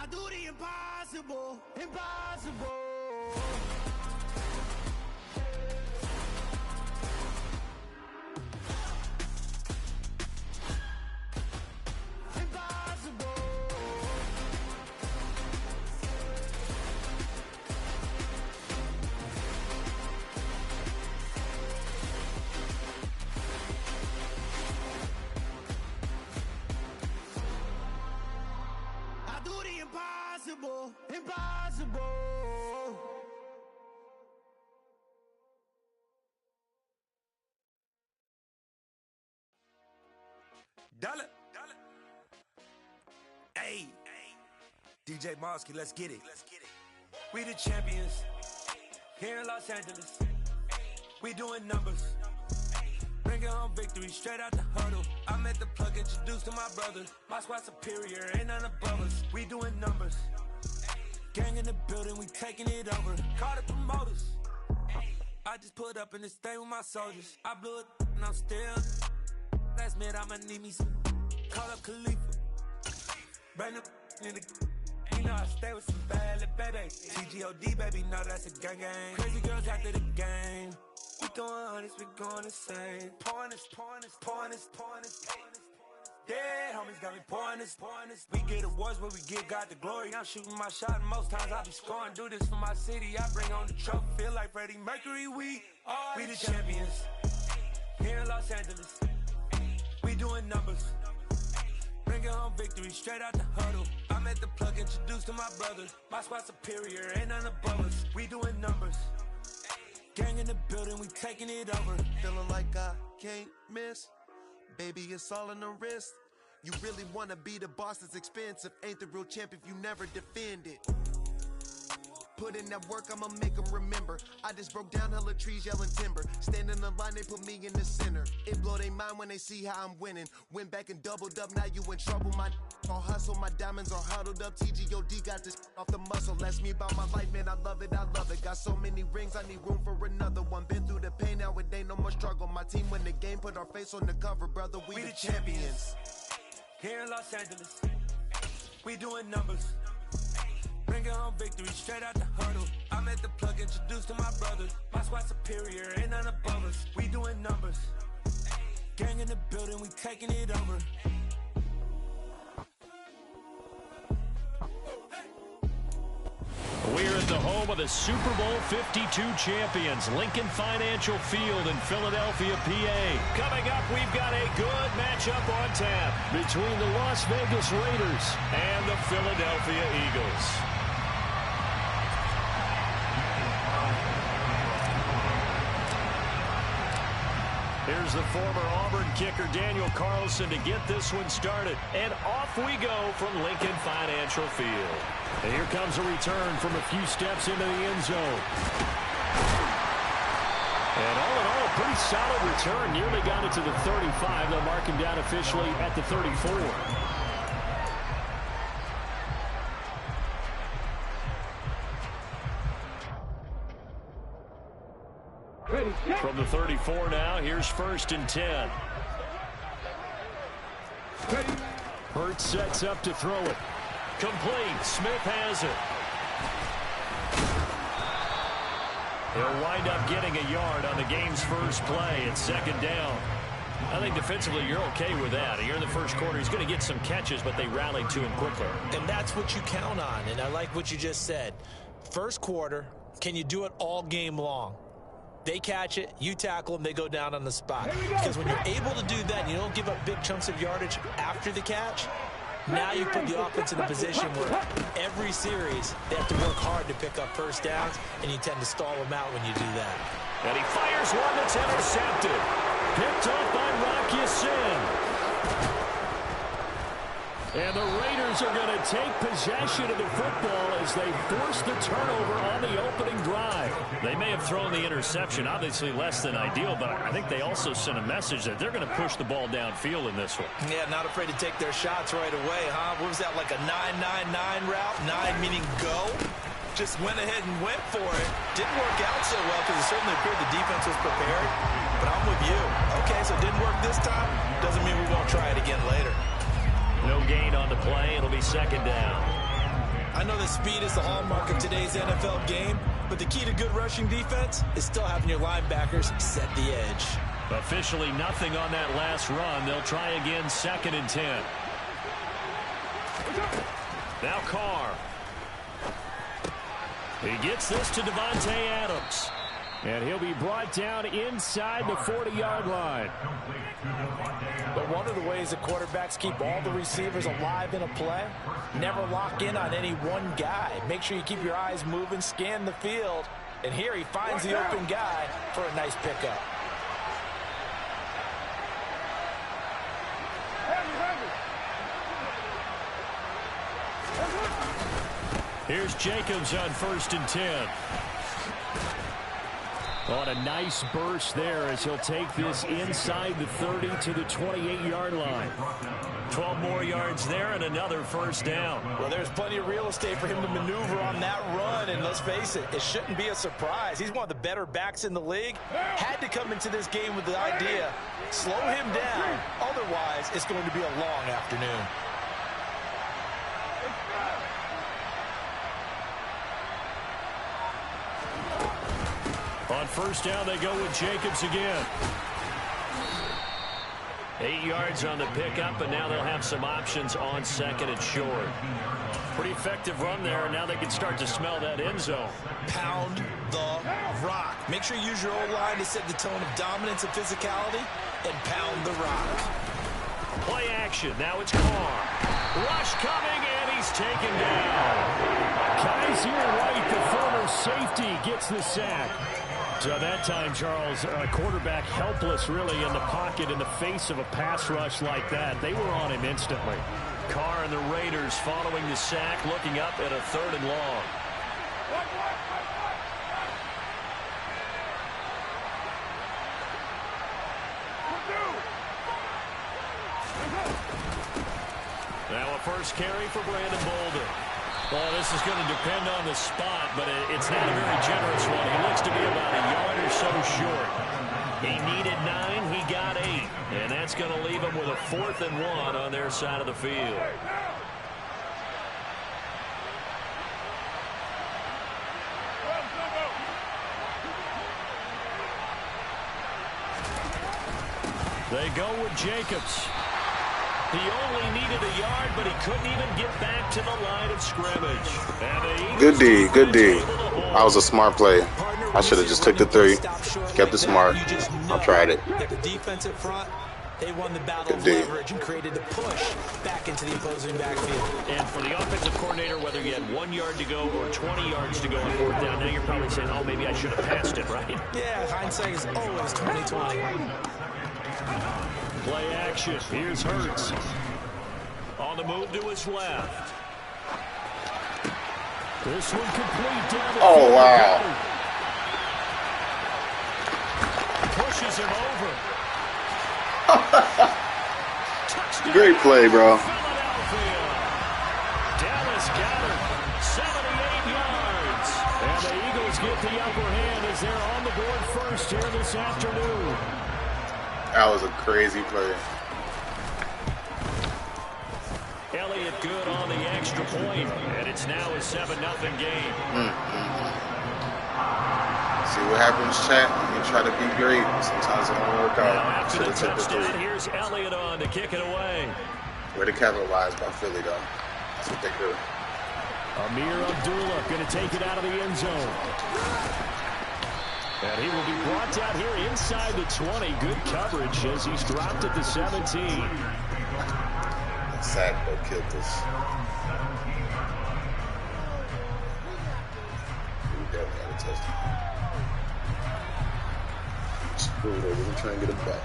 I do the impossible, impossible. Impossible, impossible. Dollar. Hey, DJ Mosky, let's get it. We the champions here in Los Angeles. We doing numbers. Bringing home victory straight out the huddle. I'm at the plug, introduced to my brothers. My squad superior, ain't none above us. We doing numbers. Gang in the building, we taking it over. Call the promoters. I just put up in this thing with my soldiers. I blew it and I'm still. Last minute I'ma need me some. Call up Khalifa. Brand new in the. You know I stay with some bad baby. TGOD baby, know that's a gang gang. Crazy girls after the game. We doing honest, we going insane. Pouring this. Yeah, homies got me pouring this. We get awards where we give God the glory. I'm shooting my shot and most times I be scoring. Do this for my city, I bring on the trophy. Feel like Freddie Mercury, we the champions here in Los Angeles. We doing numbers. Bringing home victory straight out the huddle. I'm at the plug, introduced to my brothers. My squad superior, ain't none above us. We doing numbers. Gang in the building, we taking it over. Feeling like I can't miss. Baby, it's all in the wrist. You really wanna be the boss, it's expensive. Ain't the real champ if you never defend it. Put in that work, I'ma make them remember. I just broke down hella trees, yelling timber. Standing in the line, they put me in the center. It blow their mind when they see how I'm winning. Went back and doubled up, now you in trouble. My all hustle, my diamonds are huddled up. TGOD got this off the muscle. That's me about my life, man, I love it. Got so many rings, I need room for another one. Been through the pain, now it ain't no more struggle. My team win the game, put our face on the cover, brother. We the champions. Here in Los Angeles, we doing numbers. Bringing home victory straight out the huddle. I'm at the plug, introduced to my brothers. My squad superior, ain't none above us. We doing numbers. Gang in the building, we taking it over. We're at the home of the Super Bowl 52 champions, Lincoln Financial Field in Philadelphia, PA. Coming up, we've got a good matchup on tap between the Las Vegas Raiders and the Philadelphia Eagles. Here's the former Auburn kicker, Daniel Carlson, to get this one started. And off we go from Lincoln Financial Field. And here comes a return from a few steps into the end zone. And all in all, a pretty solid return. Nearly got it to the 35. They'll mark him down officially at the 34. From the 34 now, here's 1st and 10. Hurts sets up to throw it. Complete. Smith has it. He'll wind up getting a yard on the game's first play. It's 2nd down. I think defensively you're okay with that. Here in the first quarter, he's going to get some catches, but they rallied to him quickly. And that's what you count on, and I like what you just said. First quarter, can you do it all game long? They catch it, you tackle them, they go down on the spot. Because when you're able to do that and you don't give up big chunks of yardage after the catch, now you put the offense in a position where every series they have to work hard to pick up first downs, and you tend to stall them out when you do that. And he fires one that's intercepted. Picked off by Rock Ya-Sin. And the Raiders are going to take possession of the football as they force the turnover on the opening drive. They may have thrown the interception, obviously less than ideal, but I think they also sent a message that they're going to push the ball downfield in this one. Yeah, not afraid to take their shots right away, huh? What was that, like a 9-9-9 route? 9 meaning go? Just went ahead and went for it. Didn't work out so well because it certainly appeared the defense was prepared. But I'm with you. Okay, so it didn't work this time. Doesn't mean we won't try it again later. No gain on the play. It'll be 2nd down. I know that speed is the hallmark of today's NFL game, but the key to good rushing defense is still having your linebackers set the edge. Officially nothing on that last run. They'll try again, 2nd and 10. Now Carr. He gets this to Devontae Adams. And he'll be brought down inside the 40-yard line. But one of the ways that quarterbacks keep all the receivers alive in a play, never lock in on any one guy. Make sure you keep your eyes moving, scan the field. And here he finds the open guy for a nice pickup. Here's Jacobs on 1st and 10. On a nice burst there as he'll take this inside the 30 to the 28-yard line. 12 more yards there and another 1st down. Well, there's plenty of real estate for him to maneuver on that run, and let's face it, it shouldn't be a surprise. He's one of the better backs in the league. Had to come into this game with the idea, slow him down, otherwise it's going to be a long afternoon. On 1st down, they go with Jacobs again. 8 yards on the pickup, and now they'll have some options on 2nd and short. Pretty effective run there, and now they can start to smell that end zone. Pound the rock. Make sure you use your O-line to set the tone of dominance and physicality, and pound the rock. Play action. Now it's Carr. Rush coming, and he's taken down. Kaiser White, the former safety, gets the sack. So that time, Charles, quarterback helpless really in the pocket in the face of a pass rush like that. They were on him instantly. Carr and the Raiders following the sack, looking up at a 3rd and long. Now a 1st carry for Brandon Bolden. Well, this is going to depend on the spot, but it's not a very generous one. He looks to be about a yard or so short. He needed 9, he got 8. And that's going to leave him with a 4th and 1 on their side of the field. They go with Jacobs. He only needed a yard, but he couldn't even get back to the line of scrimmage. Good D, good D. That was a smart play. I should have just took the 3. Kept it smart. I tried it. The defense at front, they won the battle of leverage and created the push back into the opposing backfield. And for the offensive coordinator, whether you had 1 yard to go or 20 yards to go on 4th down, now you're probably saying, oh, maybe I should have passed it, right? Yeah, hindsight is always 20/20. Play action. Here's Hurts. On the move to his left. This one complete down the field. Wow. Pushes him over. Great play, bro. Dallas Goedert, 78 yards. And the Eagles get the upper hand as they're on the board first here this afternoon. That was a crazy play. Elliott good on the extra point, and it's now a 7-0 game. See what happens, chat. You try to be great. Sometimes it won't work out. Now after the touchdown, here's Elliott on to kick it away. Way to capitalize by Philly, though. That's what they do. Amir Abdullah going to take it out of the end zone. And he will be brought down here inside the 20. Good coverage as he's dropped at the 17. Sack that killed us. We definitely had a touchdown. Screw it, we're going to try and get it back.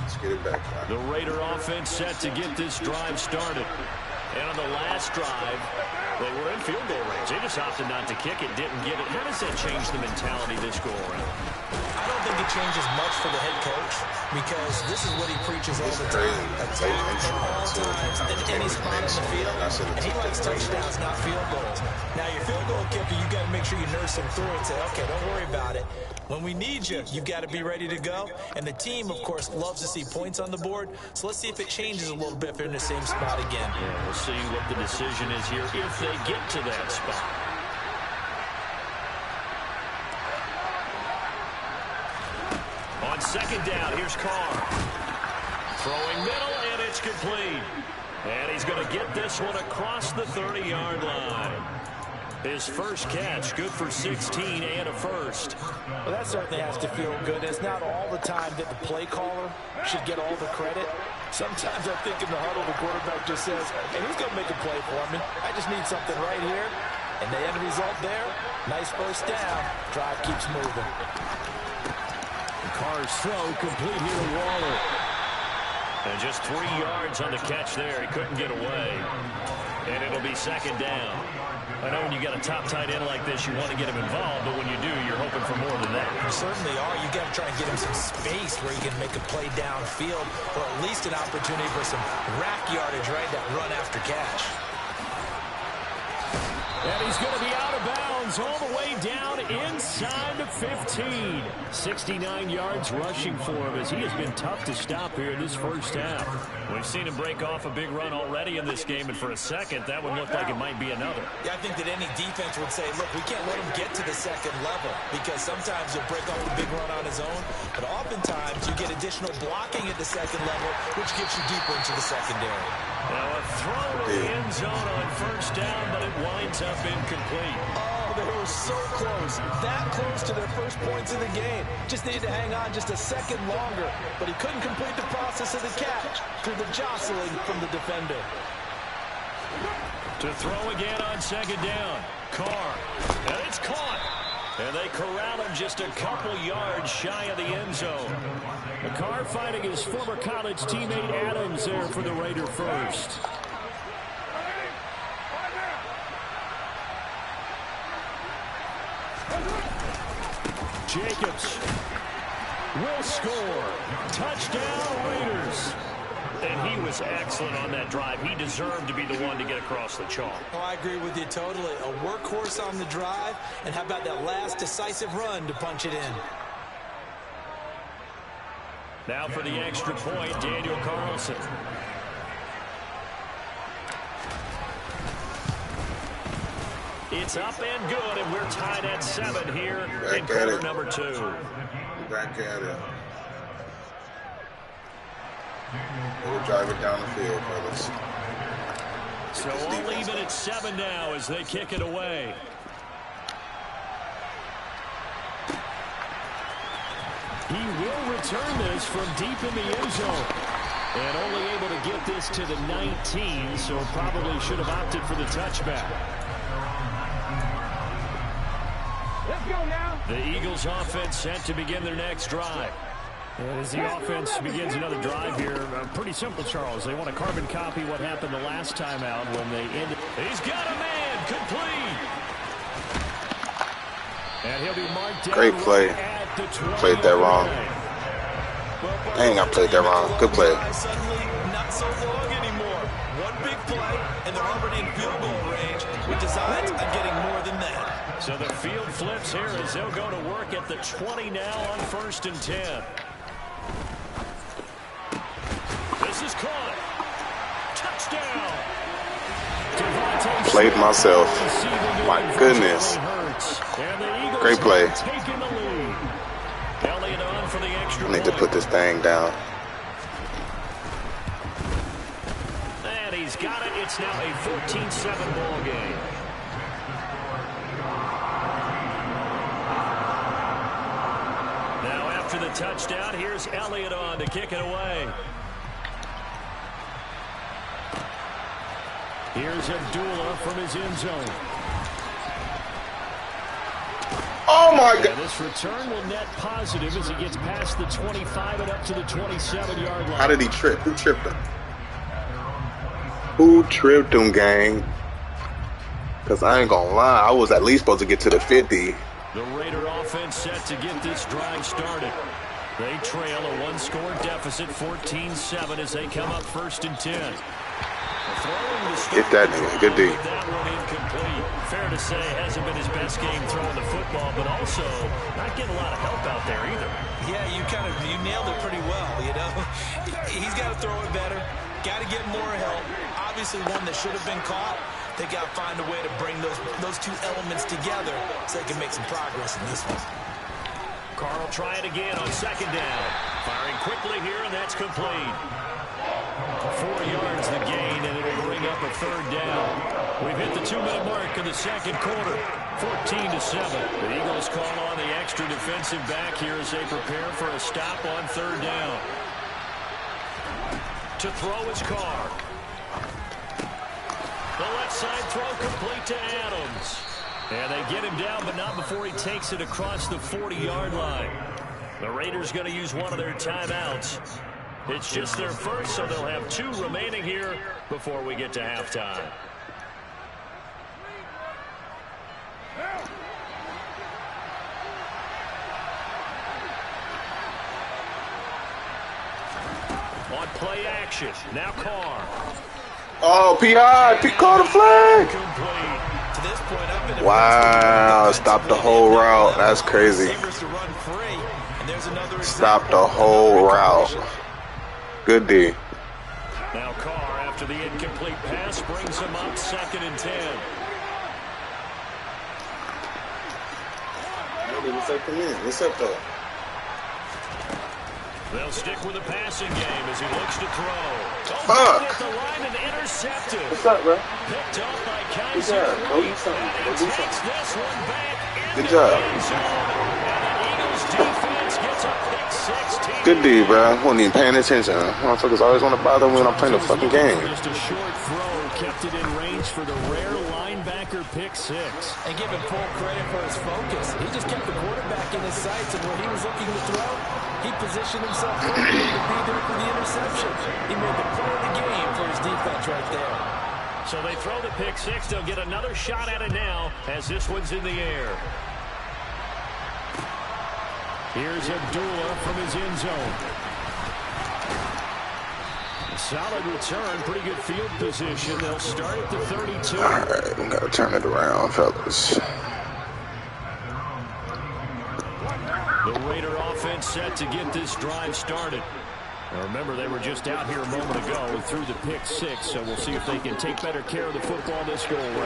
Let's get it back. Right? The Raider offense set to get this drive started. And on the last drive, they were in field goal range. They just opted not to kick it, didn't get it. How does that change the mentality this go around? I don't think think it changes much for the head coach because this is what he preaches all the time. Attack at all times in any spot on the field. And he likes touchdowns, not field goals. Now, your field goal kicker, you got to make sure you nurse him through and say, okay, don't worry about it. When we need you, you've got to be ready to go. And the team, of course, loves to see points on the board. So let's see if it changes a little bit if they're in the same spot again. Yeah, we'll see what the decision is here if they get to that spot. On second down, here's Carr. Throwing middle, and it's complete. And he's going to get this one across the 30-yard line. His first catch, good for 16 and a first. Well, that certainly has to feel good. It's not all the time that the play caller should get all the credit. Sometimes I think in the huddle, the quarterback just says, hey, who's going to make a play for me? I just need something right here. And the end result there, nice first down. Drive keeps moving. Carr's throw complete here to Waller. And just 3 yards on the catch there. He couldn't get away. And it'll be second down. I know when you got a top tight end like this, you want to get him involved, but when you do, you're hoping for more than that. You certainly are. You got to try and get him some space where he can make a play downfield, or at least an opportunity for some rack yardage, right? That run after catch. And he's going to be out of bounds all the way down inside the 15. 69 yards rushing for him as he has been tough to stop here in this first half. We've seen him break off a big run already in this game, and for a second, that would look like it might be another. Yeah, I think that any defense would say, look, we can't let him get to the second level because sometimes he'll break off a big run on his own, but oftentimes you get additional blocking at the second level, which gets you deeper into the secondary. Now a throw to the end zone on first down, but it winds up incomplete. Oh, they were so close. That close to their first points of the game. Just needed to hang on just a second longer, but he couldn't complete the process of the catch through the jostling from the defender. To throw again on second down. Carr. And it's caught. And they corral him just a couple yards shy of the end zone. Carr finding his former college teammate Adams there for the Raider first. Jacobs will score. Touchdown, Raiders. And he was excellent on that drive. He deserved to be the one to get across the chalk. Oh, I agree with you totally. A workhorse on the drive. And how about that last decisive run to punch it in? Now for the extra point, Daniel Carlson. It's up and good, and we're tied at 7 here in quarter number 2. Back at it. We'll drive it down the field, fellas. So all even at 7 now as they kick it away. He will return this from deep in the end zone. And only able to get this to the 19, so probably should have opted for the touchback. Let's go now. The Eagles offense set to begin their next drive. And as the offense begins another drive here, pretty simple, Charles. They want to carbon copy what happened the last time out when they ended. He's got a man, complete. And he'll be marked down. Great play. Played that wrong. Dang, I played that wrong. Good play. Suddenly, not so long anymore. One big play, and they're already in field goal range with designs on getting more than that. So the field flips here as they'll go to work at the 20 now on 1st and 10. This is caught. Touchdown. Played myself. My goodness. Great play. I need to put this thing down. And he's got it. It's now a 14-7 ball game. Now after the touchdown, here's Elliott on to kick it away. Here's Abdullah from his end zone. Oh my God. And this return will net positive as he gets past the 25 and up to the 27-yard line. How did he trip? Who tripped him? Who tripped him, gang? Because I ain't going to lie. I was at least supposed to get to the 50. The Raider offense set to get this drive started. They trail a one-score deficit, 14-7, as they come up 1st and 10. Get that nigga. Good D. That one incomplete. Fair to say, hasn't been his best game throwing the football, but also not getting a lot of help out there either. Yeah, you nailed it pretty well, you know. He's got to throw it better. Got to get more help. Obviously one that should have been caught. They got to find a way to bring those two elements together so they can make some progress in this one. Carl try it again on 2nd down. Firing quickly here, and that's complete. 4 yards the gain, and it'll bring up a 3rd down. We've hit the 2-minute mark of the 2nd quarter. 14-7. The Eagles call on the extra defensive back here as they prepare for a stop on 3rd down. To throw is Carr. The left side throw complete to Adams. And they get him down, but not before he takes it across the 40-yard line. The Raiders going to use one of their timeouts. It's just their first, so they'll have 2 remaining here before we get to halftime. On play action, now Carr. Oh, P.I. Call the flag. To this point, Wow, stop the whole route. That's crazy. Stop the whole route. Good D. Now Carr, after the incomplete pass, brings him up 2nd and 10. What's up, though? They'll stick with the passing game as he looks to throw. Fuck. At the line and intercepted. What's up, bro? Picked off by Good job. Go do something. Go do something. this one back. Good job. And the Eagles defense gets a pick 16. Good D, bro. Wasn't even paying attention. Motherfuckers always want to bother me when I'm playing the fucking game. Just a short throw kept it in range for the rare linebacker pick 6. And give him full credit for his focus. He just kept the quarterback in his sights, and when he was looking to throw, he positioned himself perfectly to be there for the interception. He made the play of the game for his defense right there. So they throw the pick 6. They'll get another shot at it now as this one's in the air. Here's Abdullah from his end zone. Solid return, pretty good field position. They'll start at the 32. All right, we got to turn it around, fellas. The Raider offense set to get this drive started. Now remember, they were just out here a moment ago and threw the pick 6, so we'll see if they can take better care of the football this go around.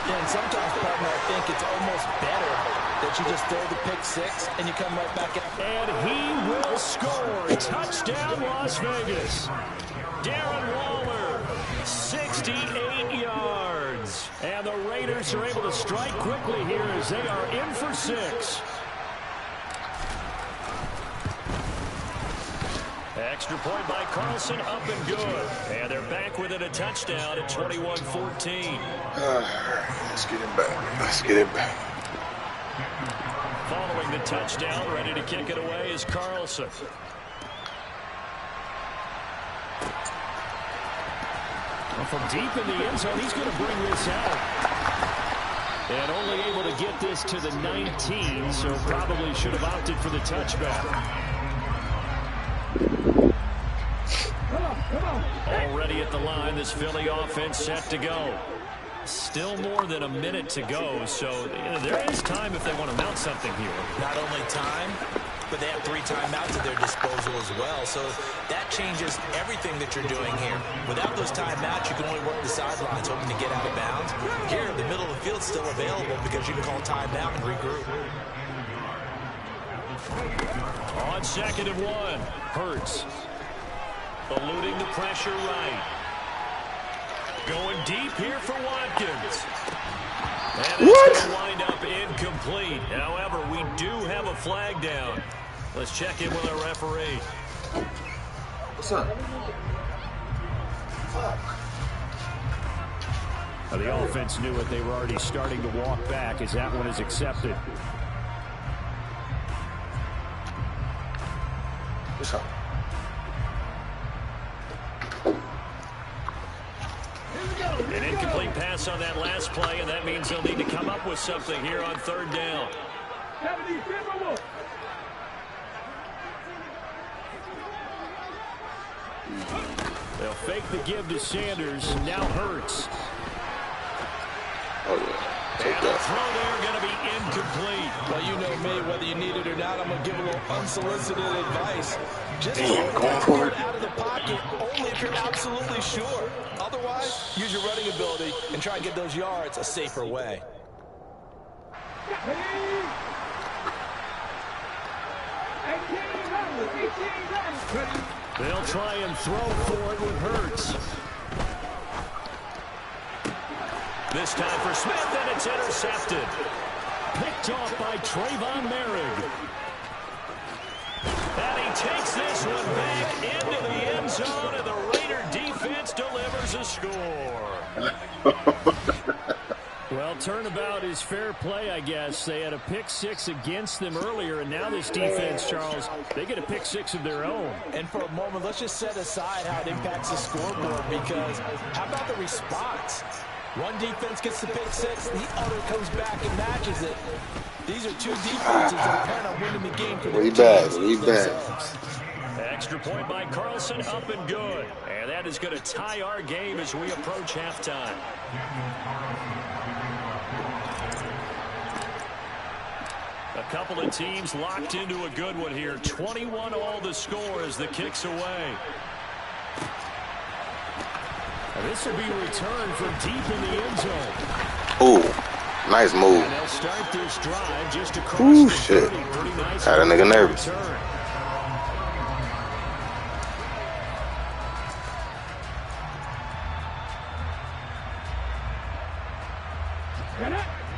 Yeah, and sometimes, partner, I think it's almost better that you just throw the pick 6 and you come right back out. And he will score. Touchdown, Las Vegas. Darren Waller, 68 yards. And the Raiders are able to strike quickly here as they are in for 6. Extra point by Carlson, up and good. And they're back within a touchdown at 21-14. Let's get it back. Let's get it back. Following the touchdown, ready to kick it away is Carlson. Well, from deep in the end zone, he's going to bring this out. And only able to get this to the 19, so probably should have opted for the touchback. Already at the line, this Philly offense set to go. Still more than a minute to go, so there is time if they want to mount something here. Not only time, but they have 3 timeouts at their disposal as well, so that changes everything that you're doing here. Without those timeouts, you can only work the sidelines, hoping to get out of bounds. Here, the middle of the field's still available because you can call timeout and regroup. On 2nd and 1, Hurts. Eluding the pressure right. Going deep here for Watkins. And it's going to wind up incomplete. However, we do have a flag down. Let's check in with our referee. What's up? Now, the offense knew it. They were already starting to walk back as that one is accepted. What's up? An incomplete pass on that last play, and that means they'll need to come up with something here on 3rd down. They'll fake the give to Sanders. Now Hurts. Oh, yeah. Take And the that. throw there going to be incomplete. Well, you know me, whether you need it or not, I'm going to give a little unsolicited advice. Just Damn, throw going that for it. out of the pocket only if you're absolutely sure. Otherwise, use your running ability and try and get those yards a safer way. They'll try and throw for it with Hurts. This time for Smith, and it's intercepted. Picked off by Trayvon Merrick. And he takes this one back into the end zone, and the Raider defense delivers a score. Well, turnabout is fair play, I guess. They had a pick six against them earlier, and now this defense, Charles, they get a pick six of their own. And for a moment, let's just set aside how it impacts the scoreboard, because how about the response? One defense gets the pick six, the other comes back and matches it. These are two defenses that are kind of winning the game for their teams. We back. Extra point by Carlson, up and good. And that is going to tie our game as we approach halftime. A couple of teams locked into a good one here. 21 all the score as the kick's away. And this will be returned from deep in the end zone. Ooh, nice move. And they'll start this drive just across Ooh, the shit. 30. Pretty nice. Had a nigga nervous. Return.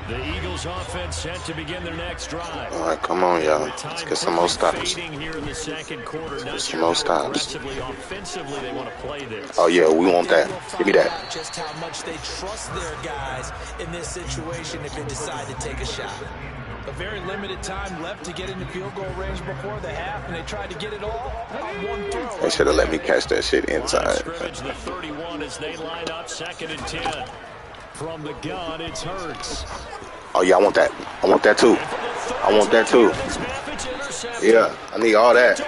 The Eagles offense set to begin their next drive. All right, come on, y'all. Let's get some more stops. Here in the second quarter. Not Some more stops. Offensively, they want to play this. Oh, yeah, we want that. Give me that. Just how much they trust their guys in this situation if they decide to take a shot. A very limited time left to get into field goal range before the half, and they tried to get it all on one throw. They should have let me catch that shit inside. Scrimmage the 31 as they line up 2nd and 10. From the gun, it's Hurts. Oh, yeah, I want that. I want that, too. I want that, too. Yeah, I need all that. I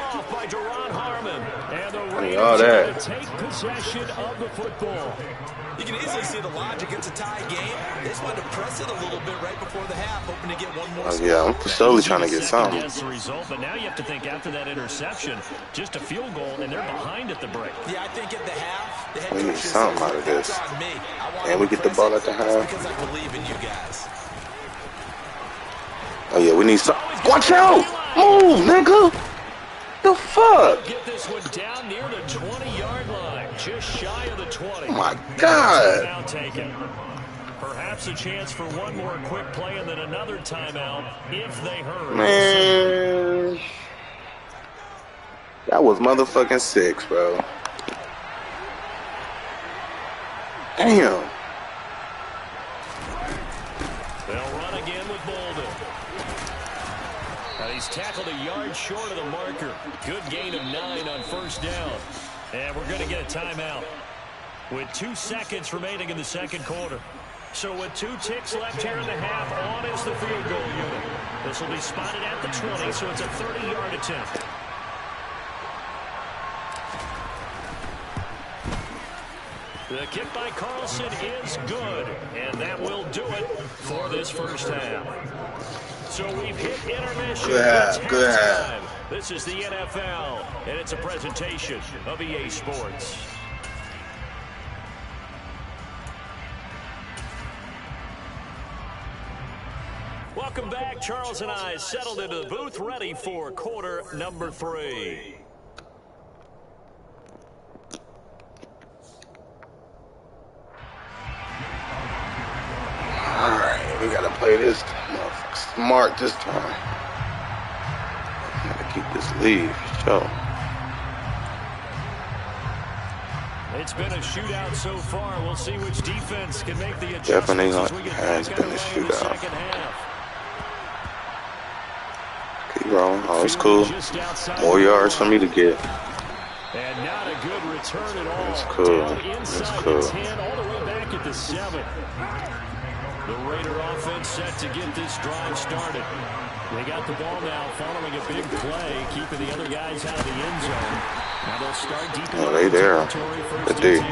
need all that. Take possession of the football. You can easily see the logic. It's a tie game. They just wanted to press it a little bit right before the half, hoping to get one more. Oh, yeah, I'm slowly trying to get something. That's the result, but now you have to think after that interception, just a field goal, and they're behind at the break. Yeah, I think at the half, the head We need coach something says, out of this. "That's on me. I want And we to get the press ball it at the just half. because I believe in you guys." Oh, yeah, we need some. Watch out! Move, nigga! The fuck? Get this one down near the 20-yard line, just shy of the 20. Oh, my God. Now taken. Perhaps a chance for one more quick play and then another timeout if they hurry. Man. That was motherfucking 6, bro. Damn. They'll run again with Bolden. And he's tackled a yard short of the marker. Good gain of 9 on first down. And we're going to get a timeout with 2 seconds remaining in the second quarter. So with 2 ticks left here in the half, on is the field goal unit. This will be spotted at the 20, so it's a 30-yard attempt. The kick by Carlson is good, and that will do it for this first half. So we've hit intermission. Good half. This is the NFL, and it's a presentation of EA Sports. Welcome back. Charles and I settled into the booth, ready for quarter number 3. Alright, we gotta play this smart this time. Gotta keep this lead for sure. It's been a shootout so far. We'll see which defense can make the adjustments. Definitely as we get has back been a underway in the shootout. second half. Keep rolling. Oh, it's cool. More yards for me to get. And not a good return at all. That's cool. Down That's inside cool. the 10, all the way back at the 7. The Raider offense set to get this drive started. They got the ball now following a big play, keeping the other guys out of the end zone. Now they'll start deep in the territory, first and 10.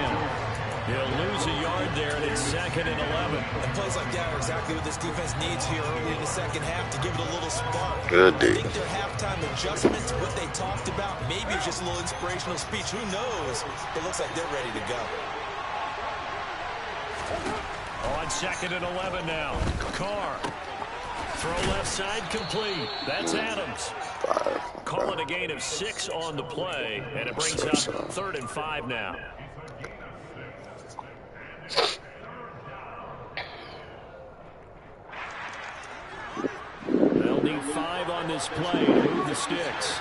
He'll lose a yard there, and it's 2nd and 11. And plays like that are exactly what this defense needs here early in the second half to give it a little spark. Good I think their halftime adjustments, what they talked about, maybe it's just a little inspirational speech. Who knows? But it looks like they're ready to go. On 2nd and 11 now. Carr. Throw left side complete. That's Adams. Call it a gain of 6 on the play, and it brings up 3rd and 5 now. They'll need 5 on this play to move the sticks.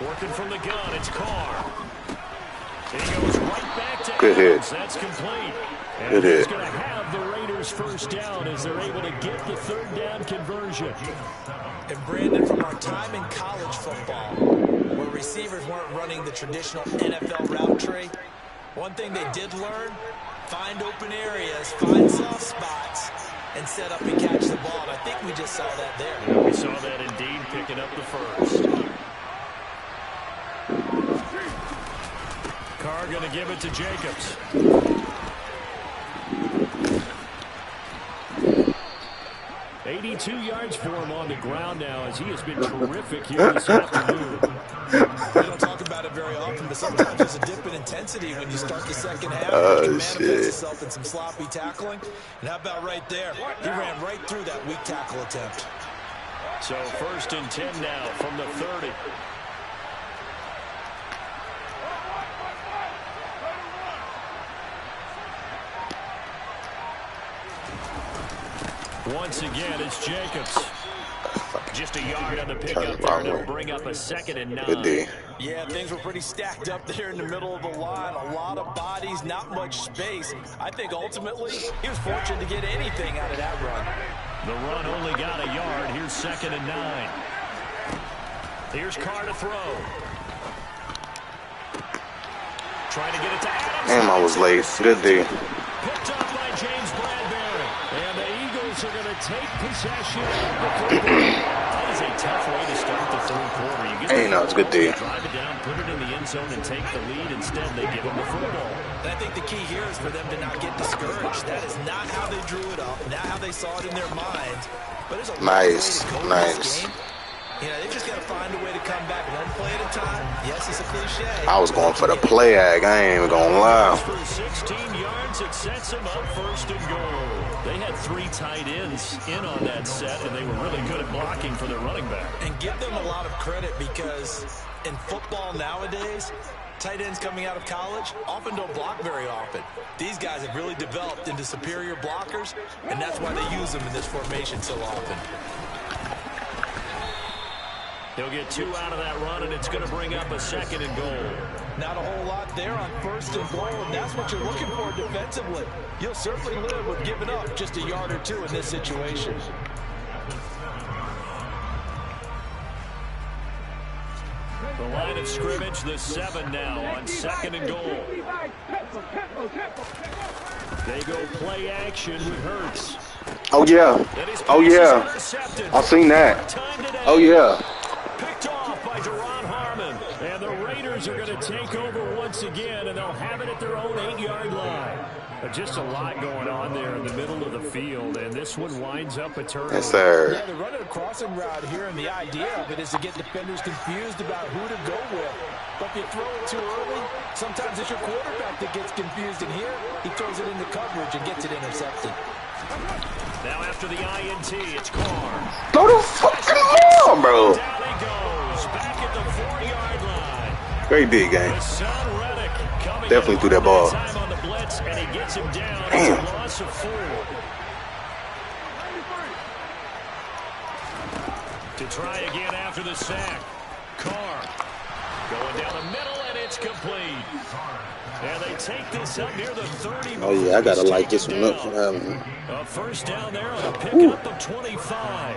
Working from the gun, it's Carr. And he goes right back to Good Adams. hit. That's complete. And Good he's hit. going to have the Raiders first down as they're able to get the 3rd down conversion. And Brandon, from our time in college football, where receivers weren't running the traditional NFL route tree, one thing they did learn, find open areas, find soft spots, and set up and catch the ball. And I think we just saw that there. Yeah, we saw that indeed, picking up the first. Carr going to give it to Jacobs. 82 yards for him on the ground now as he has been terrific here this afternoon. We don't talk about it very often, but sometimes there's a dip in intensity when you start the second half. It can manifest itself in some sloppy tackling. And how about right there? He ran right through that weak tackle attempt. So 1st and 10 now from the 30. Once again, it's Jacobs. Just a yard on the pickup there to bring up a 2nd and 9. Yeah, things were pretty stacked up there in the middle of the line. A lot of bodies, not much space. I think ultimately he was fortunate to get anything out of that run. The run only got a yard. Here's 2nd and 9. Here's Carr to throw. Trying to get it to Adams. Damn, I was late. Good D. Picked up by James Bradbury. And the Eagles are going to take possession of the football. That is a tough way to start the 3rd quarter. You get Hey, no, it's good D. drive it down, put it in the end zone, and take the lead. Instead, they give them the football. And I think the key here is for them to not get discouraged. That is not how they drew it up, not how they saw it in their minds. But there's a Nice, way to go nice. in this game. You know, they just got to find a way to come back one play at a time. Yes, it's a cliche. I was going for the play act. I ain't even gonna lie. For 16 yards, it sets them up 1st and goal. They had 3 tight ends in on that set, and they were really good at blocking for their running back. And give them a lot of credit because in football nowadays, tight ends coming out of college often don't block very often. These guys have really developed into superior blockers, and that's why they use them in this formation so often. He'll get 2 out of that run, and it's going to bring up a 2nd and goal. Not a whole lot there on 1st and goal, and that's what you're looking for defensively. You'll certainly live with giving up just a yard or 2 in this situation. The line of scrimmage, the 7 now on 2nd and goal. They go play action with Hurts. Oh, yeah. Oh, yeah. I've seen that. Oh, yeah. Picked off by Deron Harmon. And the Raiders are going to take over once again, and they'll have it at their own 8-yard line. Just a lot going on there in the middle of the field, and this one winds up a turnover. Yes, sir. Yeah, they're running a crossing route here, and the idea of it is to get defenders confused about who to go with. But if you throw it too early, sometimes it's your quarterback that gets confused, and here he throws it into coverage and gets it intercepted. Now after the INT, it's Carr. Go the fuck on, bro. Down he goes, back at the 4-yard line. Great big game. Hassan Reddick coming Definitely in threw that ball. time on the blitz, and he gets him down. Damn. It's a loss of 4. To try again after the sack. Carr going down the middle, and it's complete. And they take this up near the 30. Oh, yeah, I gotta light this one up for having. A first down there on a pickup of 25.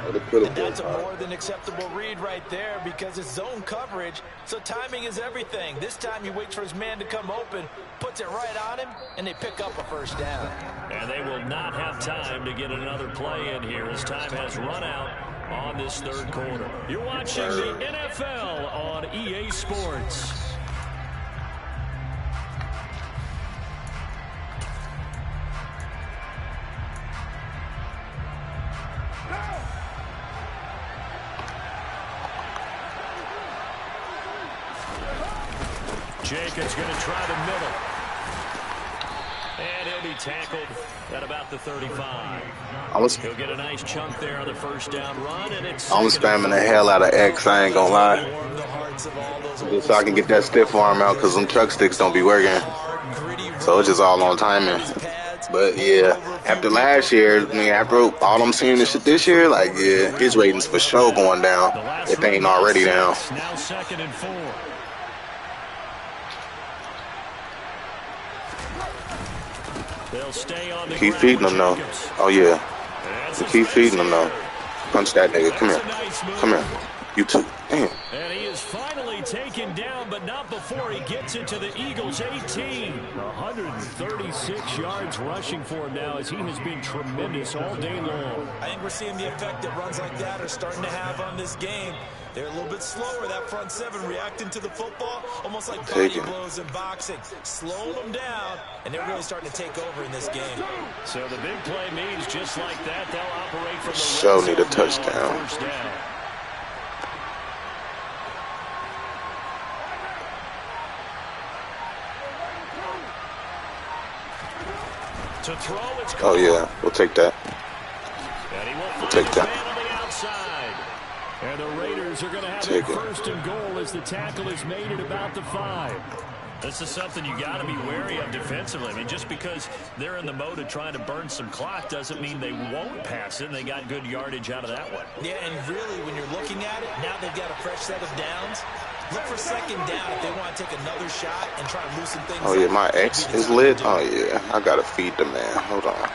And that's a more than acceptable read right there because it's zone coverage, so timing is everything. This time he waits for his man to come open, puts it right on him, and they pick up a first down. And they will not have time to get another play in here as time has run out on this third quarter. You're watching the NFL on EA Sports. Jacobs going to try the middle. And he'll be tackled at about the 35. He'll get a nice chunk there on the first down run. And it's I'm spamming the hell out of X, I ain't gonna lie. Just so I can get that stiff arm out because them truck sticks don't be working. So it's just all on timing. But yeah, after last year, I mean, after all I'm seeing this shit this year, like, yeah, his ratings for sure going down if they ain't already down. Now 2nd and 4. They'll stay on the Keep feeding them though. Oh yeah. We keep feeding them though. Punch that nigga. Come here. Come here. You too. Damn. And he is finally taken down, but not before he gets it to the Eagles' 18. 136 yards rushing for him now as he has been tremendous all day long. I think we're seeing the effect that runs like that are starting to have on this game. They're a little bit slower, that front seven, reacting to the football, almost like body blows in boxing. Slowing them down, and they're really starting to take over in this game. So the big play means just like that, they'll operate from the show need a touchdown. First down. To throw, it's oh yeah, we'll take that. We'll take that. And the Raiders are going to have a first and goal as the tackle is made at about the 5. This is something you got to be wary of defensively. I mean, just because they're in the mode of trying to burn some clock doesn't mean they won't pass it. And they got good yardage out of that one. Yeah, and really, when you're looking at it, now they've got a fresh set of downs. Look for second down if they want to take another shot and try to loosen things up. Oh, yeah, my X is lit. Oh, yeah, I got to feed the man. Hold on.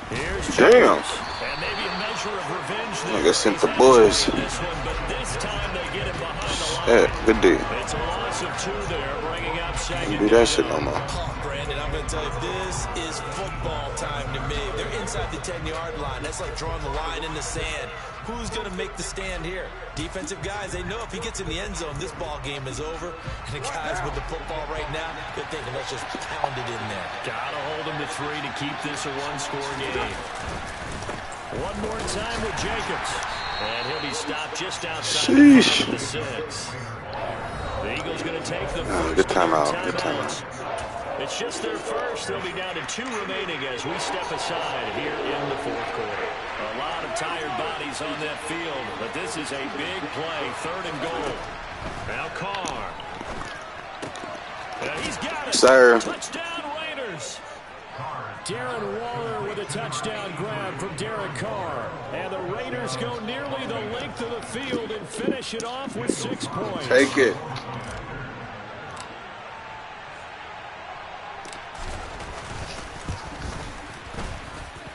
Here's damn. And maybe a measure of revenge there. I guess sent the boys. But this time they get it behind the line. Yeah, good deal. It's a loss of 2 there, bringing up second. Can't do that shit no more. Brandon, I'm going to tell you, this is football time to me. They're inside the 10-yard line. That's like drawing the line in the sand. Who's going to make the stand here? Defensive guys, they know if he gets in the end zone, this ball game is over. And the guys with the football right now, they're thinking, let's just pound it in there. Got to hold him to 3 to keep this a one-score game. One more time with Jacobs. And he'll be stopped just outside the 6. The Eagles going to take the first. Good timeout. Good timeout. It's just their first. They'll be down to 2 remaining as we step aside here in the fourth quarter. A lot of tired bodies on that field, but this is a big play. 3rd and goal. Now Carr. And he's got it. Sir. Touchdown Raiders. Darren Waller with a touchdown grab from Derek Carr. And the Raiders go nearly the length of the field and finish it off with 6 points. Take it.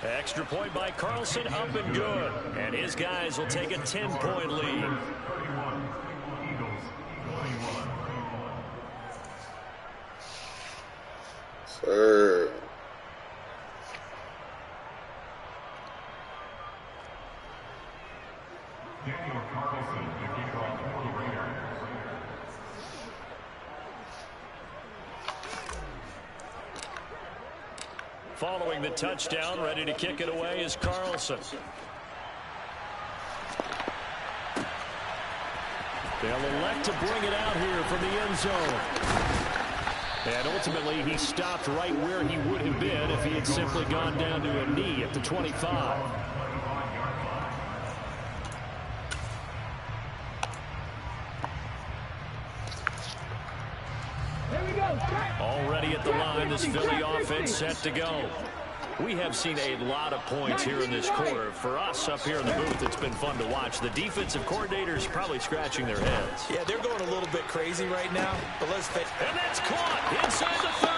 Extra point by Carlson, up and good. And his guys will take a 10-point lead. Sir. Following the touchdown, ready to kick it away is Carlson. They'll elect to bring it out here from the end zone. And ultimately, he stopped right where he would have been if he had simply gone down to a knee at the 25. Already at the line, this Philly offense set to go. We have seen a lot of points here in this quarter. For us up here in the booth, it's been fun to watch. The defensive coordinators probably scratching their heads. Yeah, they're going a little bit crazy right now, but let's face it. And that's caught inside the 30.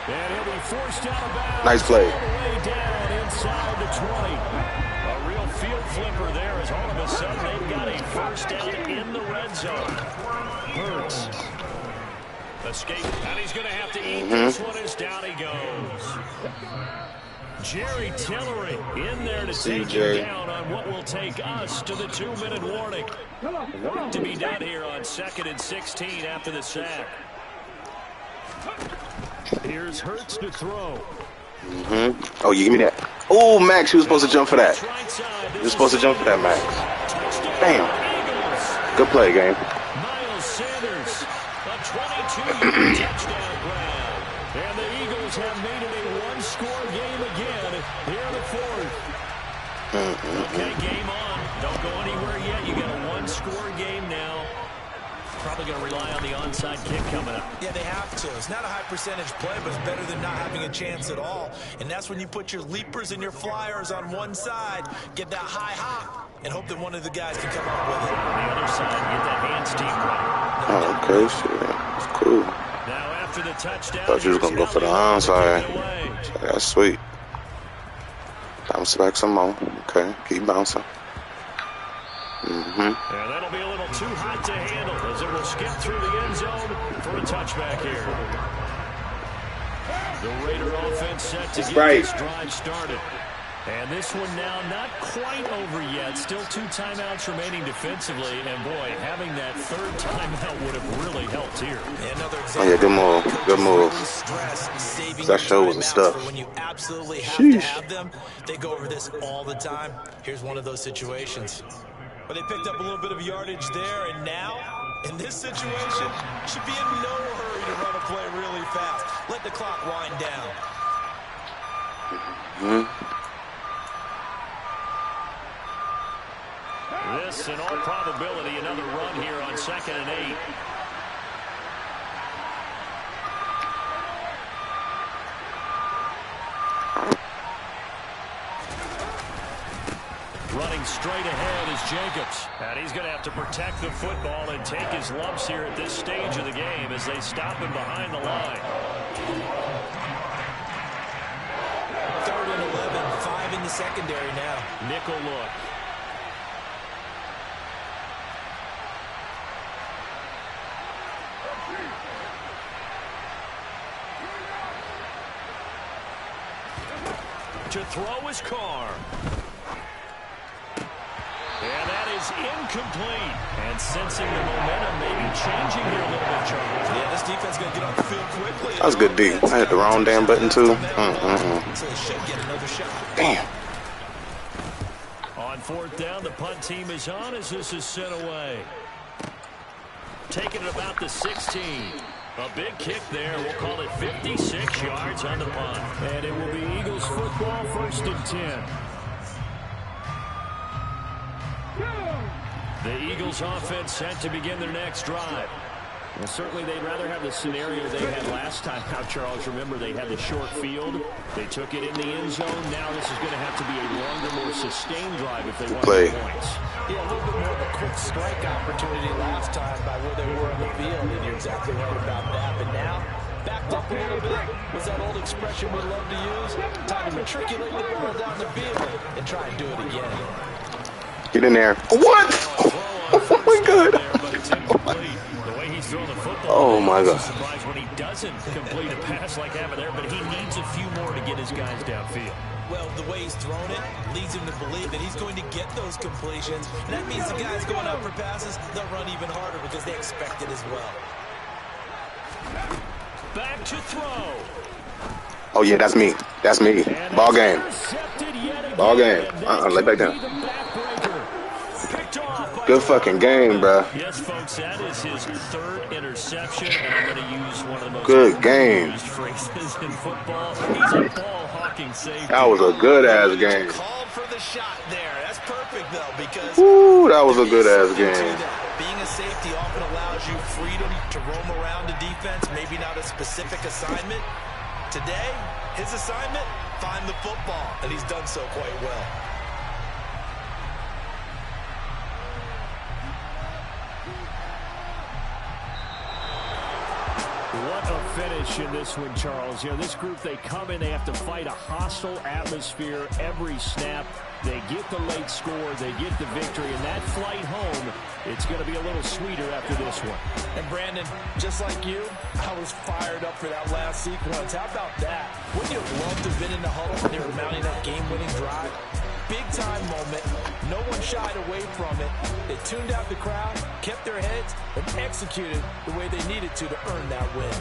And he'll be forced out of bounds. Nice play. All the way down inside the 20. A real field flipper there as all of a sudden they've got a first down in the red zone. Hurts. Escape, and he's going to have to eat this one as down he goes. Jerry Tillery in there to take him down on what will take us to the 2-minute warning. Work to be done here on 2nd and 16 after the sack. Here's Hurts to throw. Oh, you give me that. Oh, Max, you were supposed to jump for that. You were supposed to jump for that, Max. Damn. Good play, game. Miles Sanders, a 22-yard touchdown grab. And the Eagles have made it a one-score game again here in the 4th. Okay, game on. Don't go anywhere yet. You got a one-score game now. Probably going to rely on the onside kick coming up. Yeah, they have to. It's not a high percentage play, but it's better than not having a chance at all. And that's when you put your leapers and your flyers on one side, get that high hop, and hope that one of the guys can come up with it. On the other side, get that hands team ready. Oh, okay, shit. That's cool. Now after the touchdown, Thought you was going to go for the onside. So that's sweet. Bounce back some more. Okay, keep bouncing. And that'll be a little too hot to handle as it will skip through the end zone for a touchback here. The Raider offense set to get this drive started. And this one now not quite over yet. Still 2 timeouts remaining defensively. And, boy, having that 3rd timeout would have really helped here. Oh, yeah, good move. Good move. That show was stuff. When you absolutely have to have them, they go over this all the time. Here's one of those situations. But they picked up a little bit of yardage there, and now, in this situation, should be in no hurry to run a play really fast. Let the clock wind down. This, in all probability, another run here on 2nd and 8. Running straight ahead is Jacobs. And he's going to have to protect the football and take his lumps here at this stage of the game as they stop him behind the line. 3rd and 11, 5 in the secondary now. Nickel look. To throw is Carr. And that is incomplete. And sensing the momentum maybe changing here a little bit, Charles. Yeah, this defense is going to get off the field quickly. That was good D. I hit the wrong damn button, too. So they should get another shot. Damn. On 4th down, the punt team is on as this is sent away. Taking it about the 16. A big kick there. We'll call it 56 yards on the punt. And it will be Eagles football, 1st and 10. The Eagles offense set to begin their next drive. Well, certainly they'd rather have the scenario they had last time out, Charles. Remember, they had the short field. They took it in the end zone. Now this is going to have to be a longer, more sustained drive if they want Play. points. Yeah, a little bit more of a quick strike opportunity last time by where they were on the field, and you're exactly right about that. But now, backed up a little bit. Was that old expression we love to use? Time to matriculate the ball down the field and try and do it again. Get in there. What? Oh, my God. Oh, my God. Surprised when he doesn't complete a pass like that there, but he needs a few more to get his guys downfield. Well, the way he's thrown it leads him to believe that he's going to get those completions. And that means the guys going out for passes, they'll run even harder because they expect it as well. Back to throw. Oh, yeah, that's me. That's me. Ball game. Ball game. Lay back down. Good fucking game, bro. Yes, folks, that is his 3rd interception, and I'm going to use one of the most good game used phrases in football. He's a ball-hawking safety. That was a good-ass game. Called for the shot there. That's perfect, though, because Ooh, that was a good-ass game. Being a safety often allows you freedom to roam around the defense, maybe not a specific assignment. Today, his assignment, find the football, and he's done so quite well. What a finish in this one, Charles. You know, this group, they come in, they have to fight a hostile atmosphere every snap. They get the late score, they get the victory, and that flight home, it's going to be a little sweeter after this one. And Brandon, just like you, I was fired up for that last sequence. How about that? Wouldn't you have loved to have been in the huddle when they were mounting that game-winning drive? Big-time moment. No one shied away from it. They tuned out the crowd, kept their heads, and executed the way they needed to earn that win.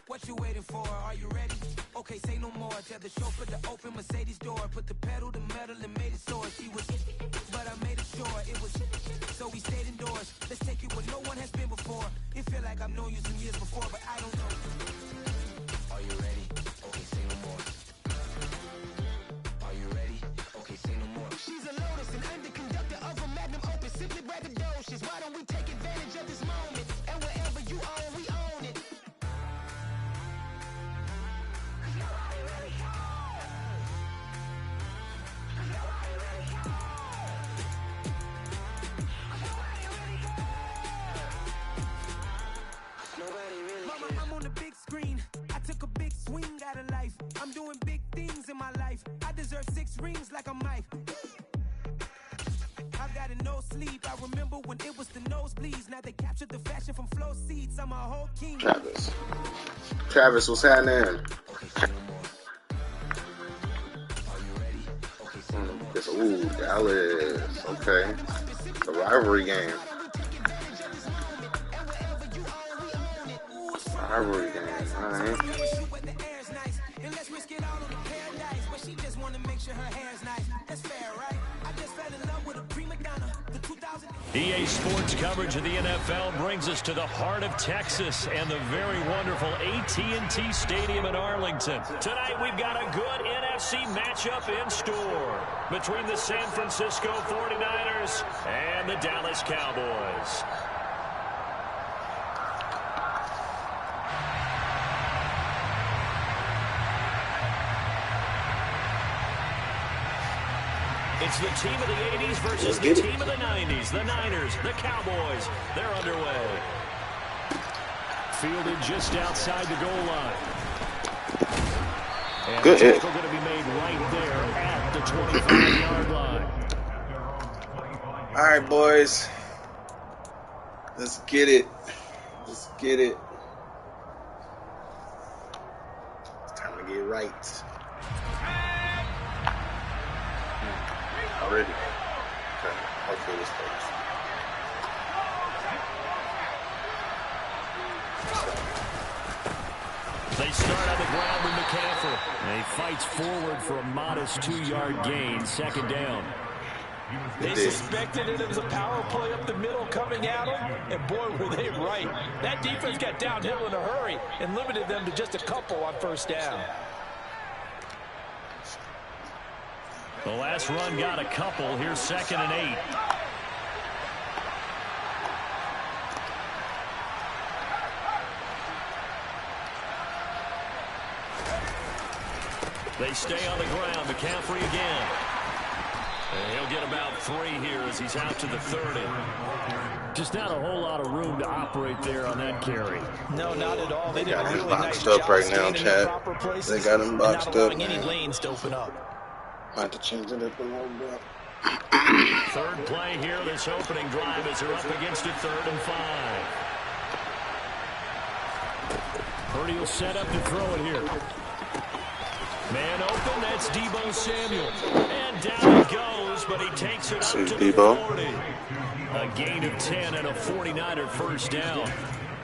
What you waiting for? Are you ready? Okay, say no more. Tell the chauffeur to open Mercedes door. Put the pedal to metal and made it soar. She was, but I made it sure it was. So we stayed indoors. Let's take it where no one has been before. It feel like I've known you some years before, but I don't know. Are you ready? Okay, say no more. Are you ready? Okay, say no more. She's a Lotus and I'm the conductor of a Magnum Opus. Simply braggadocious. Why don't we take advantage of this moment? And wherever you own, we own it. I'm on the big screen. I took a big swing out of life. I'm doing big things in my life. I deserve 6 rings like a Mike. I've got no sleep. I remember when it was the nosebleeds. Now they captured the fashion from flow seats. I'm a whole king. Travis, what's happening? Ooh, Dallas. Okay. The rivalry game. Rivalry game. All right. EA Sports coverage of the NFL brings us to the heart of Texas and the very wonderful AT&T Stadium in Arlington. Tonight we've got a good NFC matchup in store between the San Francisco 49ers and the Dallas Cowboys. It's the team of the 80s versus the team of the 90s. The Niners, the Cowboys, they're underway. Fielded just outside the goal line. And good hit. Going to be made right there at the 25-yard line. All right, boys. Let's get it. Let's get it. It's time to get right. Already. Okay. Hopefully this works. They start on the ground with McCaffrey. And he fights forward for a modest 2-yard gain, second down. They suspected it was a power play up the middle coming at them, and boy, were they right. That defense got downhill in a hurry and limited them to just a couple on first down. The last run got a couple. Here's 2nd and 8. They stay on the ground. McCaffrey again. And he'll get about 3 here as he's out to the 30. Just not a whole lot of room to operate there on that carry. No, not at all. They did got a him really boxed nice up job right now, staying in Chad. the proper places They got him boxed and not up, allowing any man. lanes to open up. I have to change it up a little bit. Third play here, this opening drive as they're up against it, 3rd and 5. Purdy will set up to throw it here. Man open, that's Deebo Samuel. And down he goes, but he takes it up to the 40. A gain of 10 and a 49er first down.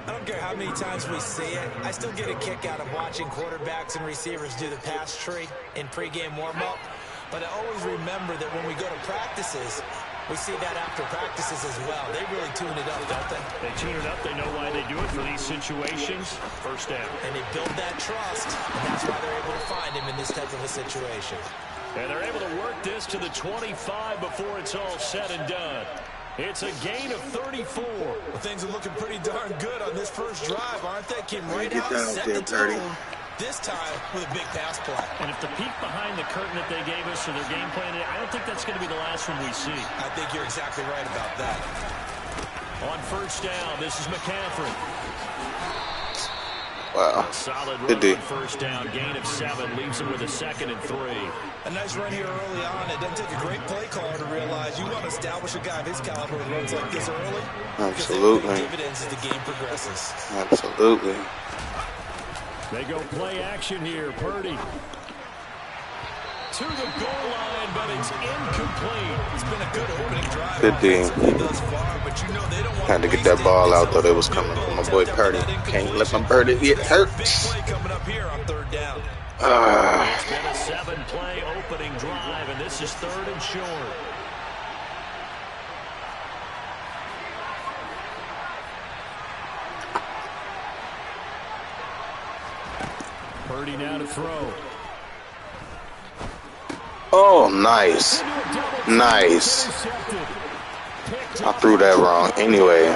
I don't care how many times we see it. I still get a kick out of watching quarterbacks and receivers do the pass tree in pregame warm-up. But I always remember that when we go to practices, we see that after practices as well. They really tune it up, don't they? They tune it up. They know why they do it for these situations. First down. And they build that trust, and that's why they're able to find him in this type of a situation. And they're able to work this to the 25 before it's all said and done. It's a gain of 34. Well, things are looking pretty darn good on this first drive, aren't they? Came right out, down set there, the tone. Purdy. This time with a big pass play. And if the peek behind the curtain that they gave us or their game plan, I don't think that's going to be the last one we see. I think you're exactly right about that. On first down, this is McCaffrey. Wow. A solid Good run D. on first down. Gain of 7 leaves him with a 2nd and 3. A nice run here early on. It doesn't take a great play caller to realize you want to establish a guy of his caliber who runs like this early. Absolutely. Because they pay dividends as the game progresses. Absolutely. They go play action here. Purdy. To the goal line, but it's incomplete. It's been a good opening drive. Good D. Thus far, but you know they don't want Had to get that ball out, though. They was coming from my boy Purdy. Can't let my Purdy get hurt. Big play coming up here on 3rd down. It's been a 7-play opening drive, and this is 3rd and short. Purdy now to throw. Oh, nice. Nice. I threw that wrong. Anyway,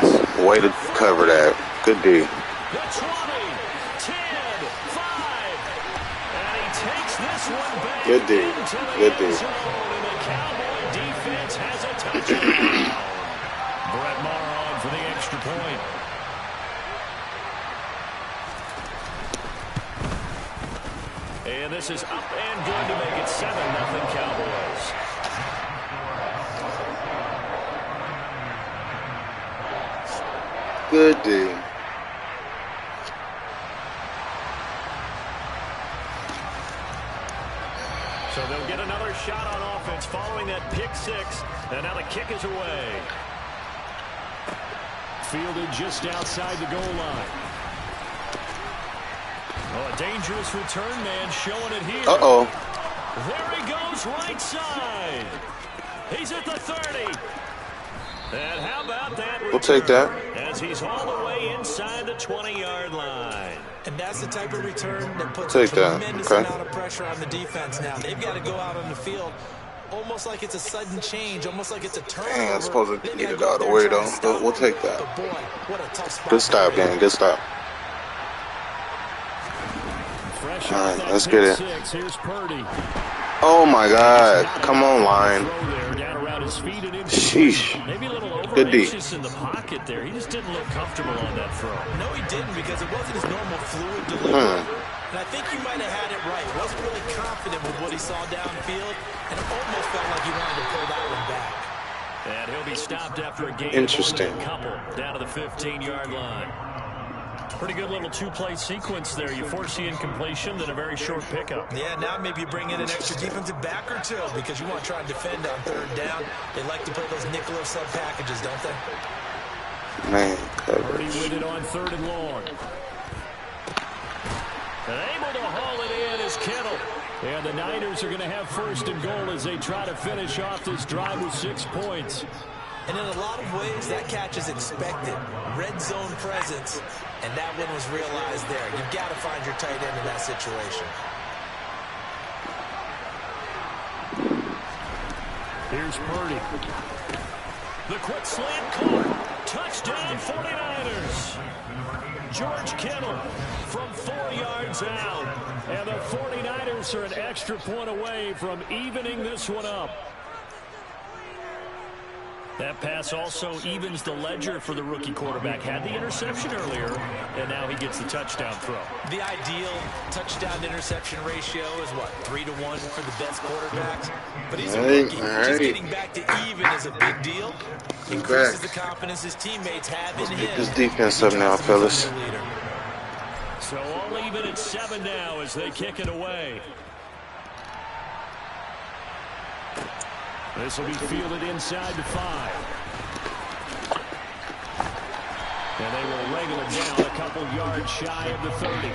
way to cover that. Good D. The 20, 10, 5. And he takes this one back. Good D. Good D. And the Cowboy defense has a touchdown. Brett Maher on for the extra point. And this is up and good to make it 7-0 Cowboys. Good D. So they'll get another shot on offense following that pick 6. And now the kick is away. Fielded just outside the goal line. Oh, a dangerous return man showing it here. Uh-oh. There he goes right side. He's at the 30. And how about that return? We'll take that. As he's hauled away inside the 20-yard line. And that's the type of return that puts Take a that. tremendous Okay. amount of pressure on the defense now. They've got to go out on the field almost like it's a sudden change, almost like it's a turnover. Dang, I'm supposed to They've get got it go all out the there way, and try though. to stop But we'll them. take that. But boy, what a tough spot. Good stop, gang. Good stop. Fresh All off right, that let's pick get it. 6. Here's Purdy. Oh my God! Come on, line. Sheesh. Maybe a little over Good D. anxious in the pocket there. He just didn't look comfortable on that throw. No, he didn't, because it wasn't his normal fluid delivery. And I think you might have had it right. He wasn't really confident with what he saw downfield, and it almost felt like he wanted to pull that one back. And he'll be stopped after a gain. Interesting. A couple down to the 15-yard line. Pretty good little two-play sequence there. You force the incompletion, then a very short pickup. Yeah, now maybe you bring in an extra defensive back or two because you want to try and defend on third down. They like to play those nickel or sub packages, don't they? Man, Purdy with it on 3rd and long. And able to haul it in is Kittle. And the Niners are going to have 1st and goal as they try to finish off this drive with 6 points. And in a lot of ways, that catch is expected. Red zone presence, and that one was realized there. You've got to find your tight end in that situation. Here's Purdy. The quick slant caught. Touchdown 49ers. George Kittle from 4 yards out. And the 49ers are an extra point away from evening this one up. That pass also evens the ledger for the rookie quarterback. Had the interception earlier, and now he gets the touchdown throw. The ideal touchdown-interception ratio is, what, 3 to 1 for the best quarterbacks? But he's a rookie. Just getting back to even is a big deal. Increases the confidence his teammates have in him. Get this defense up now, fellas. So all even at 7 now as they kick it away. This will be fielded inside the 5. And they will wrangle it down a couple yards shy of the 30.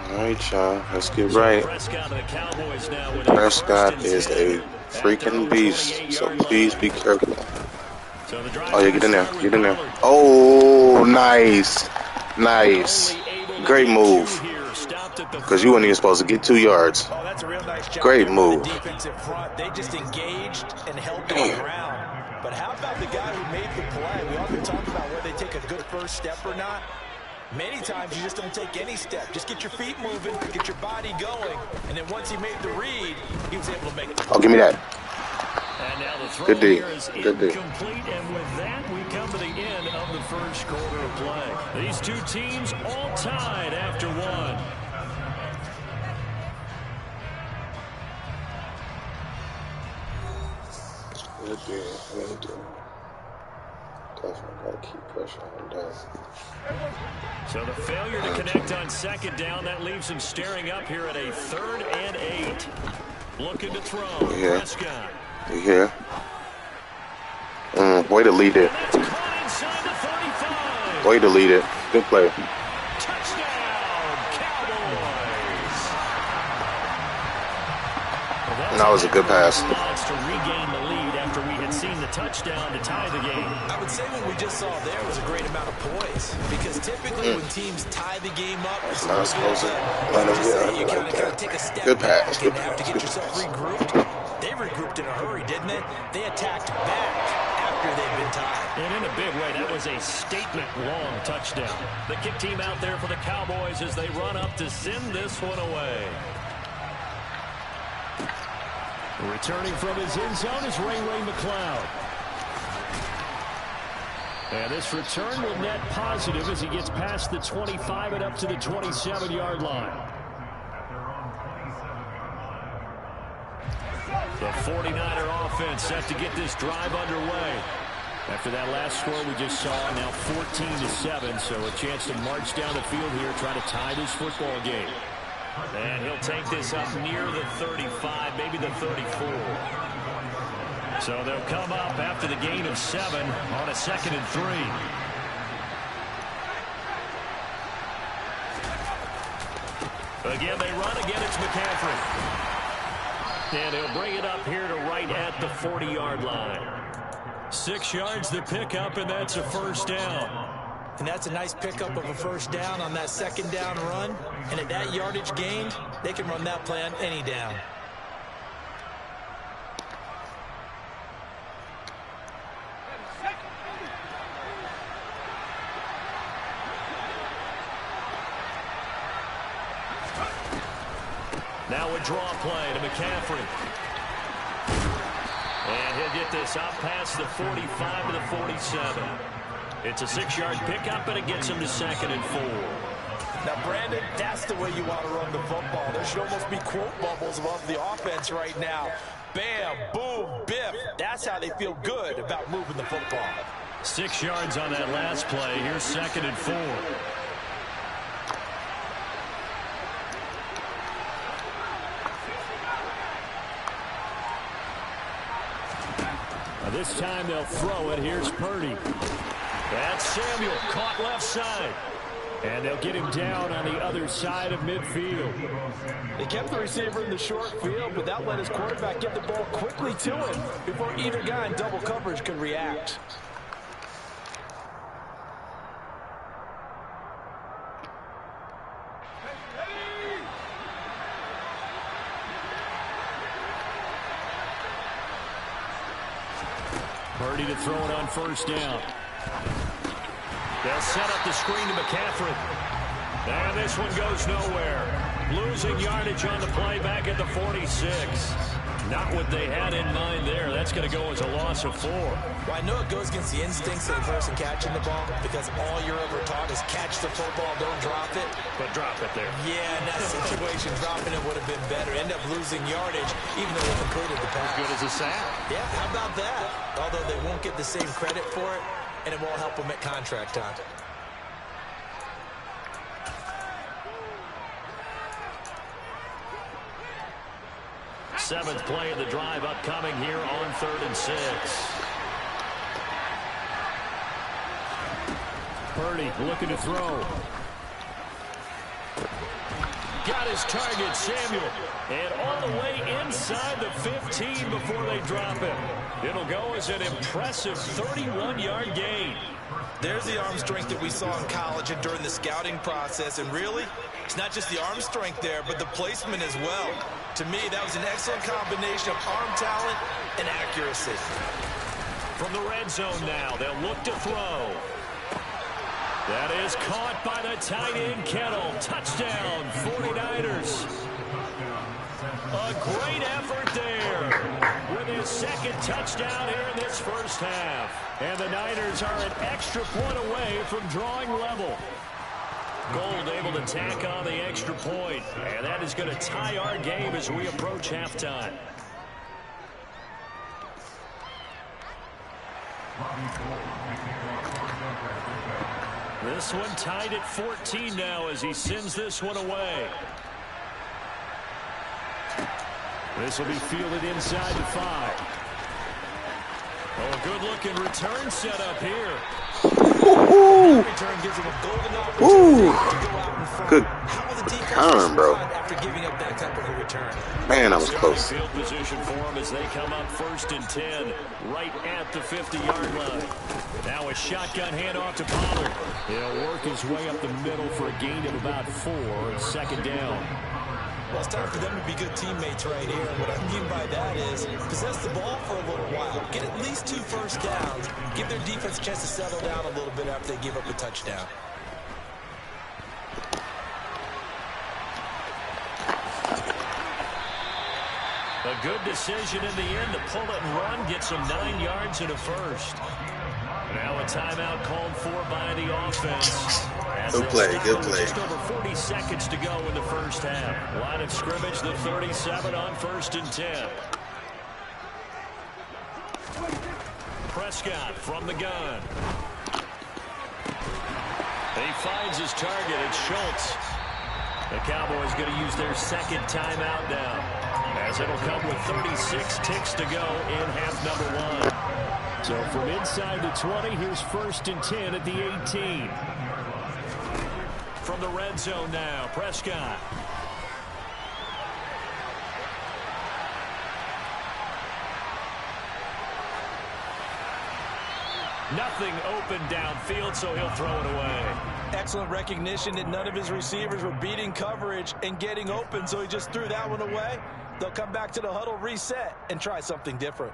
All right, y'all. Let's get right. Prescott is a freaking beast, so please be careful. Oh, yeah, get in there. Get in there. Oh, nice. Nice. Great move. Because you weren't even supposed to get 2 yards. Oh, that's a real nice job. Great move. The defensive front, they just engaged and held the ground. But how about the guy who made the play? We often talk about whether they take a good first step or not. Many times you just don't take any step. Just get your feet moving, get your body going, and then once he made the read, he was able to make it. Oh, give me that. And now the throw Good D. here is Good D. incomplete, and with that, we come to the end of the first quarter of play. These two teams all tied after 1. Good D. Good D. Definitely got to keep pressure on that. So the failure to connect on 2nd down, that leaves him staring up here at a 3rd and 8. Looking to throw. Yeah. Prescott. You hear? Way to lead it. Way to lead it. Good play. Touchdown, Cowboys. That was a good pass. To regain the lead after we had seen the touchdown to tie the game. I would say what we just saw there was a great amount of poise. Because typically when teams tie the game up, it's not supposed to let him you get kind of take a step good pass. back and have to get yourself regrouped. They regrouped in a hurry, didn't they? They attacked back after they've been tied. And in a big way, that was a statement-long touchdown. The kick team out there for the Cowboys as they run up to send this one away. Returning from his end zone is Ray McCloud. And this return will net positive as he gets past the 25 and up to the 27-yard line. The 49er offense set to get this drive underway. After that last score we just saw, now 14-7, so a chance to march down the field here, try to tie this football game. And he'll take this up near the 35, maybe the 34. So they'll come up after the gain of 7 on a 2nd and 3. Again, they run. Again, it's McCaffrey. And he'll bring it up here to right at the 40-yard line. 6 yards to pick up, and that's a first down. And that's a nice pickup of a first down on that 2nd down run. And at that yardage gained, they can run that play on any down. Now a draw play to McCaffrey. And he'll get this out past the 45 to the 47. It's a 6-yard pickup, and it gets him to 2nd and 4. Now, Brandon, that's the way you want to run the football. There should almost be quote bubbles above the offense right now. Bam, boom, biff. That's how they feel good about moving the football. 6 yards on that last play. Here's 2nd and 4. This time they'll throw it. Here's Purdy. That's Samuel, caught left side. And they'll get him down on the other side of midfield. They kept the receiver in the short field, but that let his quarterback get the ball quickly to him before either guy in double coverage could react. Purdy to throw it on 1st down. They'll set up the screen to McCaffrey. And this one goes nowhere. Losing yardage on the play back at the 46. Not what they had in mind there. That's going to go as a loss of 4. Well, I know it goes against the instincts of the person catching the ball because all you're ever taught is catch the football, don't drop it. But drop it there. Yeah, in that situation, dropping it would have been better. End up losing yardage, even though they completed the pass. As good as a sack. Yeah, how about that? Although they won't get the same credit for it, and it won't help them at contract time. Seventh play of the drive upcoming here on 3rd and 6. Purdy looking to throw. Got his target, Samuel. And all the way inside the 15 before they drop him. It'll go as an impressive 31-yard gain. There's the arm strength that we saw in college and during the scouting process. And really, it's not just the arm strength there, but the placement as well. To me, that was an excellent combination of arm talent and accuracy. From the red zone now, they'll look to throw. That is caught by the tight end, Kettle. Touchdown, 49ers. A great effort there with his 2nd touchdown here in this first half. And the Niners are an extra point away from drawing level. Gold able to tack on the extra point. And that is going to tie our game as we approach halftime. This one tied at 14 now as he sends this one away. This will be fielded inside the 5. Oh, a good-looking return set up here. Ooh. Return gives him a golden opportunity to go out in front. Good turn, bro. After giving up that type of a return. Man, that was close. Field position for him as they come up 1st and 10, right at the 50-yard line. Now a shotgun handoff to Pollard. He'll work his way up the middle for a gain of about 4, 2nd down. Well, it's time for them to be good teammates right here. And what I mean by that is possess the ball for a little while. Get at least 2 first downs. Give their defense a chance to settle down a little bit after they give up a touchdown. A good decision in the end to pull it and run. Gets him 9 yards and a first. Now a timeout called for by the offense. Good play, good play. Just over 40 seconds to go in the first half. Line of scrimmage, the 37 on 1st and 10. Prescott from the gun. He finds his target. It's Schultz. The Cowboys going to use their 2nd timeout now, as it'll come with 36 ticks to go in half number 1. So from inside the 20, here's 1st and 10 at the 18. From the red zone now, Prescott. Nothing open downfield, so he'll throw it away. Excellent recognition that none of his receivers were beating coverage and getting open, so he just threw that one away. They'll come back to the huddle, reset, and try something different.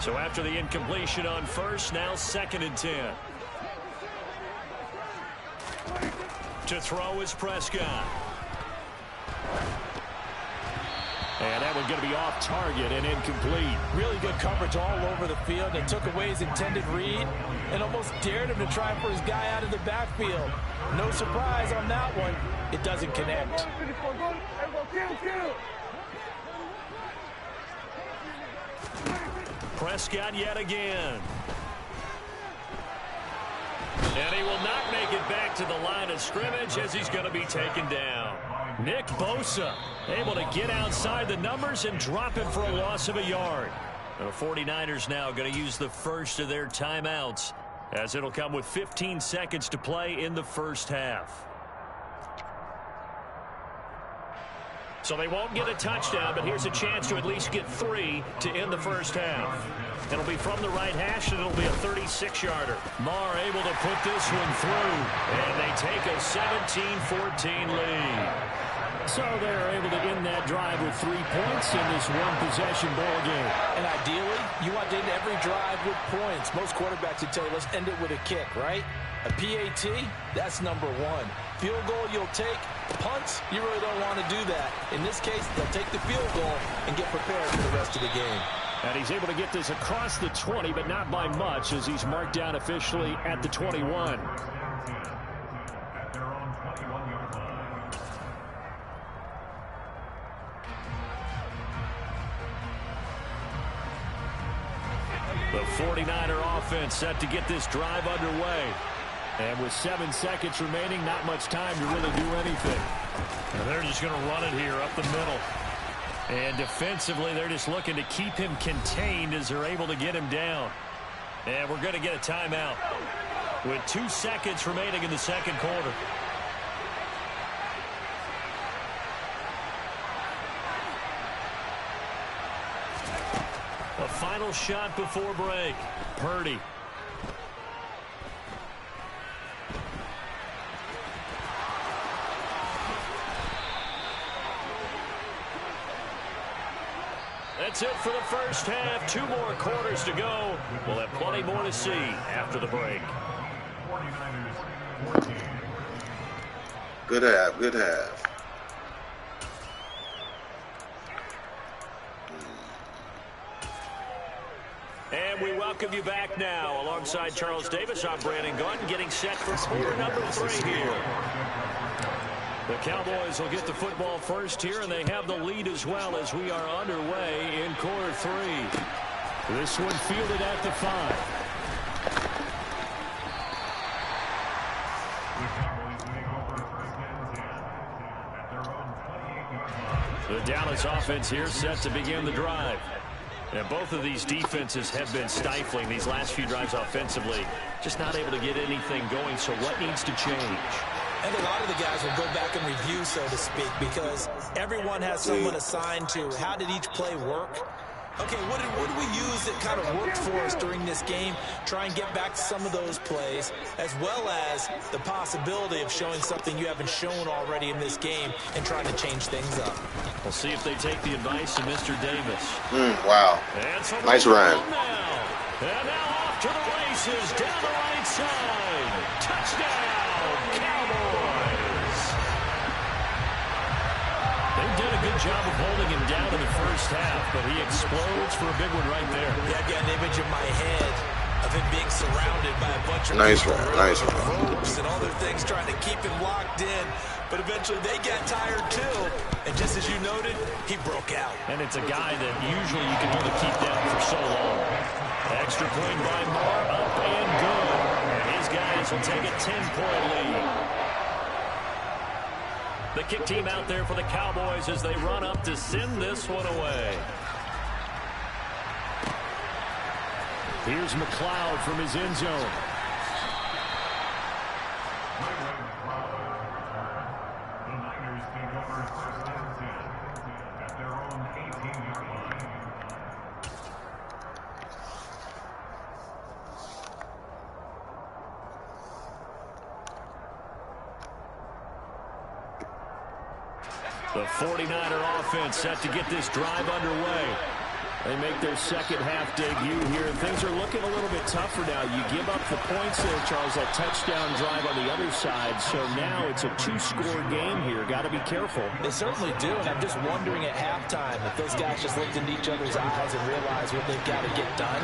So after the incompletion on 1st, now 2nd and 10. To throw is Prescott. And that one's going to be off target and incomplete. Really good coverage all over the field. They took away his intended read and almost dared him to try for his guy out of the backfield. No surprise on that one. It doesn't connect. Prescott yet again. And he will not make it back to the line of scrimmage as he's going to be taken down. Nick Bosa able to get outside the numbers and drop him for a loss of a yard. The 49ers now going to use the first of their timeouts as it'll come with 15 seconds to play in the first half. So they won't get a touchdown, but here's a chance to at least get 3 to end the first half. It'll be from the right hash, and it'll be a 36-yarder. Marr able to put this one through, and they take a 17-14 lead. So they're able to end that drive with 3 points in this one-possession ball game. And ideally, you want to end every drive with points. Most quarterbacks would tell you, let's end it with a kick, right? A PAT, that's number 1. Field goal you'll take. Punts, you really don't want to do that. In this case, they'll take the field goal and get prepared for the rest of the game. And he's able to get this across the 20, but not by much, as he's marked down officially at the 21. The 49er offense set to get this drive underway. And with 7 seconds remaining, not much time to really do anything. And they're just going to run it here up the middle. And defensively, they're just looking to keep him contained as they're able to get him down. And we're going to get a timeout with 2 seconds remaining in the second quarter. A final shot before break. Purdy. That's it for the first half. 2 more quarters to go. We'll have plenty more to see after the break. Good half, good half. And we welcome you back now. Alongside Charles Davis, I'm Brandon Gunn, getting set for quarter number 3 here. The Cowboys will get the football first here, and they have the lead as well as we are underway in quarter 3. This one fielded at the 5. The Dallas offense here set to begin the drive. And both of these defenses have been stifling these last few drives offensively. Just not able to get anything going, so what needs to change? I think a lot of the guys will go back and review, so to speak, because everyone has someone assigned to how did each play work. Okay, what did we use that kind of worked for us during this game? Try and get back to some of those plays, as well as the possibility of showing something you haven't shown already in this game and trying to change things up. We'll see if they take the advice of Mr. Davis. Wow. Nice run. And now off to the races, down the right side. Touchdown, Cowboys. They did a good job of holding him down in the first half, but he explodes for a big one right there. Yeah, I've got an image in my head of him being surrounded by a bunch of ropes and all their things trying to keep him locked in. But eventually they got tired too. And just as you noted, he broke out. And it's a guy that usually you can only keep down for so long. Extra point by Marr, up and good. And his guys will take a 10-point lead. The kick team out there for the Cowboys as they run up to send this one away. Here's McLeod from his end zone. The 49er offense set to get this drive underway. They make their second half debut here, and things are looking a little bit tougher now. You give up the points there, Charles, that touchdown drive on the other side. So now it's a 2-score game here. Got to be careful. They certainly do, and I'm just wondering at halftime if those guys just looked into each other's eyes and realized what they've got to get done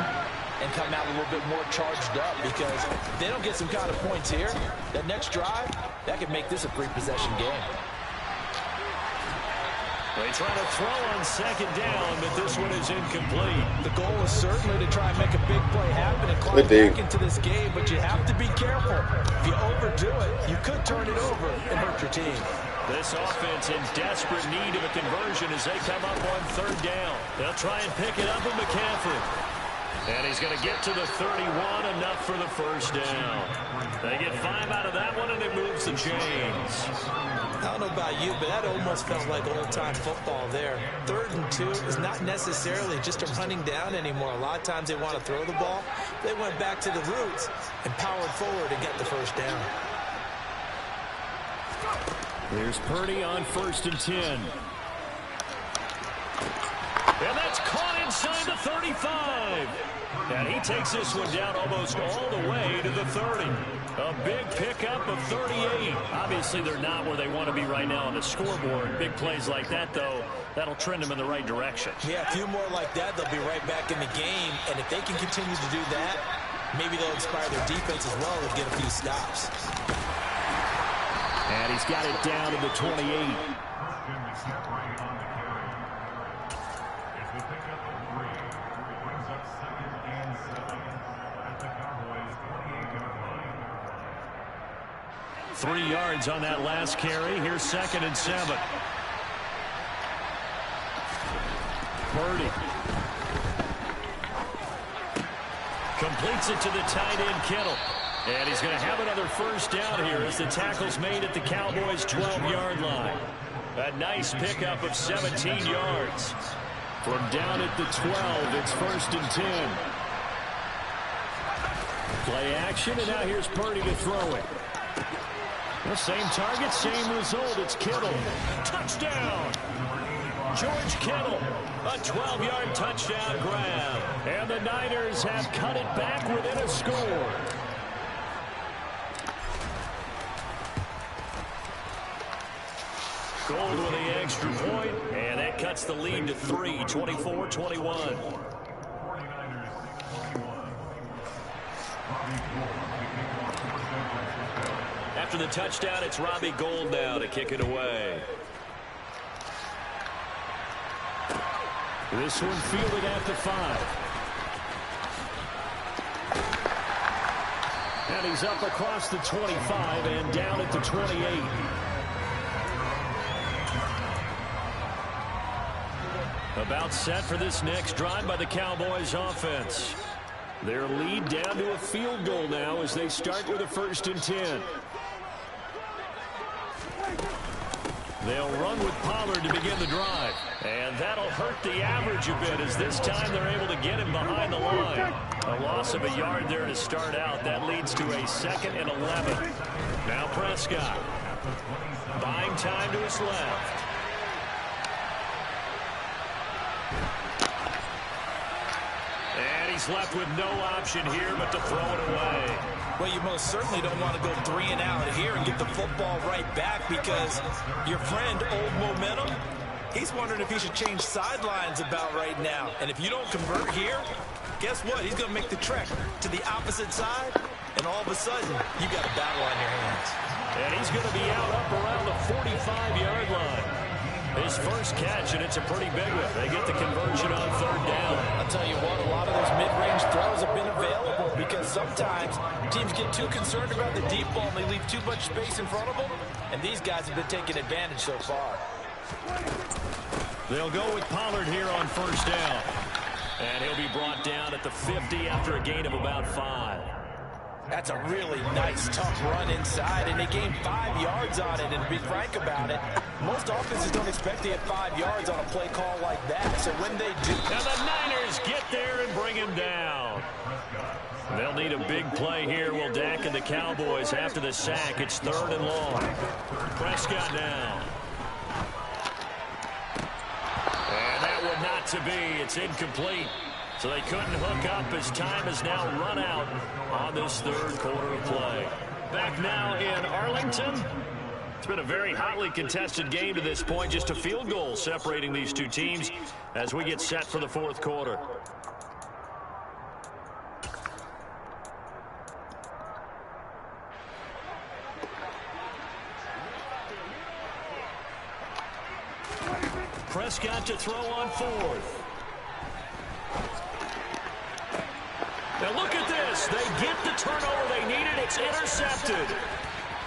and come out a little bit more charged up, because if they don't get some kind of points here, that next drive, that could make this a 3-possession game. They try to throw on second down, but this one is incomplete. The goal is certainly to try and make a big play happen and climb back into this game, but you have to be careful. If you overdo it, you could turn it over and hurt your team. This offense in desperate need of a conversion as they come up on third down. They'll try and pick it up with McCaffrey. And he's going to get to the 31, enough for the first down. They get 5 out of that one, and it moves the chains. I don't know about you, but that almost felt like old-time football there. 3rd and 2 is not necessarily just a running down anymore. A lot of times they want to throw the ball. They went back to the roots and powered forward and get the first down. There's Purdy on 1st and 10. And that's caught inside the 35. And he takes this one down almost all the way to the 30. A big pickup of 38. Obviously, they're not where they want to be right now on the scoreboard. Big plays like that, though, that'll trend them in the right direction. Yeah, a few more like that, they'll be right back in the game. And if they can continue to do that, maybe they'll inspire their defense as well and get a few stops. And he's got it down to the 28. 3 yards on that last carry. Here's 2nd and 7. Purdy completes it to the tight end, Kittle. And he's going to have another first down here as the tackle's made at the Cowboys' 12-yard line. A nice pickup of 17 yards. From down at the 12, it's 1st and 10. Play action, and now here's Purdy to throw it. The same target, same result. It's Kittle. Touchdown! George Kittle, a 12-yard touchdown grab. And the Niners have cut it back within a score. Gold with the extra point, and that cuts the lead to 3, 24-21. After the touchdown, it's Robbie Gould now to kick it away. This one fielded at the 5. And he's up across the 25 and down at the 28. About set for this next drive by the Cowboys offense. Their lead down to a field goal now as they start with a 1st and 10. They'll run with Pollard to begin the drive. And that'll hurt the average a bit as this time they're able to get him behind the line. A loss of a yard there to start out. That leads to a 2nd and 11. Now Prescott. Buying time to his left. And he's left with no option here but to throw it away. Well, you most certainly don't want to go 3 and out here and get the football right back, because your friend, Old Momentum, he's wondering if he should change sidelines about right now. And if you don't convert here, guess what? He's going to make the trek to the opposite side, and all of a sudden, you got a battle on your hands. And he's going to be out up around the 45-yard line. His first catch, and it's a pretty big one. They get the conversion on 3rd down. I'll tell you what, a lot of those mid-range throws have been available, because sometimes teams get too concerned about the deep ball and they leave too much space in front of them, and these guys have been taking advantage so far. They'll go with Pollard here on 1st down. And he'll be brought down at the 50 after a gain of about 5. That's a really nice, tough run inside, and they gained 5 yards on it. And to be frank about it, most offenses don't expect to get 5 yards on a play call like that. So when they do... And the Niners get there and bring him down. They'll need a big play here. Will Dak and the Cowboys after the sack. It's 3rd and long. Prescott now. And that will not to be. It's incomplete. So they couldn't hook up as time has now run out on this third quarter of play. Back now in Arlington. It's been a very hotly contested game to this point. Just a field goal separating these two teams as we get set for the fourth quarter. Prescott to throw on fourth. Now look at this. They get the turnover they needed. It's intercepted.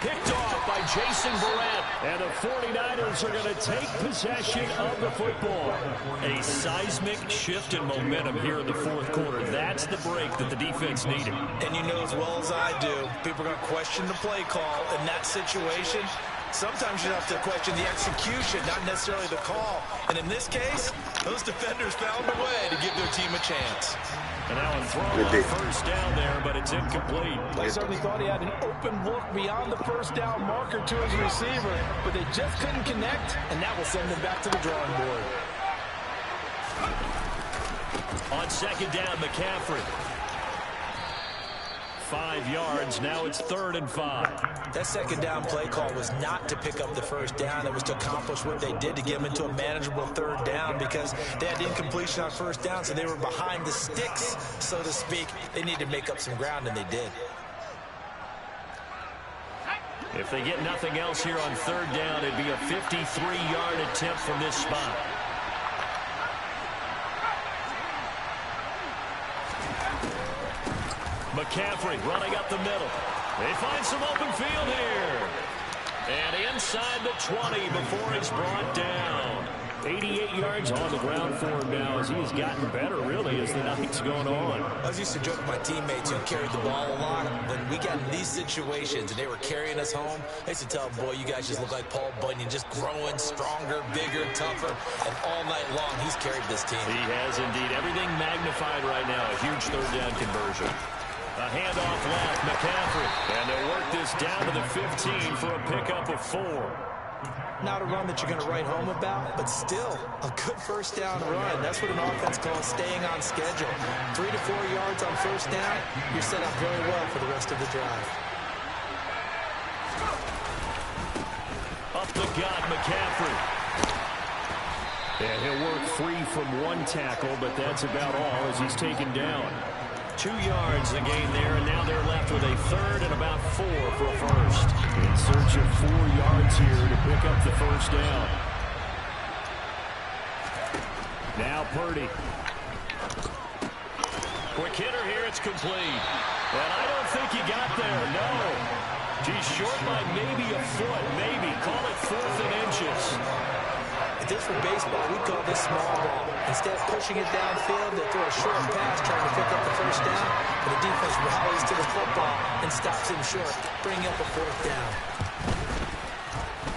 Picked off by Jason Verrett. And the 49ers are going to take possession of the football. A seismic shift in momentum here in the fourth quarter. That's the break that the defense needed. And you know as well as I do, people are going to question the play call in that situation. Sometimes you have to question the execution, not necessarily the call. And in this case, those defenders found a way to give their team a chance. And now a throw on first down there, but it's incomplete. They certainly thought he had an open look beyond the first down marker to his receiver, but they just couldn't connect, and that will send them back to the drawing board. On second down, McCaffrey. 5 yards. Now it's 3rd and 5. That second down play call was not to pick up the first down. It was to accomplish what they did to get them into a manageable third down because they had incompletion on first down, so they were behind the sticks, so to speak. They needed to make up some ground, and they did. If they get nothing else here on third down, it'd be a 53-yard attempt from this spot. McCaffrey running up the middle. They find some open field here. And inside the 20 before he's brought down. 88 yards on the ground for him now as he's gotten better, really, as the night's going on. I was used to joke with my teammates who carried the ball a lot. When we got in these situations and they were carrying us home, I used to tell them, boy, you guys just look like Paul Bunyan, just growing stronger, bigger, tougher. And all night long, he's carried this team. He has indeed. Everything magnified right now. A huge third down conversion. A handoff left, McCaffrey. And they'll work this down to the 15 for a pickup of 4. Not a run that you're going to write home about, but still a good first down run. That's what an offense calls staying on schedule. 3 to 4 yards on first down, you're set up very well for the rest of the drive. Up the gut, McCaffrey. And he'll work free from one tackle, but that's about all as he's taken down. 2 yards the gain there, and now they're left with a 3rd and about 4 for a first. In search of 4 yards here to pick up the first down. Now Purdy. Quick hitter here, it's complete. And I don't think he got there, no. He's short by maybe a foot, maybe. Call it 4th and inches. If this were baseball, we'd call this small ball. Instead of pushing it downfield, they throw a short pass trying to pick up the first down, but the defense rallies to the football and stops him short, bringing up a 4th down.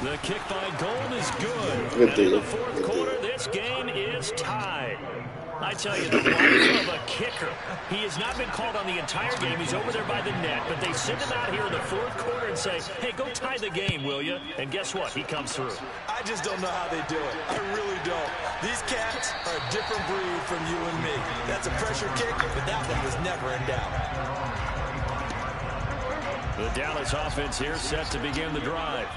The kick by Gold is good. And in the fourth quarter, this game is tied. I tell you, the life of a kicker. He has not been called on the entire game. He's over there by the net, but they send him out here in the fourth quarter and say, hey, go tie the game, will you? And guess what? He comes through. I just don't know how they do it. I really don't. These cats are a different breed from you and me. That's a pressure kick, but that one was never in doubt. The Dallas offense here set to begin the drive.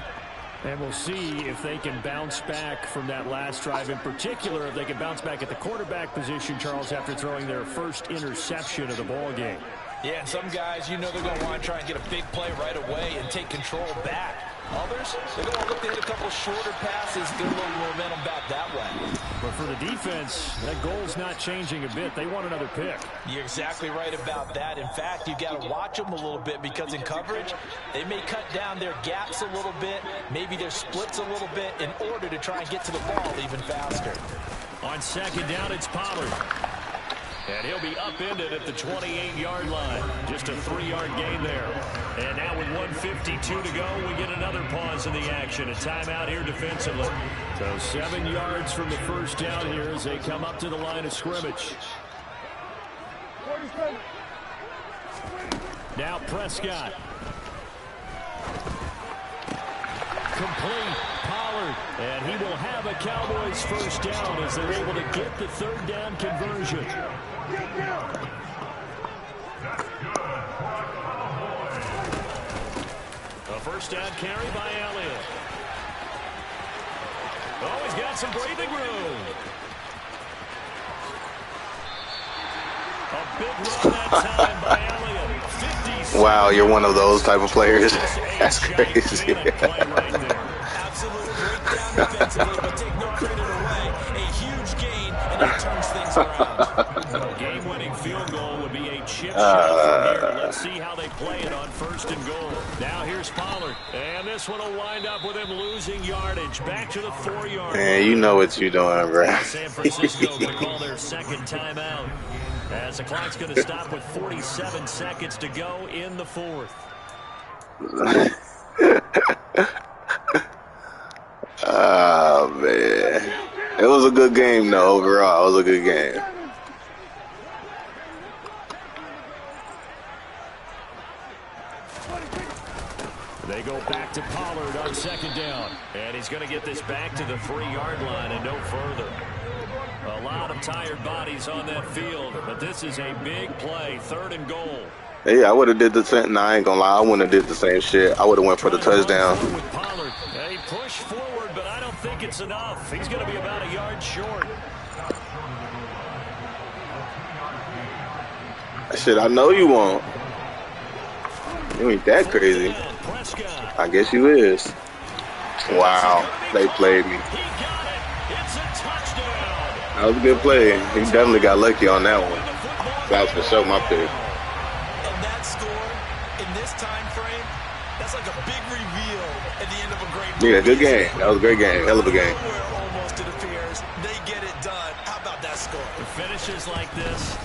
And we'll see if they can bounce back from that last drive. In particular, if they can bounce back at the quarterback position, Charles, after throwing their first interception of the ball game. Yeah, and some guys, you know they're going to want to try and get a big play right away and take control back. Others, they're going to look to hit a couple shorter passes, get a little momentum back that way. But for the defense, that goal's not changing a bit. They want another pick. You're exactly right about that. In fact, you got to watch them a little bit because in coverage, they may cut down their gaps a little bit, maybe their splits a little bit in order to try and get to the ball even faster. On second down, it's Pollard. And he'll be upended at the 28-yard line. Just a 3-yard gain there. And now with 1:52 to go, we get another pause in the action. A timeout here defensively. So 7 yards from the first down here as they come up to the line of scrimmage. Now Prescott. Complete. Pollard. Pollard. And he will have a Cowboys first down as they're able to get the third down conversion. A first down carry by Elliott. Oh, he's got some breathing room. A big run that time by Elliott. Wow, you're one of those type of players. That's crazy. Absolutely breakdown defensively, but take no credit away. A huge gain, and it turns things around. A game-winning field goal would be a chip shot from here. Let's see how they play it on 1st and goal. Now here's Pollard, and this one will wind up with him losing yardage. Back to the 4-yard line. Man, you know what you're doing, bro. San Francisco going to call their second timeout, as the clock's going to stop with 47 seconds to go in the 4th. Oh, man. It was a good game, though, overall. It was a good game. They go back to Pollard on 2nd down. And he's going to get this back to the 3-yard line and no further. A lot of tired bodies on that field, but this is a big play, 3rd and goal. Yeah, I would have did the same. Nah, I ain't gonna lie. I wouldn't have did the same shit. I would have went for the touchdown. With Pollard. He pushed forward, but I don't think it's enough. He's going to be about a yard short. Shit, I know you won't. You ain't that crazy. I guess you is. Wow, they played me. That was a good play. He definitely got lucky on that one. That was for sure my pick. And that score in this time frame, that's like a big reveal at the end of a great movie. Yeah, good game. That was a great game. Hell of a game. Almost it appears they get it done. How about that score? The finishes like this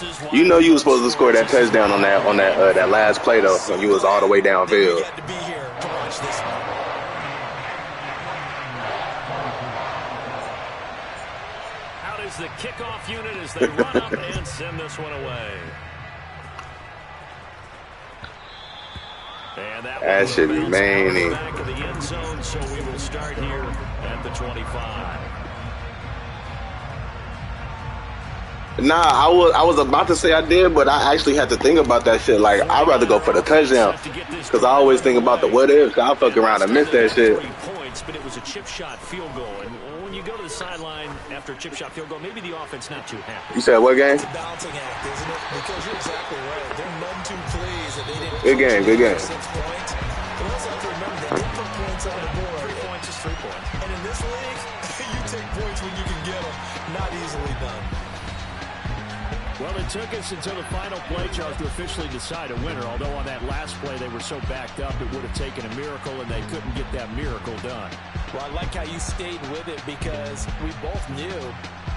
is why you know you were supposed to score that touchdown on that last play though, when you was all the way downfield. You had to be here to watch this one. Out is the kickoff unit as they run up and send this one away. And that should be mainly. Back of the end zone, so we will start here at the 25. Nah, I was about to say I did, but I actually had to think about that shit. Like, I'd rather go for the touchdown because I always think about the what ifs. I'll fuck around and miss that shit. Points, but it was a chip shot field goal. And when you go to the sideline after a chip shot field goal, maybe the offense not too happy. You said what game? It's a balancing act, isn't it? Because you're exactly right. They're none too pleased that they didn't. Good game, good game. 6 points. But also have to remember they did put points on the board. 3 points is 3 points. And in this league, you take points when you can get them. Not easily done. Well, it took us until the final play, Charles, to officially decide a winner. Although on that last play they were so backed up, it would have taken a miracle, and they couldn't get that miracle done. Well, I like how you stayed with it because we both knew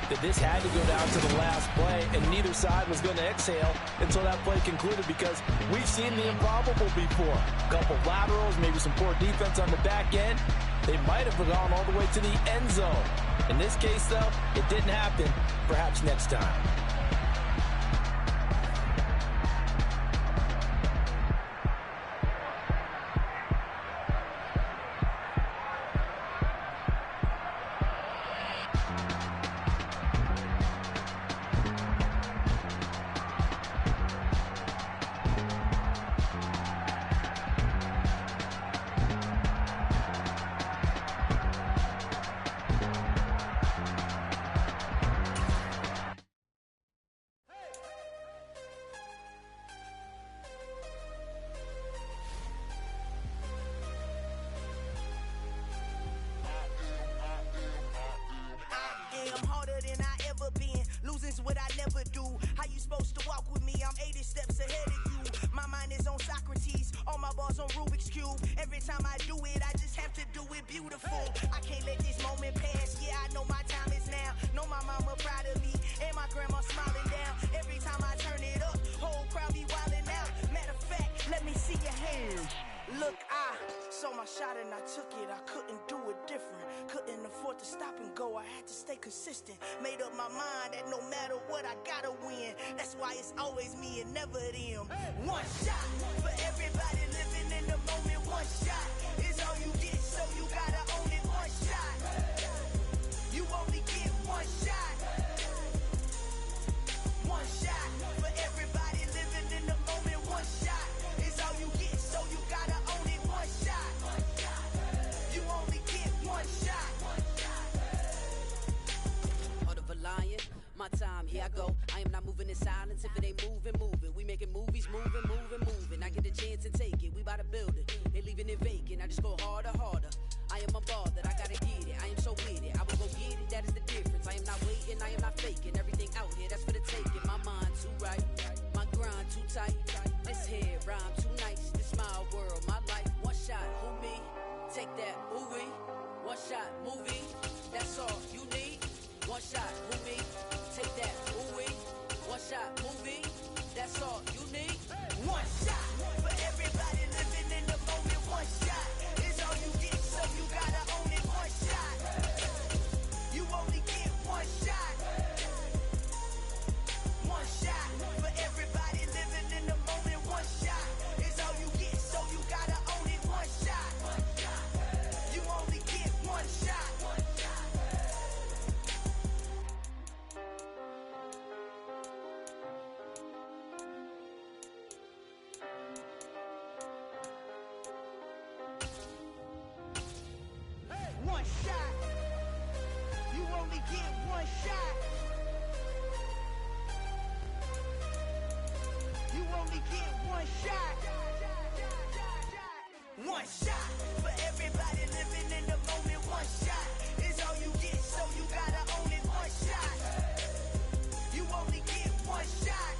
that this had to go down to the last play, and neither side was going to exhale until that play concluded because we've seen the improbable before. A couple laterals, maybe some poor defense on the back end. They might have gone all the way to the end zone. In this case, though, it didn't happen. Perhaps next time. What I never do. How you supposed to walk with me? I'm 80 steps ahead of you. My mind is on Socrates, all my balls on Rubik's Cube. Every time I do it, I just have to do it beautiful. I can't let this moment pass. Yeah, I know my time is now. Know my mama proud of me, and my grandma smiling down. Every time I turn it up, whole crowd be wildin' out. Matter of fact, let me see your hands. Look, I saw my shot and I took it. I couldn't do it different. Couldn't afford to stop and go. I had to stay consistent. Made up my mind that no matter what, I gotta win. That's why it's always me and never them. One shot for everybody living in the moment. One shot is all you get, so you gotta own it. One shot. here I go. I am not moving in silence. If it ain't moving, moving. We making movies, moving, moving, moving. I get a chance and take it. We bout to build it. They leaving it vacant. I just go harder, harder. I am unbothered. I gotta get it. I am so with it. I will go get it. That is the difference. I am not waiting. I am not faking. Everything out here, that's for the taking. My mind too right. My grind too tight. This hair rhyme too nice. This my world, my life. One shot, who me? Take that, ooh-wee. One shot, movie. That's all you need. One shot, movie. Take that, ooh-wee. One shot, movie. That's all you need. One shot for everybody living in the moment. One shot is all you get, so you gotta own it. One shot. You only get one shot. One shot for everybody living in the moment. One shot is all you get, so you gotta own it. One shot. You only get one shot. One shot. You only get one shot. You only get one shot. One shot for everybody living in the moment. One shot is all you get, so you gotta own it. One shot. You only get one shot.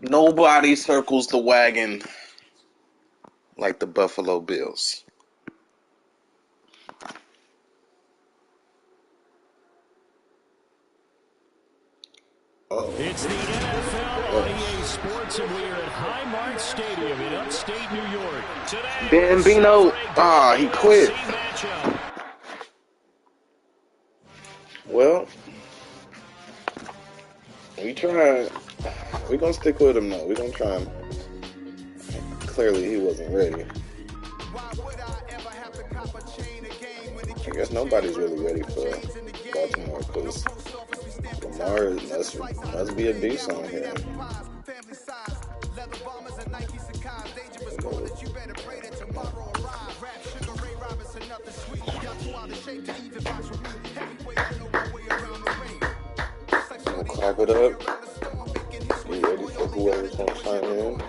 Nobody circles the wagon like the Buffalo Bills. It's the NFL on EA Sports, and we are at Highmark Stadium in upstate New York. Today, Bambino, he quit. Well, we're going to stick with him now. We're going to try him. Clearly, he wasn't ready. I guess nobody's really ready for Baltimore because Lamar must be a beast on here. We'll clap it up. Be ready for whoever's going to chime in.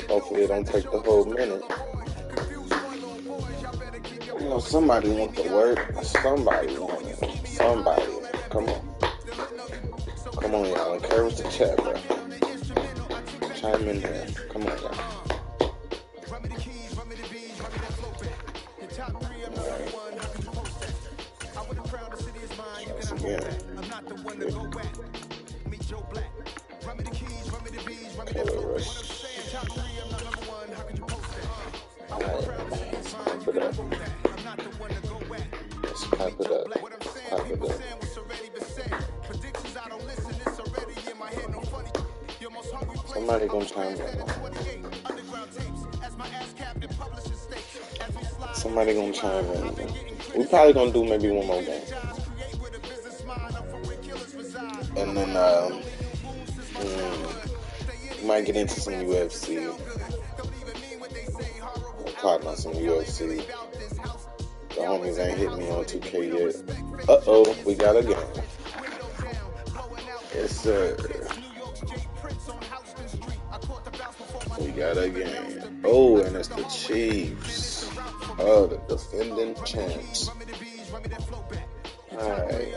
Hopefully it don't take the whole minute. You know, somebody wants to work. Somebody wants it. Somebody. Come on. Come on, y'all. Encourage the chat, bro. Chime in here. Come on, y'all. Somebody gonna chime in. Somebody gonna chime in. We probably gonna do maybe one more game. And then we might get into some UFC. I'm plotting on some UFC. The homies ain't hit me on 2K yet. Uh-oh, we got a game. Yes, sir. We got a game. Oh, and it's the Chiefs. Oh, the defending champs. Alright.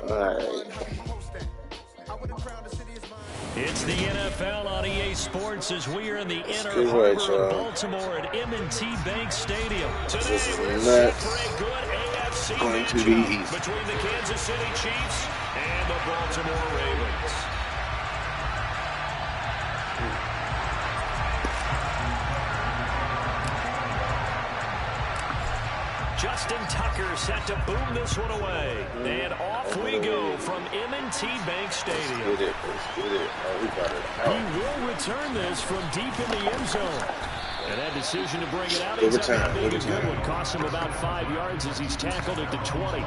It's the NFL on EA Sports as we are in the inner harbor of Baltimore at M&T Bank Stadium. Today we're set for a good AFC matchup between the Kansas City Chiefs and the Baltimore Ravens. Justin Tucker set to boom this one away. And off we go from M&T Bank Stadium. Let's get it. Oh, we got it out. He will return this from deep in the end zone. And that decision to bring it out Good ends up return. being a good one. Cost him about 5 yards as he's tackled at the 20.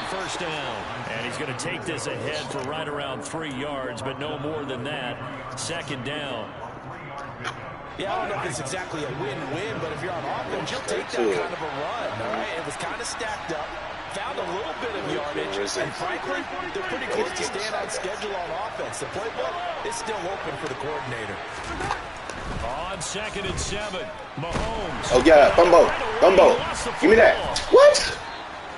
first down. And he's going to take this ahead for right around 3 yards, but no more than that. Second down. Yeah, I don't know if it's exactly a win-win, but if you're on offense, you'll take that kind of a run, all right? It was kind of stacked up, found a little bit of yardage, and frankly, they're pretty close to staying on schedule on offense. The playbook is still open for the coordinator. On 2nd and 7, Mahomes. Oh, yeah, Bumbo. Give me that. What?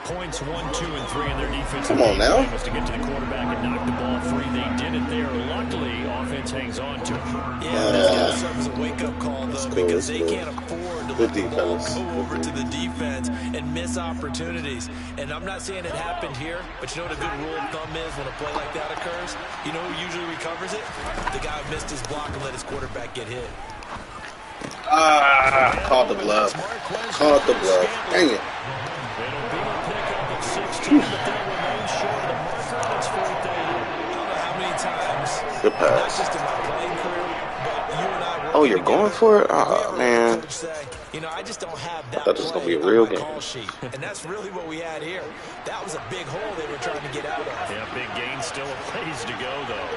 Points 1, 2, and 3 in their defense. Come on now. Was to get to the quarterback and knock the ball free. They did it there. Luckily, offense hangs on to it. Yeah, that's going to serve as a wake-up call, though, because they can't afford to let the ball go over to the defense and miss opportunities. And I'm not saying it happened here, but you know what a good rule of thumb is when a play like that occurs? You know who usually recovers it? The guy who missed his block and let his quarterback get hit. Caught the bluff. Dang it. It'll be a pickup of 16, but they'll remain short of the marker on its 4th down. I don't know how many times, Good pass. not just in my playing career, but you and I Oh, you're going for it? Oh, man. say, you know, I just don't have that. I thought this was going to be a real game. Call sheet. And that's really what we had here. That was a big hole they were trying to get out of. Yeah, big gain, still a ways to go, though.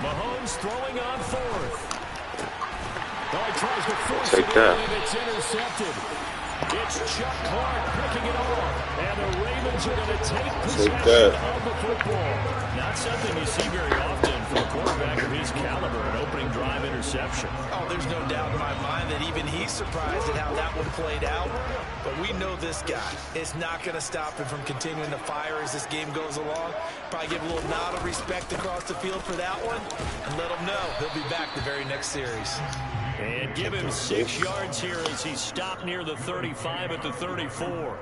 Mahomes throwing on 4th. Oh, he tries to force it in, and it's intercepted. It's Chuck Clark picking it off, and the Ravens are going to take possession of the football. Not something you see very often from a quarterback of his caliber, an opening drive interception. Oh, there's no doubt in my mind that even he's surprised at how that one played out. But we know this guy is not going to stop him from continuing to fire as this game goes along. Probably give a little nod of respect across the field for that one, and let him know he'll be back the very next series. And give him 6 yards here as he stopped near the 35 at the 34.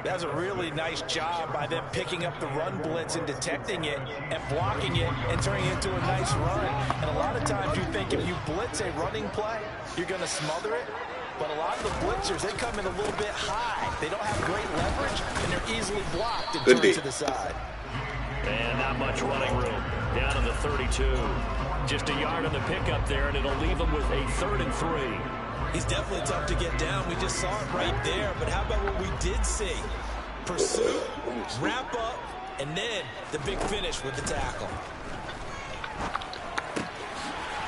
That's a really nice job by them picking up the run blitz and detecting it and blocking it and turning it into a nice run. And a lot of times you think if you blitz a running play, you're going to smother it. But a lot of the blitzers, they come in a little bit high. They don't have great leverage, and they're easily blocked and turned to the side. And not much running room. Down to the 32. Just a yard on the pickup there, and it'll leave them with a 3rd and 3. He's definitely tough to get down. We just saw it right there. But how about what we did see? Pursuit, wrap up, and then the big finish with the tackle.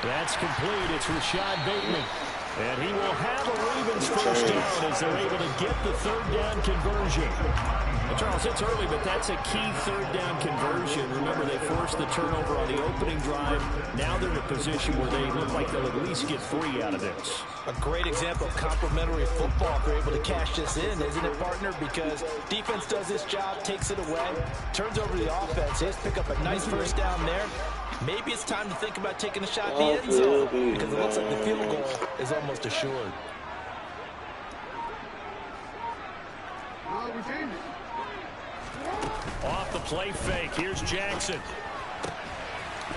That's complete. It's Rashad Bateman. And he will have a Ravens first down as they're able to get the 3rd down conversion. And Charles, it's early, but that's a key 3rd down conversion. Remember, they forced the turnover on the opening drive. Now they're in a position where they look like they'll at least get 3 out of this. A great example of complementary football if they're able to cash this in, isn't it, partner? Because defense does this job, takes it away, turns over the offense. They just pick up a nice first down there. Maybe it's time to think about taking a shot at the end zone because it looks like the field goal is almost assured. Off the play fake, here's Jackson.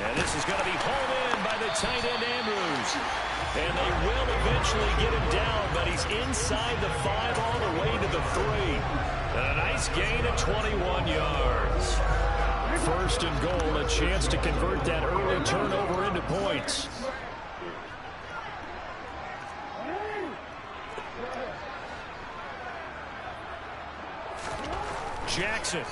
And this is going to be hauled in by the tight end Andrews. And they will eventually get him down, but he's inside the 5 all the way to the 3. And a nice gain of 21 yards. 1st and goal, a chance to convert that early turnover into points. Jackson.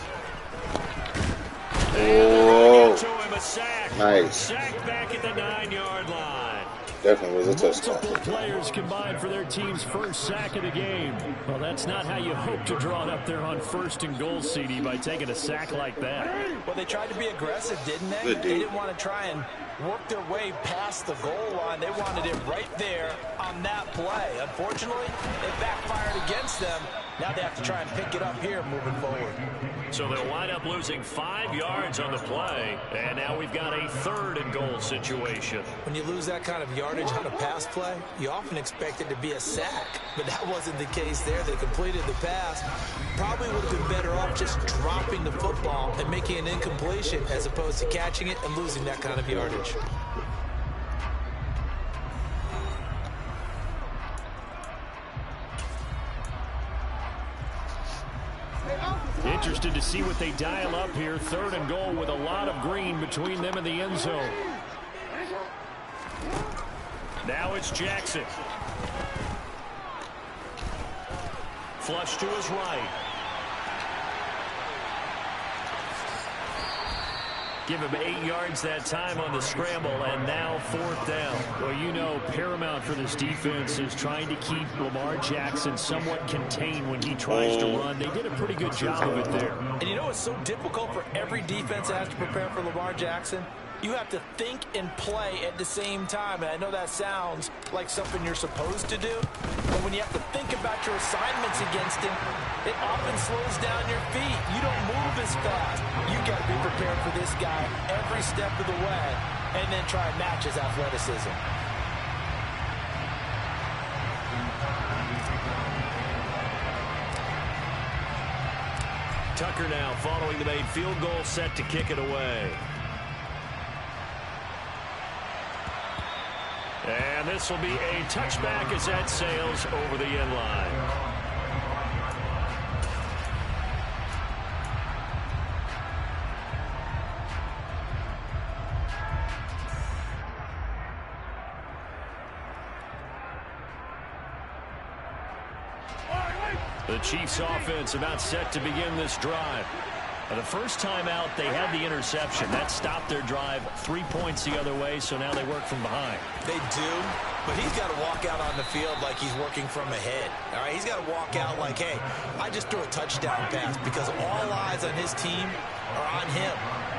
Oh, to him, a sack. Nice. Sack back at the 9-yard line. Definitely was a touchdown. Multiple players combined for their team's first sack of the game. Well, that's not how you hope to draw it up there on 1st and goal, CD, by taking a sack like that. Well, they tried to be aggressive, didn't they? They didn't want to try and work their way past the goal line. They wanted it right there on that play. Unfortunately, it backfired against them. Now they have to try and pick it up here moving forward. So they'll wind up losing 5 yards on the play. And now we've got a 3rd and goal situation. When you lose that kind of yardage on a pass play, you often expect it to be a sack. But that wasn't the case there. They completed the pass. Probably would have been better off just dropping the football and making an incompletion as opposed to catching it and losing that kind of yardage. Interested to see what they dial up here. 3rd and goal with a lot of green between them and the end zone. Now it's Jackson. Flush to his right. Give him 8 yards that time on the scramble, and now 4th down. Well, you know, paramount for this defense is trying to keep Lamar Jackson somewhat contained when he tries to run. They did a pretty good job of it there. And you know it's so difficult for every defense that has to prepare for Lamar Jackson? You have to think and play at the same time. And I know that sounds like something you're supposed to do, but when you have to think about your assignments against him, it often slows down your feet. You don't move as fast. You got to be prepared for this guy every step of the way and then try and match his athleticism. Tucker now following the made field goal, set to kick it away. And this will be a touchback as that sails over the end line. The Chiefs offense about set to begin this drive. The first time out, they had the interception. That stopped their drive 3 points the other way, so now they work from behind. They do, but he's got to walk out on the field like he's working from ahead. All right, he's got to walk out like, hey, I just threw a touchdown pass, because all eyes on his team are on him.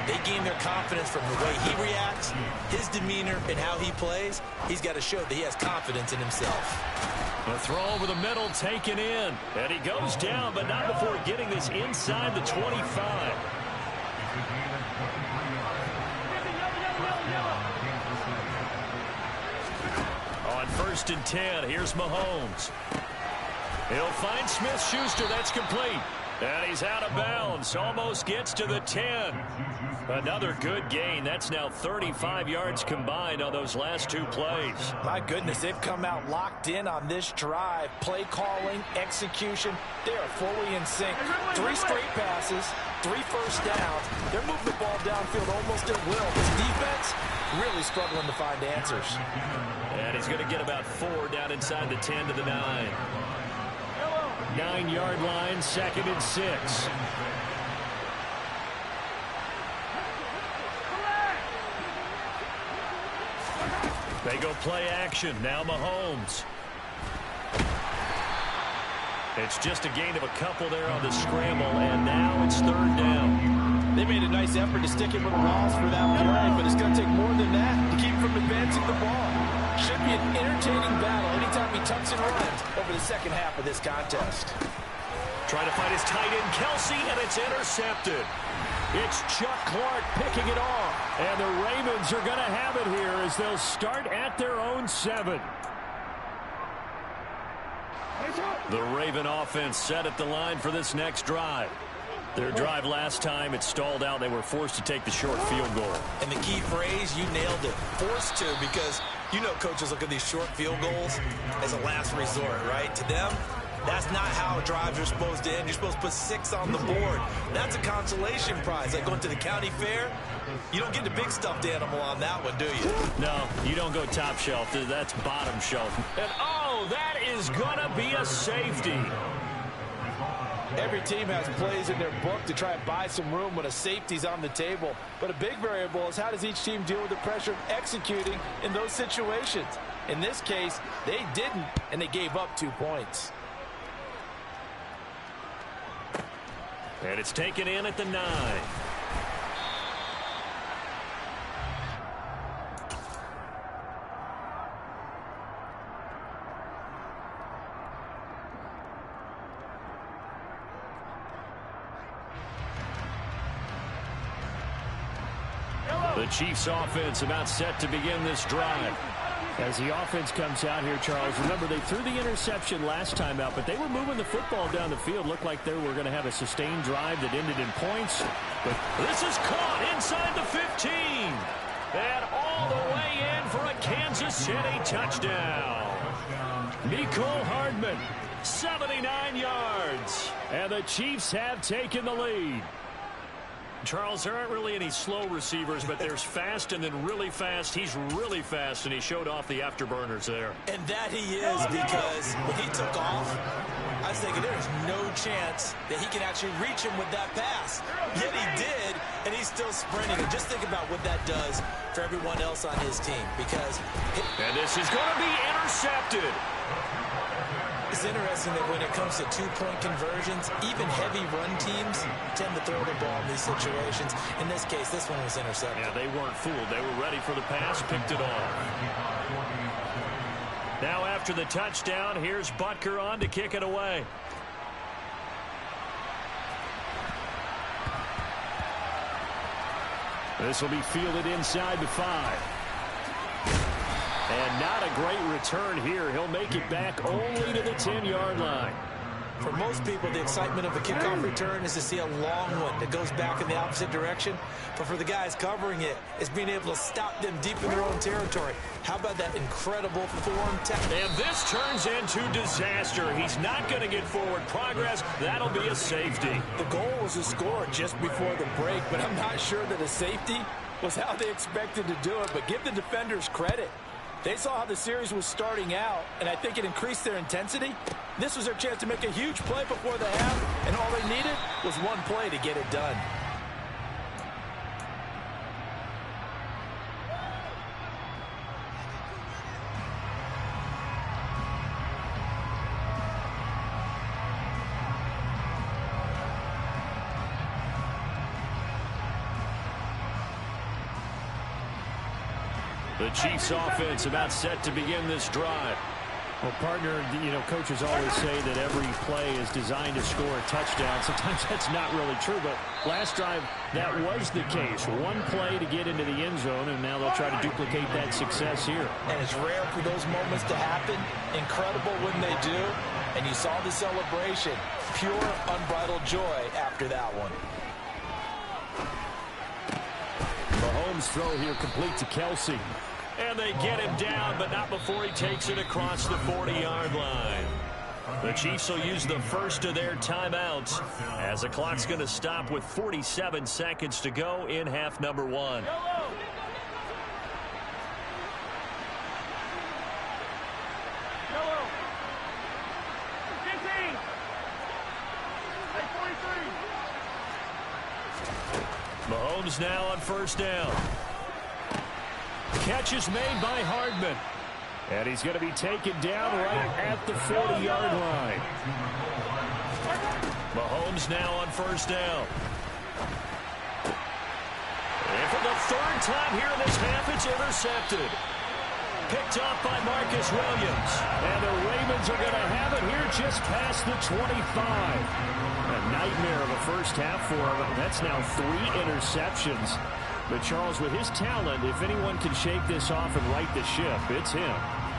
They gain their confidence from the way he reacts, his demeanor, and how he plays. He's got to show that he has confidence in himself. The throw over the middle taken in. And he goes down, but not before getting this inside the 25. On 1st and 10, here's Mahomes. He'll find Smith-Schuster. That's complete. And he's out of bounds. Almost gets to the 10. Another good gain. That's now 35 yards combined on those last 2 plays. My goodness, they've come out locked in on this drive. Play calling, execution, they are fully in sync. 3 straight passes, 3 first downs. They're moving the ball downfield almost at will. This defense really struggling to find answers. And he's going to get about 4 down inside the 10 to the 9. 9-yard line, 2nd and 6. They go play action. Now Mahomes. It's just a gain of a couple there on the scramble, and now it's 3rd down. They made a nice effort to stick him with a loss for that play, but it's going to take more than that to keep him from advancing the ball. Should be an entertaining battle anytime he tucks and runs over the second half of this contest. Trying to find his tight end, Kelsey, and it's intercepted. It's Chuck Clark picking it off. And the Ravens are going to have it here as they'll start at their own 7. The Raven offense set at the line for this next drive. Their drive last time, it stalled out. They were forced to take the short field goal. And the key phrase, you nailed it, forced to, because you know coaches look at these short field goals as a last resort, right? To them, that's not how drives are supposed to end. You're supposed to put 6 on the board. That's a consolation prize. Like going to the county fair, you don't get the big stuffed animal on that one, do you? No, you don't go top shelf. That's bottom shelf. And, oh, that is going to be a safety. Every team has plays in their book to try and buy some room when a safety's on the table. But a big variable is how does each team deal with the pressure of executing in those situations. In this case, they didn't, and they gave up 2 points. And it's taken in at the 9. The Chiefs offense about set to begin this drive. As the offense comes out here, Charles, remember they threw the interception last time out, but they were moving the football down the field. Looked like they were going to have a sustained drive that ended in points. But this is caught inside the 15. And all the way in for a Kansas City touchdown. Mecole Hardman, 79 yards. And the Chiefs have taken the lead. Charles, there aren't really any slow receivers, but there's fast and then really fast. He's really fast, and he showed off the afterburners there. And that he is, because when he took off, I was thinking there is no chance that he can actually reach him with that pass. Yet he did, and he's still sprinting. And just think about what that does for everyone else on his team. And this is going to be intercepted. It's interesting that when it comes to two-point conversions, even heavy run teams tend to throw the ball in these situations. In this case, this one was intercepted. Yeah, they weren't fooled. They were ready for the pass, picked it off. Now after the touchdown, here's Butker on to kick it away. This will be fielded inside the 5. And not a great return here. He'll make it back only to the 10-yard line. For most people, the excitement of a kickoff return is to see a long one that goes back in the opposite direction. But for the guys covering it, it's being able to stop them deep in their own territory. How about that incredible form technique? And this turns into disaster. He's not going to get forward progress. That'll be a safety. The goal was to score just before the break, but I'm not sure that a safety was how they expected to do it. But give the defenders credit. They saw how the series was starting out, and I think it increased their intensity. This was their chance to make a huge play before the half, and all they needed was one play to get it done. The Chiefs offense about set to begin this drive. Well, partner, coaches always say that every play is designed to score a touchdown. Sometimes that's not really true, but last drive, that was the case. One play to get into the end zone, and now they'll try to duplicate that success here. And it's rare for those moments to happen. Incredible when they do. And you saw the celebration. Pure, unbridled joy after that one. Mahomes' throw here complete to Kelsey. And they get him down, but not before he takes it across the 40-yard line. The Chiefs will use the first of their timeouts as the clock's going to stop with 47 seconds to go in half number 1. Mahomes now on first down. Catch is made by Hardman. And he's going to be taken down right at the 40-yard line. Mahomes now on first down. And for the third time here in this half, it's intercepted. Picked up by Marcus Williams. And the Ravens are going to have it here just past the 25. A nightmare of a first half for him. That's now 3 interceptions. But Charles, with his talent, if anyone can shake this off and right the ship, it's him.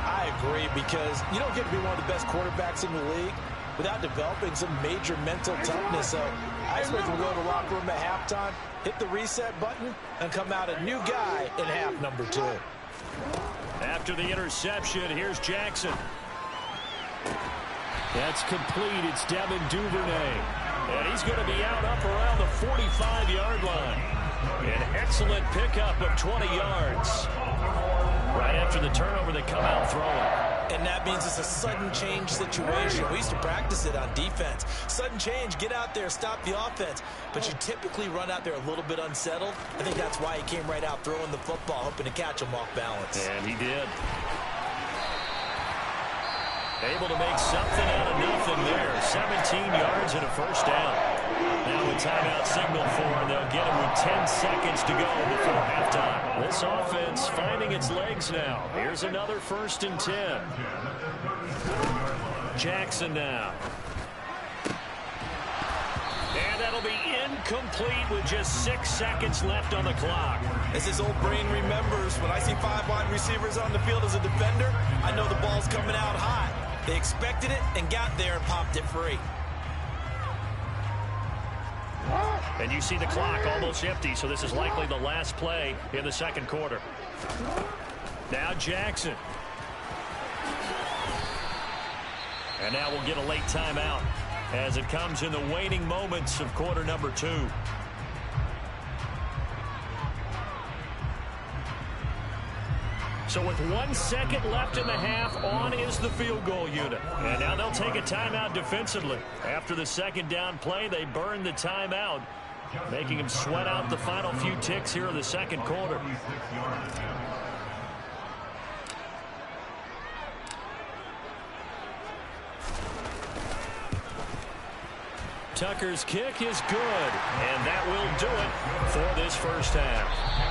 I agree, because you don't get to be one of the best quarterbacks in the league without developing some major mental toughness. So I expect him to go to the locker room at halftime, hit the reset button, and come out a new guy in half number 2. After the interception, here's Jackson. That's complete. It's Devin Duvernay. And he's going to be out up around the 45-yard line. An excellent pickup of 20 yards. Right after the turnover, they come out throwing. And that means it's a sudden change situation. We used to practice it on defense. Sudden change, get out there, stop the offense. But you typically run out there a little bit unsettled. I think that's why he came right out throwing the football, hoping to catch him off balance. And he did. Able to make something out of nothing there. 17 yards and a first down. Now a timeout signal for him. They'll get him with 10 seconds to go before halftime. This offense finding its legs now. Here's another 1st and 10. Jackson now. And that'll be incomplete with just 6 seconds left on the clock. As his old brain remembers, when I see 5 wide receivers on the field as a defender, I know the ball's coming out hot. They expected it and got there and popped it free. And you see the clock almost empty, so this is likely the last play in the second quarter. Now Jackson. And now we'll get a late timeout as it comes in the waning moments of quarter number 2. So with 1 second left in the half, on is the field goal unit. And now they'll take a timeout defensively. After the second down play, they burn the timeout, making them sweat out the final few ticks here in the second quarter. Tucker's kick is good, and that will do it for this first half.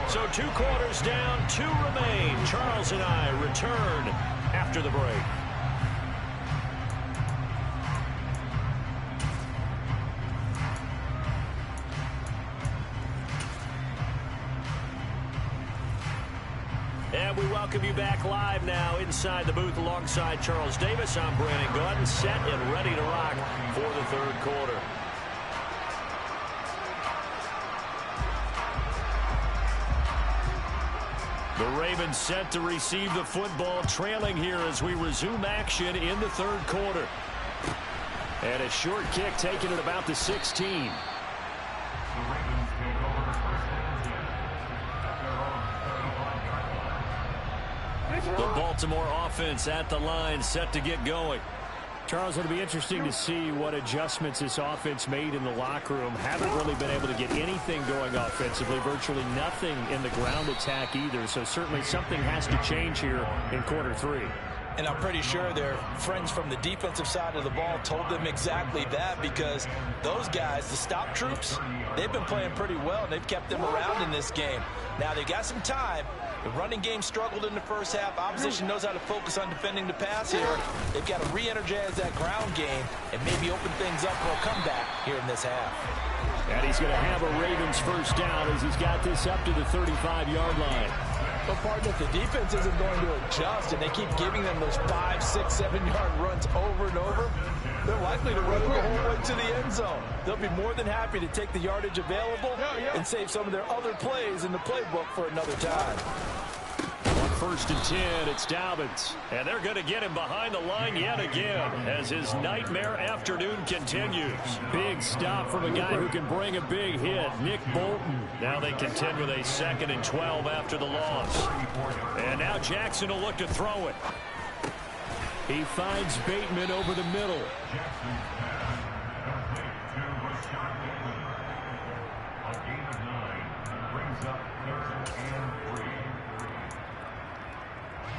So 2 quarters down, 2 remain. Charles and I return after the break. And we welcome you back live now inside the booth alongside Charles Davis. I'm Brandon Gaudin, set and ready to rock for the third quarter. The Ravens set to receive the football, trailing here as we resume action in the third quarter. And a short kick taken at about the 16. The Baltimore offense at the line, set to get going. Charles, it'll be interesting to see what adjustments this offense made in the locker room. Haven't really been able to get anything going offensively, virtually nothing in the ground attack either. So certainly something has to change here in quarter 3. And I'm pretty sure their friends from the defensive side of the ball told them exactly that, because those guys, the stop troops, they've been playing pretty well, and they've kept them around in this game. Now, they got some time. The running game struggled in the first half. Opposition knows how to focus on defending the pass here. They've got to re-energize that ground game and maybe open things up for a comeback here in this half. And he's going to have a Ravens first down as he's got this up to the 35-yard line. But, partner, if the defense isn't going to adjust and they keep giving them those 5, 6, 7-yard runs over and over, they're likely to run the whole way to the end zone. They'll be more than happy to take the yardage available and save some of their other plays in the playbook for another time. On 1st and 10, it's Dobbins. And they're going to get him behind the line yet again as his nightmare afternoon continues. Big stop from a guy who can bring a big hit, Nick Bolton. Now they contend with a 2nd and 12 after the loss. And now Jackson will look to throw it. He finds Bateman over the middle.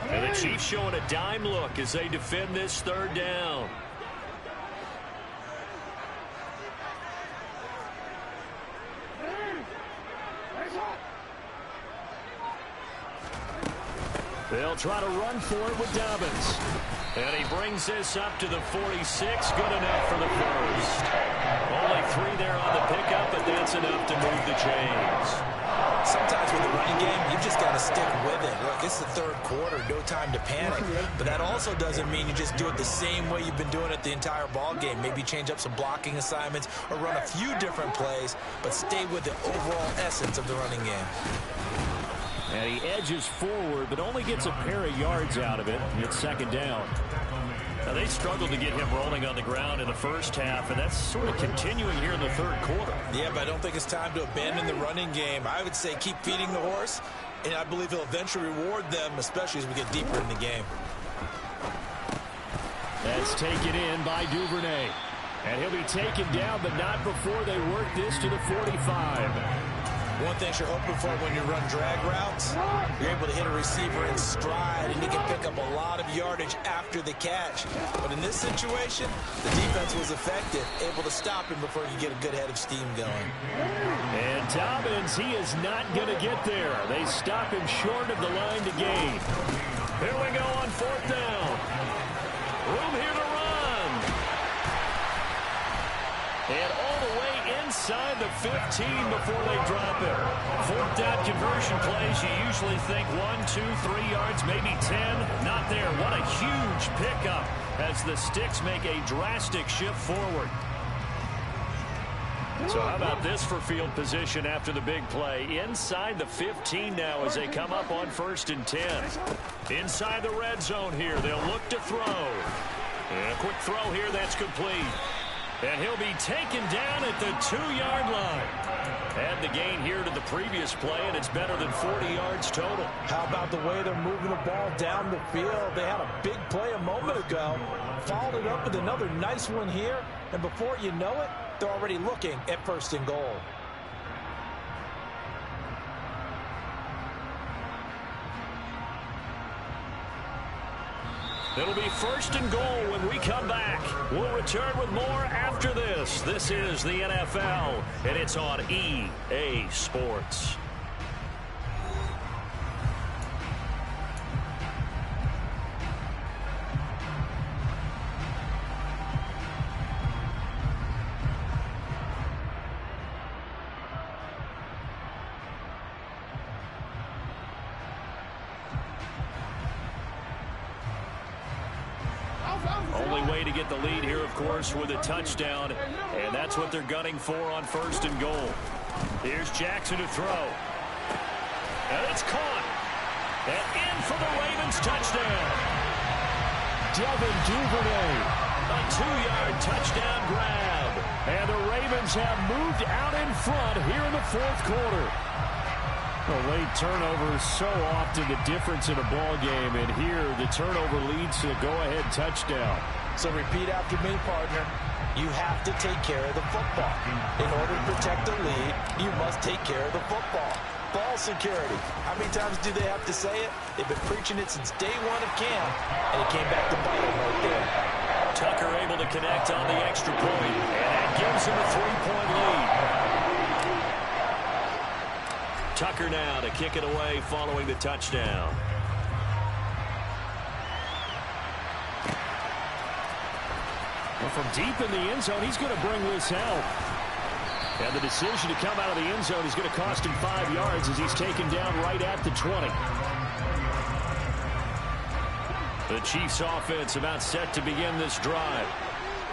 And the Chiefs showing a dime look as they defend this 3rd down. They'll try to run for it with Dobbins. And he brings this up to the 46. Good enough for the first. Only 3 there on the pickup, but that's enough to move the chains. Sometimes with the running game, you've just got to stick with it. Look, it's the 3rd quarter, no time to panic. But that also doesn't mean you just do it the same way you've been doing it the entire ball game. Maybe change up some blocking assignments or run a few different plays, but stay with the overall essence of the running game. And he edges forward, but only gets a pair of yards out of it. It's 2nd down. Now, they struggled to get him rolling on the ground in the first half, and that's sort of continuing here in the 3rd quarter. Yeah, but I don't think it's time to abandon the running game. I would say keep feeding the horse, and I believe he'll eventually reward them, especially as we get deeper in the game. That's taken in by Duvernay. And he'll be taken down, but not before they work this to the 45. One thing you're hoping for when you run drag routes, you're able to hit a receiver in stride, and you can pick up a lot of yardage after the catch. But in this situation, the defense was effective, able to stop him before you get a good head of steam going. And Dobbins, he is not going to get there. They stop him short of the line to gain. Here we go on 4th down. Room here to run. And all the way inside the 15 before they drop it. 4th down conversion plays, you usually think 1, 2, 3 yards, maybe 10. Not there. What a huge pickup as the Sticks make a drastic shift forward. So how about this for field position after the big play? Inside the 15 now as they come up on 1st and 10. Inside the red zone here. They'll look to throw. And a quick throw here. That's complete. And he'll be taken down at the 2-yard line. Add the gain here to the previous play, and it's better than 40 yards total. How about the way they're moving the ball down the field? They had a big play a moment ago, followed it up with another nice one here, and before you know it, they're already looking at 1st and goal. It'll be 1st and goal when we come back. We'll return with more after this. This is the NFL, and it's on EA Sports. Only way to get the lead here, of course, with a touchdown, and that's what they're gunning for on 1st and goal. Here's Jackson to throw. And it's caught. And in for the Ravens touchdown. Devin Duvernay. A 2-yard touchdown grab. And the Ravens have moved out in front here in the 4th quarter. A late turnover is so often the difference in a ball game, and here the turnover leads to a go-ahead touchdown. So repeat after me, partner. You have to take care of the football. In order to protect the lead, you must take care of the football. Ball security. How many times do they have to say it? They've been preaching it since day one of camp, and it came back to bite them right there. Tucker able to connect on the extra point, and that gives him a 3-point lead. Tucker now to kick it away following the touchdown. Well, from deep in the end zone, he's going to bring this out. And the decision to come out of the end zone is going to cost him 5 yards as he's taken down right at the 20. The Chiefs offense about set to begin this drive.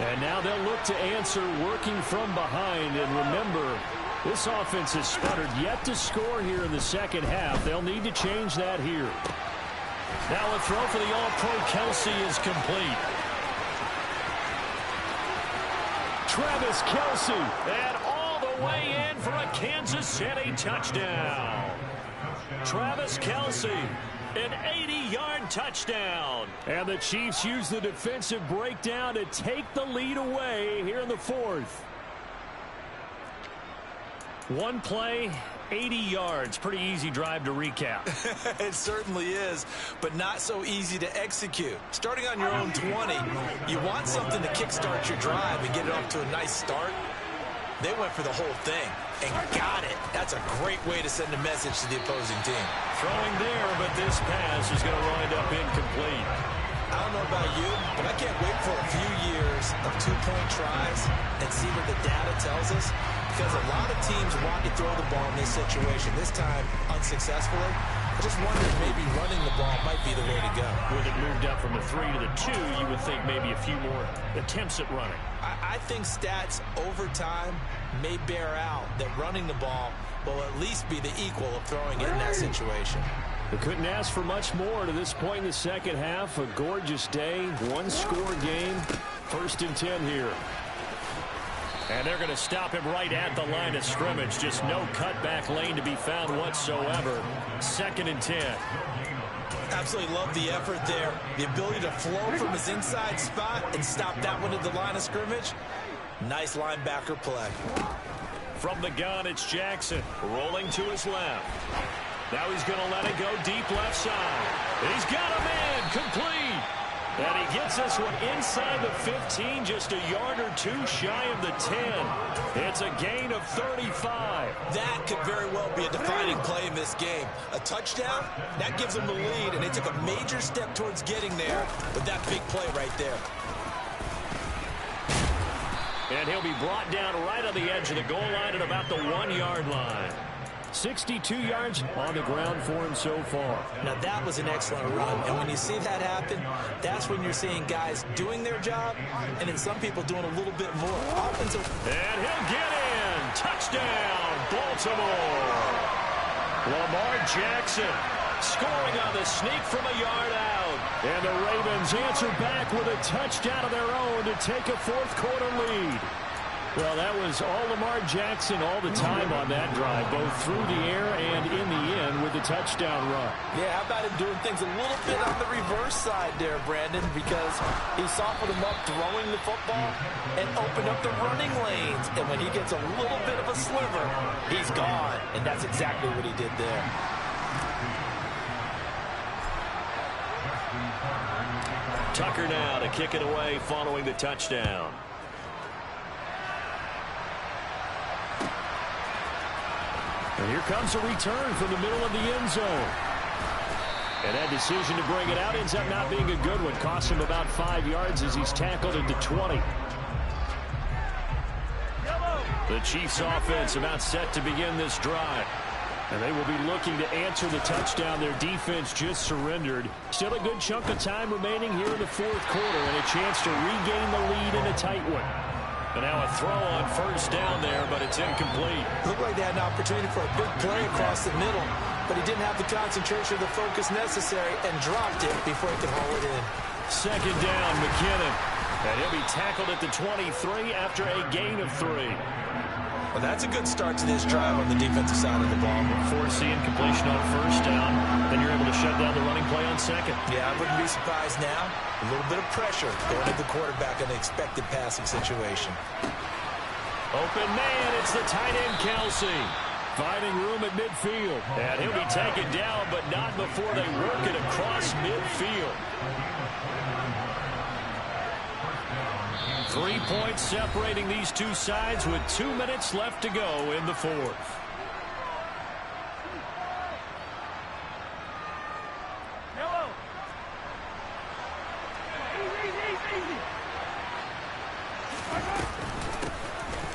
And now they'll look to answer working from behind. And remember, this offense has sputtered yet to score here in the 2nd half. They'll need to change that here. Now a throw for the All-Pro Kelsey is complete. Travis Kelsey. And all the way in for a Kansas City touchdown. Travis Kelsey, an 80-yard touchdown. And the Chiefs use the defensive breakdown to take the lead away here in the 4th. One play, 80 yards. Pretty easy drive to recap. It certainly is, but not so easy to execute. Starting on your own 20, you want something to kickstart your drive and get it off to a nice start. They went for the whole thing and got it. That's a great way to send a message to the opposing team. Throwing there, but this pass is going to wind up incomplete. I don't know about you, but I can't wait for a few years of 2-point tries and see what the data tells us. Because a lot of teams want to throw the ball in this situation. This time, unsuccessfully. I just wonder if maybe running the ball might be the way to go. With it moved up from the 3 to the 2, you would think maybe a few more attempts at running. I think stats over time may bear out that running the ball will at least be the equal of throwing it in that situation. They couldn't ask for much more to this point in the 2nd half. A gorgeous day, 1-score game. 1st and 10 here. And they're going to stop him right at the line of scrimmage. Just no cutback lane to be found whatsoever. 2nd and 10. Absolutely love the effort there. The ability to flow from his inside spot and stop that one at the line of scrimmage. Nice linebacker play. From the gun, it's Jackson rolling to his left. Now he's going to let it go deep left side. He's got a man complete. And he gets this one inside the 15, just a yard or two shy of the 10. It's a gain of 35. That could very well be a defining play in this game. A touchdown, that gives them the lead, and they took a major step towards getting there with that big play right there. And he'll be brought down right on the edge of the goal line at about the 1-yard line. 62 yards on the ground for him so far. Now that was an excellent run, and when you see that happen, that's when you're seeing guys doing their job, and then some people doing a little bit more. Offensive. And he'll get in. Touchdown, Baltimore. Lamar Jackson scoring on the sneak from a yard out. And the Ravens answer back with a touchdown of their own to take a 4th quarter lead. Well, that was all Lamar Jackson all the time on that drive, both through the air and in the end with the touchdown run. Yeah, how about him doing things a little bit on the reverse side there, Brandon, because he softened him up throwing the football and opened up the running lanes. And when he gets a little bit of a sliver, he's gone. And that's exactly what he did there. Tucker now to kick it away following the touchdown. And here comes a return from the middle of the end zone. And that decision to bring it out ends up not being a good one. Costs him about 5 yards as he's tackled into 20. The Chiefs offense about set to begin this drive. And they will be looking to answer the touchdown their defense just surrendered. Still a good chunk of time remaining here in the fourth quarter and a chance to regain the lead in a tight one. And now a throw on first down there, but it's incomplete. Looked like they had an opportunity for a big play across the middle, but he didn't have the concentration or the focus necessary and dropped it before he could haul it in. Second down, McKinnon. And he'll be tackled at the 23 after a gain of 3. Well, that's a good start to this drive on the defensive side of the ball. Forcing completion on first down, then you're able to shut down the running play on second. Yeah, I wouldn't be surprised now. A little bit of pressure going to the quarterback in the expected passing situation. Open man, it's the tight end, Kelsey. Finding room at midfield. And he'll be taken down, but not before they work it across midfield. 3 points separating these two sides with 2 minutes left to go in the fourth.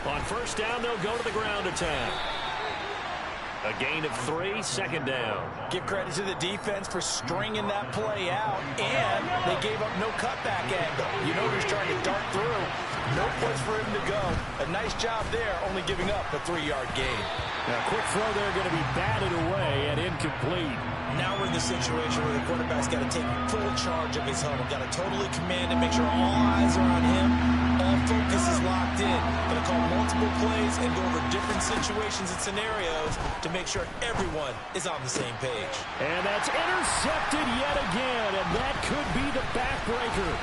On first down, they'll go to the ground attack. A gain of 3, second down. Give credit to the defense for stringing that play out, and they gave up no cutback angle. You know he's trying to dart through. No place for him to go. A nice job there, only giving up a 3-yard gain. Now, quick throw there going to be batted away and incomplete. Now we're in the situation where the quarterback's got to take full charge of his huddle. Got to totally command and make sure all eyes are on him. All focus is locked in. Going to call multiple plays and go over different situations and scenarios to make sure everyone is on the same page. And that's intercepted yet again, and that could be the backbreaker.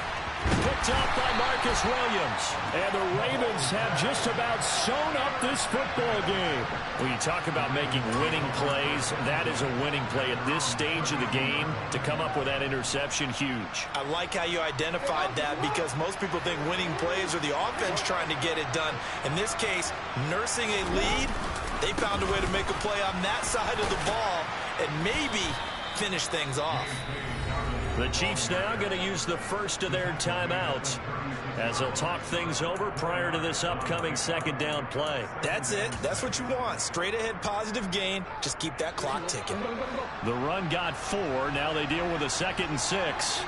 Picked up by Marcus Williams. And the Ravens have just about sewn up this football game. When you talk about making winning plays, that is a winning play at this stage of the game. To come up with that interception, huge. I like how you identified that because most people think winning plays are the offense trying to get it done. In this case, nursing a lead, they found a way to make a play on that side of the ball and maybe finish things off. The Chiefs now going to use the first of their timeouts as they'll talk things over prior to this upcoming second down play. That's it. That's what you want. Straight ahead positive gain. Just keep that clock ticking. The run got 4. Now they deal with a 2nd and 6.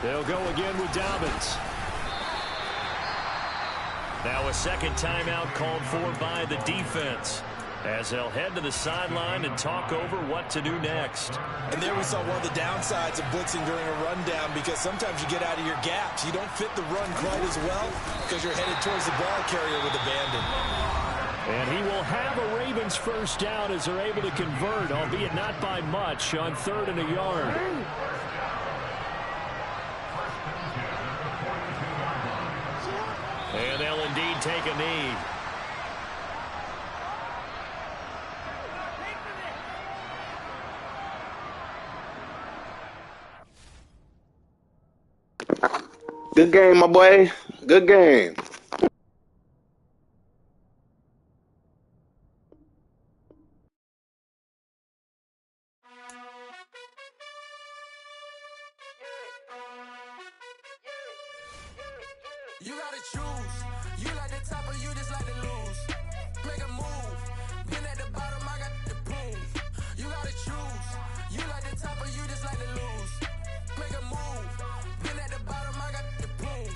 They'll go again with Dobbins. Now a second timeout called for by the defense, as they'll head to the sideline and talk over what to do next. And there we saw one of the downsides of blitzing during a rundown, because sometimes you get out of your gaps. You don't fit the run quite as well because you're headed towards the ball carrier with abandon. And he will have a Ravens first down as they're able to convert, albeit not by much, on 3rd and a yard. And they'll indeed take a knee. Good game, my boy. Good game. You gotta choose. You like the top or you just like to lose. Make a move. Been at the bottom, I got the proof. You gotta choose. You like the top or you just like to lose. Make a move. Been at the bottom, I got the proof.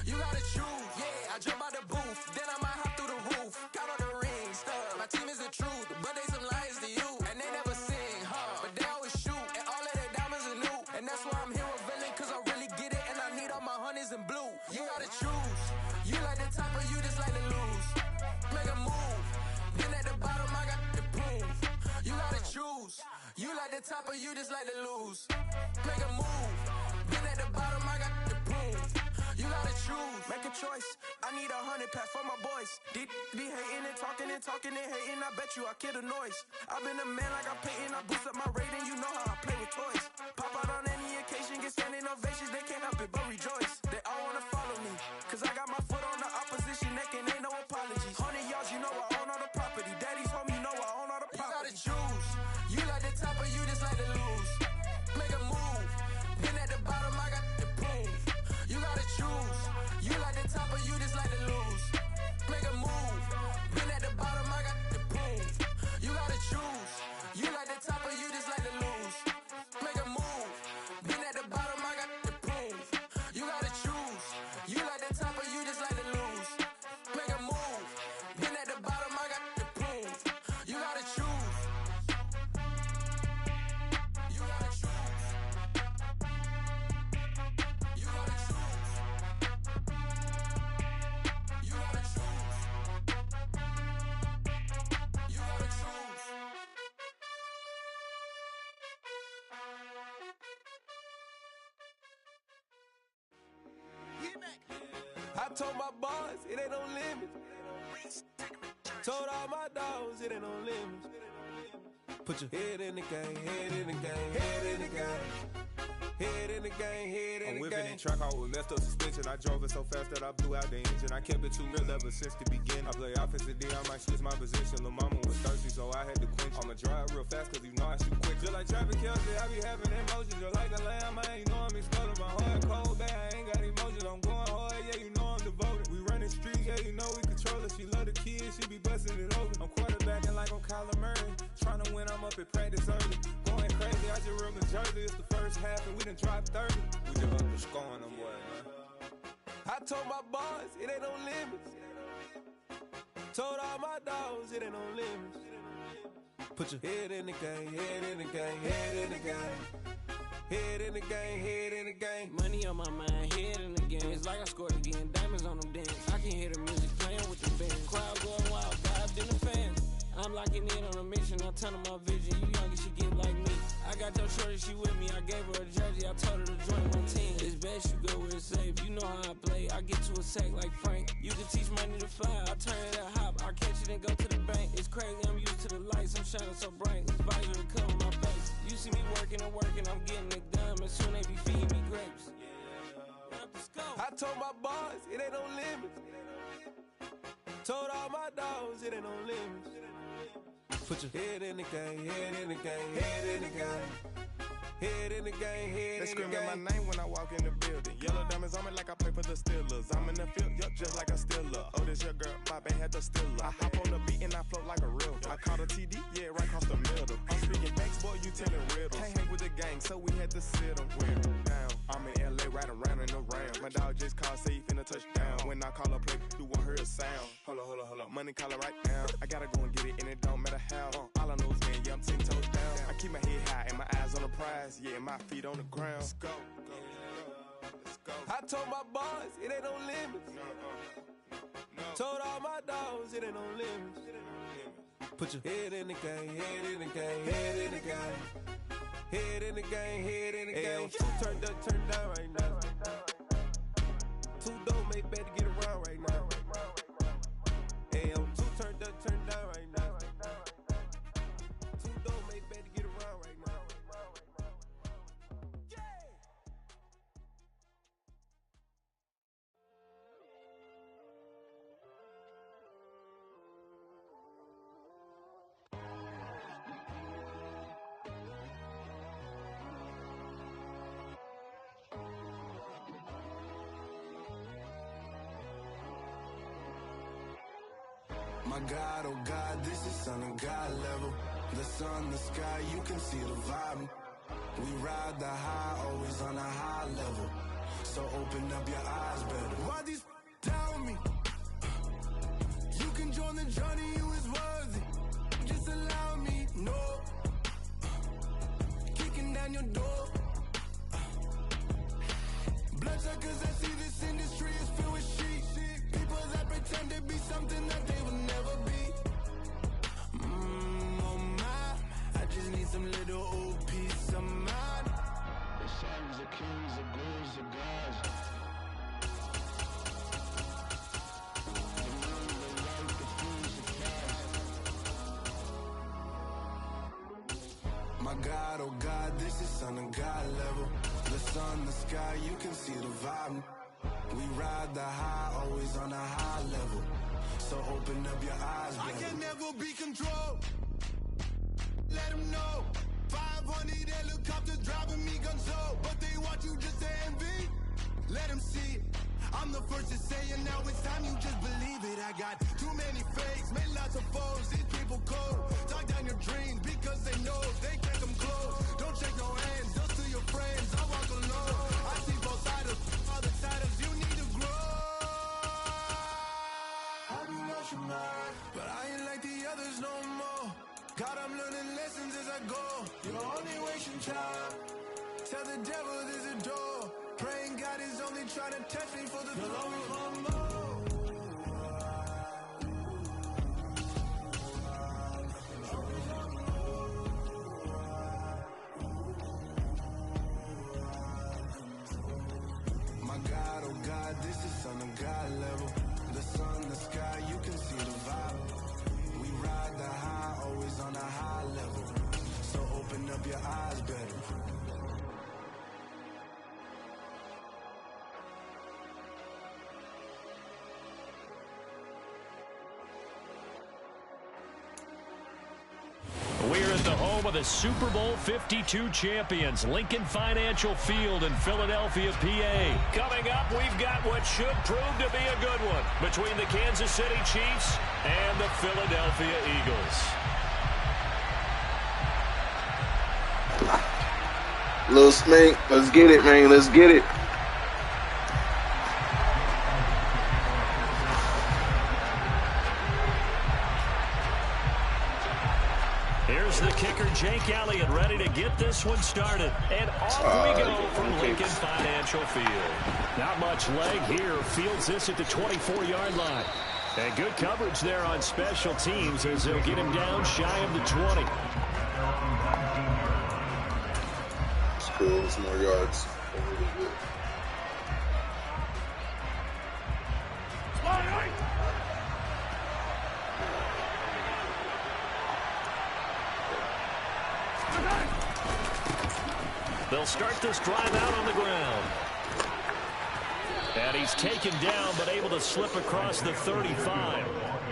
You gotta choose. Yeah, I jump out the booth. Then I might hop through the roof. Got all the rings, stuff. My team is the truth, but they some liars to you. And they never sing, huh? But they always shoot. And all of their diamonds are new. And that's why I'm here with villain, cause I really top of you just like to lose. Make a move. Been at the bottom, I got the prove. You gotta choose, make a choice. I need 100 pack for my boys. Be hating and talking and hating. I bet you I kill the noise. I've been a man like I'm Peyton. I boost up my rating. You know how I play with toys. Pop out on any occasion, get standing ovations. They can't help it but rejoice. They all wanna follow me, cause I got my foot on the opposition neck and ain't no apologies. 100 yards, you know I own all the property. Daddy's home, you know I own all the property. You gotta choose. You like the top or you just like to lose. Make a move. Been at the bottom, I got the proof. You gotta choose. You like the top or you just like to lose. Make a move. Been at the bottom, I got the proof. You gotta choose. You like the top or you just like to lose. Make a move. Been at the bottom, I got the proof. You gotta choose. You like the top or you just like to lose. Make a move. Been at the bottom, I got the proof. You gotta choose. You gotta choose. You gotta choose. You gotta choose. You gotta choose. I told my boys it ain't no limits. Told all my dogs it ain't no limits. Put your head in the game, head in the game, head in the game. Head in the game, head in the game. I'm whipping in track out with messed up suspension. I drove it so fast that I blew out the engine. I kept it too real ever since the beginning. I play offensive D, I might switch my position. Lil' mama was thirsty, so I had to quench. I'ma drive real fast, cause you know I shoot quick. Just like traffic Kelsey, I be having emotions. Just like a lamb, man, you know I'm exploding. My heart cold, bad, I ain't got emotions. I'm going hard, yeah, you know I'm devoted. We running streets, yeah, you know we control it. She love the kids, she be busting it over. I'm quarterbacking like I'm Kyler Murray. Trying to win, I'm up at practice early. Going crazy, I just real the jersey. It's the first half and we done dropped 30. We just up the scoring them boys, man. I told my boys it ain't no limits. Told all my dogs it ain't no limits. Put your head in the game, head in the game, head in the game. Head in the game, head in the game. Money on my mind, head in the game. It's like I scored again, diamonds on them dance. I can hear the music playing with the band. Crowd going wild, vibes in the fans. I'm locking in on a mission, I'm turning my vision. You young and she get like me. I got your shorty, she with me. I gave her a jersey, I told her to join my team. It's best you go where it's safe. You know how I play. I get to a sack like Frank. You can teach money to fly. I turn it up hop. I catch it and go to the bank. It's crazy, I'm used to the lights. I'm shining so bright. This visor to cover my face. You see me working and working, I'm getting it done. And soon they be feeding me grapes. I told my boys it ain't no limits. Told all my dogs it ain't no limits. Put your head in the game, head in the game, head in the game. Head in the game, head in the game. They screaming my name when I walk in the building. Yellow diamonds on me like I play for the Steelers. I'm in the field, yup, just like a Steeler. Oh, this your girl, my band had the Steeler. I hop on the beat and I float like a river. I caught a TD, yeah, right across the middle. I'm speaking thanks, boy, you telling riddles. Can't hang with the gang, so we had to sit them down. I'm in LA, right around in the round. My dog just called, say he finna touchdown. When I call a play, you won't hear a sound. Hold up, money call it right now. I gotta go and get it, and it don't matter how. All I know is man, yeah, I'm 10 toes down. I keep my head high and my eyes on the prize. Yeah, and my feet on the ground. Let's go. I told my boys it ain't no limits. Told all my dogs it ain't no limits. Put your head in the game, head in the game, head in the game. Head in the game, head in the game. Two turned up, turned down right now. Two dope make better get around right now. Hey, I'm two turned up, turned down right now. Two dope make better get around right now. My God, oh God, this is Son of God level. The sun, the sky, you can see the vibe. We ride the high, always on a high level. So open up your eyes better. Why these tell me? You can join the journey, you is worthy. Just allow me, no. Kicking down your door. Bloodsuckers, I see this industry is filled with sheep. People that pretend to be something that they will never be. Oh my, I just need some little OP. oh God, this is Son of God level. The sun, the sky, you can see the vibe. We ride the high, always on a high level. So open up your eyes, baby. I can never be controlled. Let them know. 500 helicopters driving me gunso, but they want you just to envy. Let them see it. I'm the first to say it, now it's time you just believe it. I got too many fakes, made lots of foes. These people cold. Talk down your dreams because they know they can't come close. Don't shake no hands, just to your friends. I walk alone. I see both sides, other sides. You need to grow. Have you lost your mind? But I ain't like the others no more. God, I'm learning lessons as I go. You're only wasting time. Tell the devil there's a door. Praying God is only trying to test me for the glory. My God, oh God, this is Son of God level. The sun, the sky, you can see the vibe. We ride the high, always on a high level. So open up your eyes, better. We're at the home of the Super Bowl 52 champions, Lincoln Financial Field in Philadelphia, PA. Coming up, we've got what should prove to be a good one between the Kansas City Chiefs and the Philadelphia Eagles. Little Smink, let's get it, man. Let's get it. Here's the kicker, Jake Elliott, ready to get this one started. And off we go from Lincoln Financial Field. Not much leg here. Fields this at the 24-yard line. And good coverage there on special teams as they'll get him down shy of the 20. Schools, more yards. They'll start this drive out on the ground. And he's taken down, but able to slip across the 35.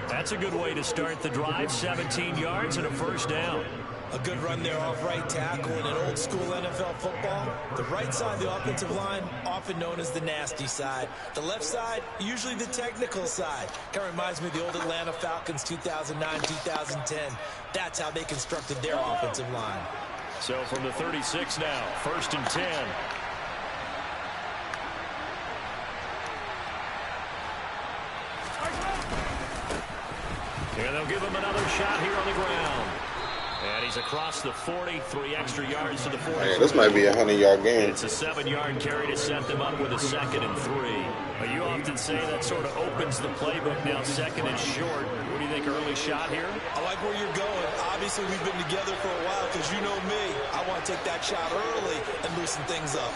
That's a good way to start the drive. 17 yards and a first down. A good run there off right tackle. In an old school NFL football, the right side of the offensive line, often known as the nasty side. The left side, usually the technical side. Kind of reminds me of the old Atlanta Falcons 2009, 2010. That's how they constructed their offensive line. So from the 36 now, 1st and 10. And they'll give him another shot here on the ground. And he's across the 40, 3 extra yards to the 40. Man, this might be a 100-yard game. It's a 7-yard carry to set them up with a 2nd and 3. But you often say that sort of opens the playbook now, 2nd and short. What do you think, early shot here? I like where you're going. Obviously, we've been together for a while because you know me. I want to take that shot early and loosen things up.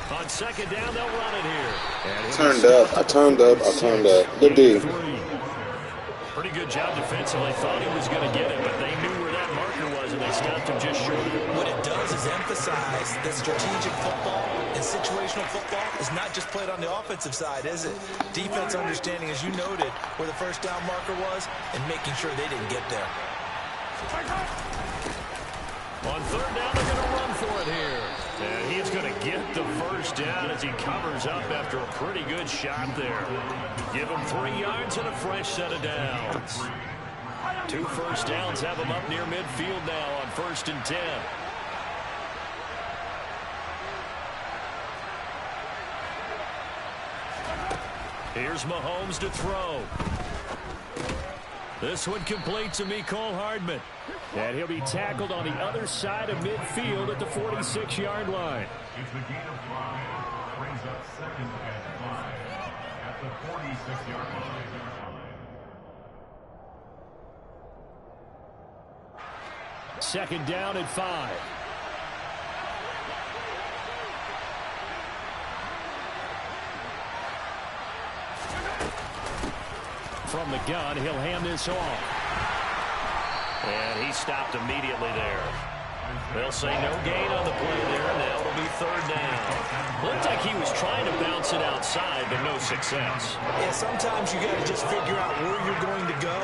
On 2nd down, they'll run it here. I turned up. Good D. Pretty good job defensively. Thought he was going to get it, but they knew where that marker was, and they stopped him just short of it. What it does is emphasize that strategic football and situational football is not just played on the offensive side, is it? Defense understanding, as you noted, where the first down marker was and making sure they didn't get there. On 3rd down, they're going to run for it here. And he's going to get the first down as he covers up after a pretty good shot there. Give him 3 yards and a fresh set of downs. 2 first downs have him up near midfield now on 1st and 10. Here's Mahomes to throw. This one complete to Mecole Hardman. And he'll be tackled on the other side of midfield at the 46-yard line. It's the gain of 5. Brings up 2nd and 5 at the 46-yard line. 2nd down and 5. from the gun. He'll hand this off. And he stopped immediately there. They'll say no gain on the play there, and now it'll be third down. Looked like he was trying to bounce it outside, but no success. Yeah, sometimes you got to just figure out where you're going to go,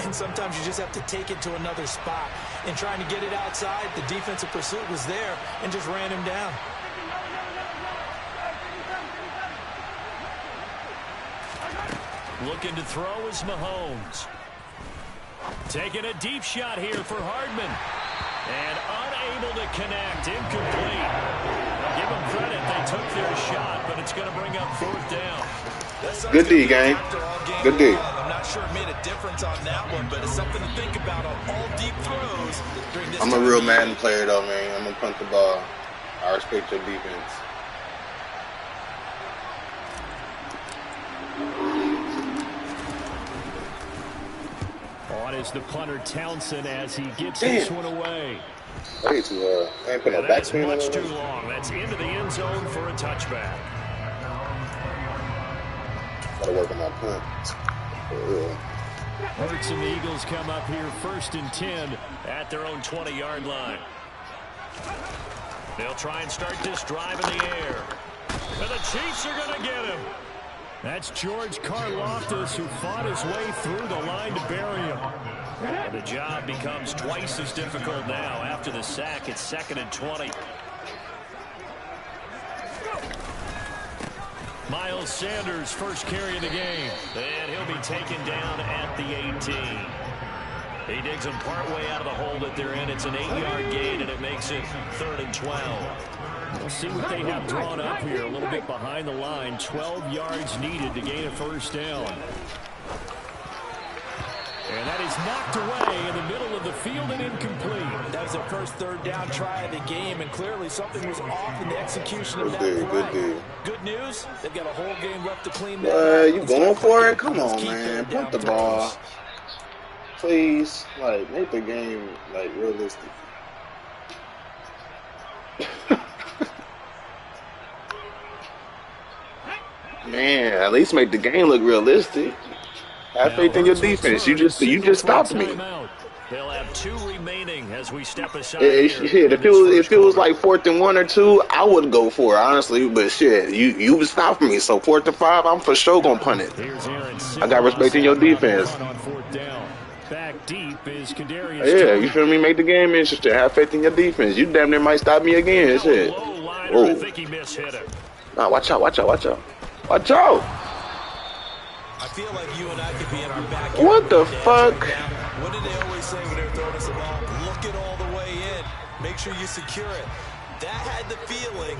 and sometimes you just have to take it to another spot. And trying to get it outside, the defensive pursuit was there and just ran him down. Looking to throw is Mahomes. Taking a deep shot here for Hardman. And unable to connect. Incomplete. I'll give them credit. They took their shot, but it's going to bring up fourth down. Good D, gang. Good D. I'm not sure it made a difference on that one, but it's something to think about on all deep throws during this. I'm a real Madden player, though, man. I'm going to punt the ball. I respect your defense. On is the punter Townsend as he gets this one away. Way too hard. I ain't put no backspin on much it. too long. That's into the end zone for a touchback. Gotta work on my punt. Hurts and the Eagles come up here 1st and 10 at their own 20-yard line. They'll try and start this drive in the air. And the Chiefs are going to get him. That's George Karlaftis, who fought his way through the line to bury him. And the job becomes twice as difficult now. After the sack, it's 2nd and 20. Miles Sanders, first carry of the game. And he'll be taken down at the 18. He digs them partway out of the hole that they're in. It's an 8-yard gain, and it makes it 3rd and 12. We'll see what they have drawn up here. A little bit behind the line. 12 yards needed to gain a first down. And that is knocked away in the middle of the field and incomplete. That was their first third down try of the game, and clearly something was off in the execution of that play. Good news, they've got a whole game left to clean that up. You going for it? Come on, man. Punt the ball. Please, like, make the game, like, realistic. Man, at least make the game look realistic. Have faith in your defense. You just stopped me. They'll have 2 remaining as we step aside. Shit, if it was like 4th and 1 or 2, I would go for it, honestly. But shit, you was stopping me. So 4th and 5, I'm for sure gonna punt it. I got respect in your defense. Back deep is Kadarius. Yeah, you feel me? Make the game interesting. Have faith in your defense. You damn near might stop me again. Shit. I think he mishit it. Nah, watch out. Watch out. Watch out. I feel like you and I could be in our backyard. What the fuck? What did they always say when they're throwing us the ball? Look it all the way in. Make sure you secure it. That had the feeling.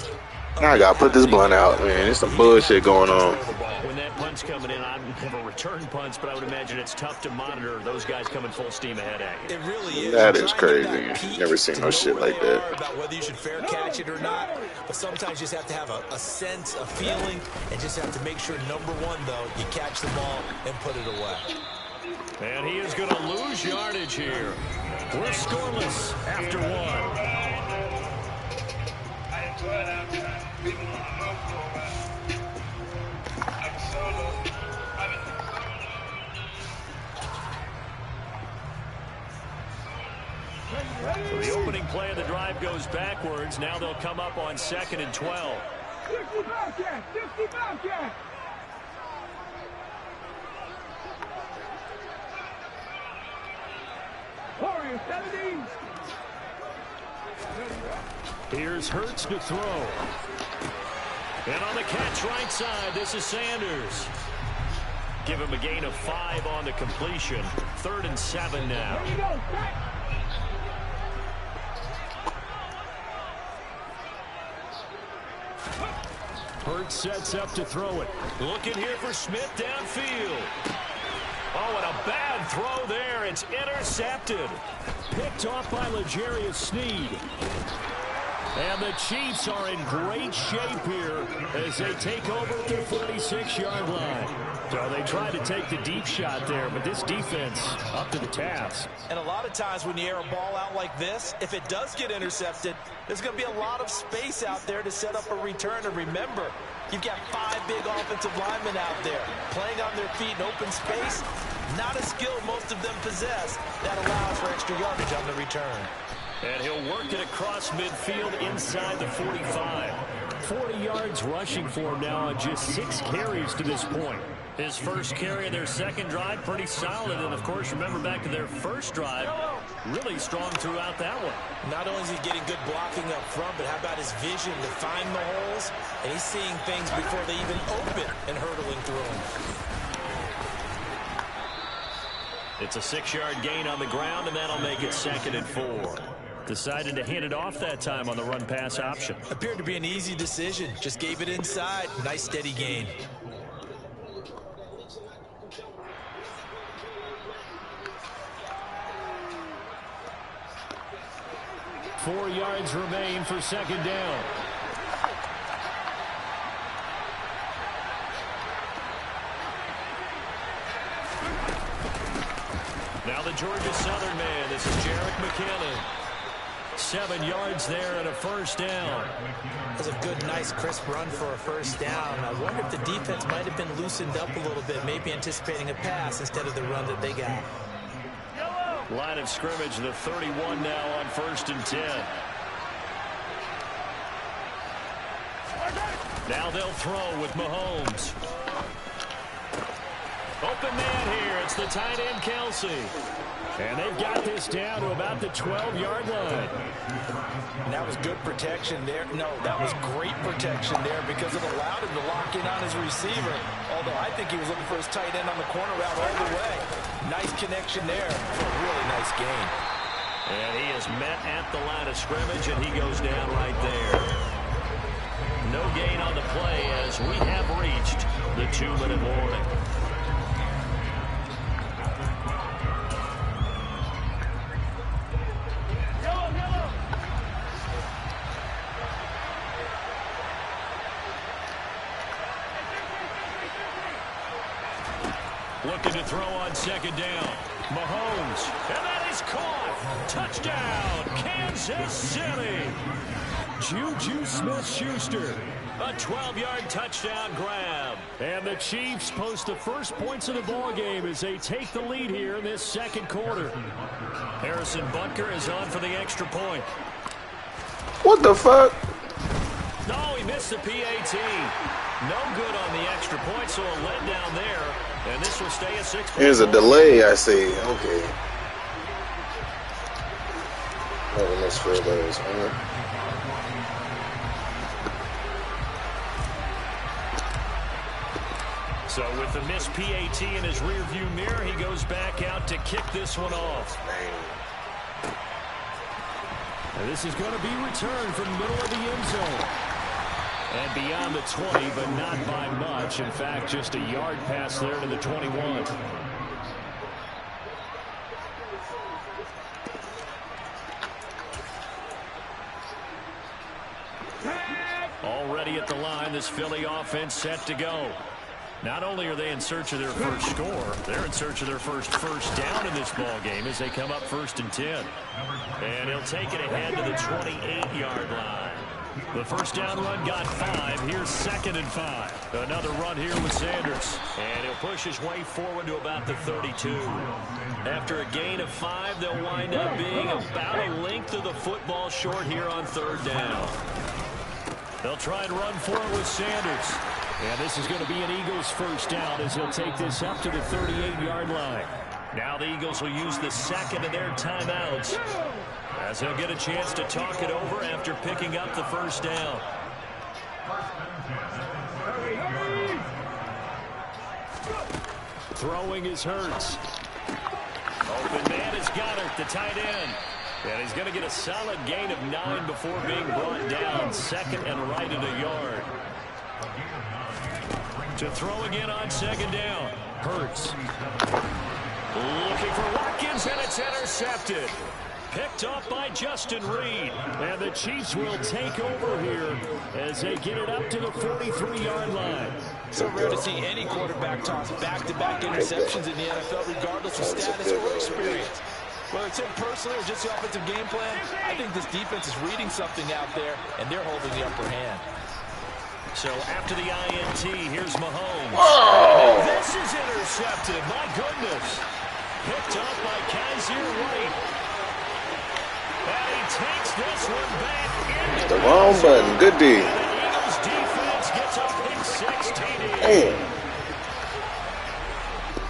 Now I gotta put this blunt out, man. There's some bullshit going on. When that punt's coming in, I've never returned punts, but I would imagine it's tough to monitor those guys coming full steam ahead at you. It really is. That is crazy. Never seen no shit like that. About whether you should fair catch it or not, but sometimes you just have to have a sense, a feeling, and just have to make sure, number one, though, you catch the ball and put it away. And he is going to lose yardage here. We're scoreless after 1. So the opening play of the drive goes backwards. Now they'll come up on 2nd and 12. 50 Bobcat! 50 Bobcat! Warriors 17! Here's Hurts to throw. And on the catch right side, this is Sanders. Give him a gain of 5 on the completion. 3rd and 7 now. Here you go, Hurts sets up to throw it. Looking here for Smith downfield. Oh, and a bad throw there. It's intercepted. Picked off by L'Jarius Sneed. And the Chiefs are in great shape here as they take over at their 46-yard line. So they tried to take the deep shot there, but this defense up to the task. And a lot of times when you air a ball out like this, if it does get intercepted, there's going to be a lot of space out there to set up a return. And remember, you've got 5 big offensive linemen out there playing on their feet in open space. Not a skill most of them possess that allows for extra yardage on the return. And he'll work it across midfield inside the 45. 40 yards rushing for him now on just 6 carries to this point. His first carry of their second drive, pretty solid. And, of course, remember back to their first drive, really strong throughout that one. Not only is he getting good blocking up front, but how about his vision to find the holes? And he's seeing things before they even open and hurdling through them. It's a 6-yard gain on the ground, and that'll make it 2nd and 4. Decided to hand it off that time on the run-pass option. Appeared to be an easy decision. Just gave it inside. Nice steady gain. Four yards remain for 2nd down. Now the Georgia Southern man. This is Jerick McKinnon. 7 yards there and a first down. That's a good, nice, crisp run for a first down. I wonder if the defense might have been loosened up a little bit, maybe anticipating a pass instead of the run that they got. Line of scrimmage, the 31 now on 1st and 10. Now they'll throw with Mahomes. Open man here. It's the tight end, Kelsey. And they've got this down to about the 12-yard line. And that was good protection there. No, that was great protection there because it allowed him to lock in on his receiver. Although I think he was looking for his tight end on the corner route all the way. Nice connection there for a really nice gain. And he is met at the line of scrimmage, and he goes down right there. No gain on the play as we have reached the 2-minute warning. Looking to throw on 2nd down. Mahomes. And that is caught. Touchdown, Kansas City. Juju Smith-Schuster. A 12-yard touchdown grab. And the Chiefs post the first points of the ball game as they take the lead here in this 2nd quarter. Harrison Butker is on for the extra point. What the fuck? No, he missed the PAT. No good on the extra point, so a letdown there. And this will stay a 6-point. Here's a delay, I see. Okay. Oh, let's fill those. So with the missed PAT in his rearview mirror, he goes back out to kick this one off. And this is going to be returned from the middle of the end zone. And beyond the 20, but not by much. In fact, just a yard pass there to the 21. Already at the line, this Philly offense set to go. Not only are they in search of their first score, they're in search of their first down in this ball game as they come up 1st and 10. And he'll take it ahead to the 28-yard line. The first down run got 5. Here's 2nd and 5. Another run here with Sanders. And he'll push his way forward to about the 32. After a gain of 5, they'll wind up being about a length of the football short here on 3rd down. They'll try and run for it with Sanders. And this is going to be an Eagles first down as he'll take this up to the 38-yard line. Now the Eagles will use the 2nd of their timeouts as he'll get a chance to talk it over after picking up the first down. Throwing is Hurts. Open man is Goddard, the tight end. And he's going to get a solid gain of 9 before being brought down 2nd and right at a yard. To throw again on 2nd down. Hurts. Looking for Watkins, and it's intercepted. Picked off by Justin Reed. And the Chiefs will take over here as they get it up to the 43-yard line. So rare to see any quarterback toss back-to-back interceptions in the NFL, regardless of status or experience. Whether it's him personally or just the offensive game plan, I think this defense is reading something out there, and they're holding the upper hand. So after the INT, here's Mahomes. Oh. This is intercepted. My goodness. Picked up by Kaiser White. And he takes this one back into the wrong button. Good D. the Eagles defense gets a pick 6 TD. Damn.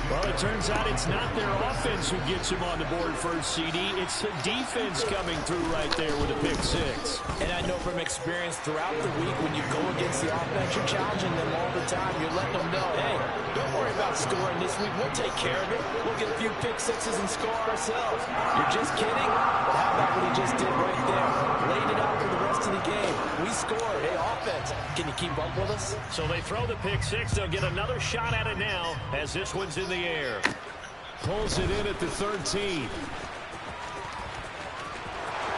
Well, it turns out it's not their offense who gets him on the board first, CD. It's the defense coming through right there with a pick 6. And I know from experience throughout the week, when you go against the offense, you're challenging them all the time. You're letting them know, hey, don't worry about scoring this week. We'll take care of it. We'll get a few pick 6s and score ourselves. You're just kidding? But how about what he just did right there? Laid it out for the rest of the game. We scored. Hey, offense, can you keep up with us? So they throw the pick 6. They'll get another shot at it now as this one's in the air. Pulls it in at the 13.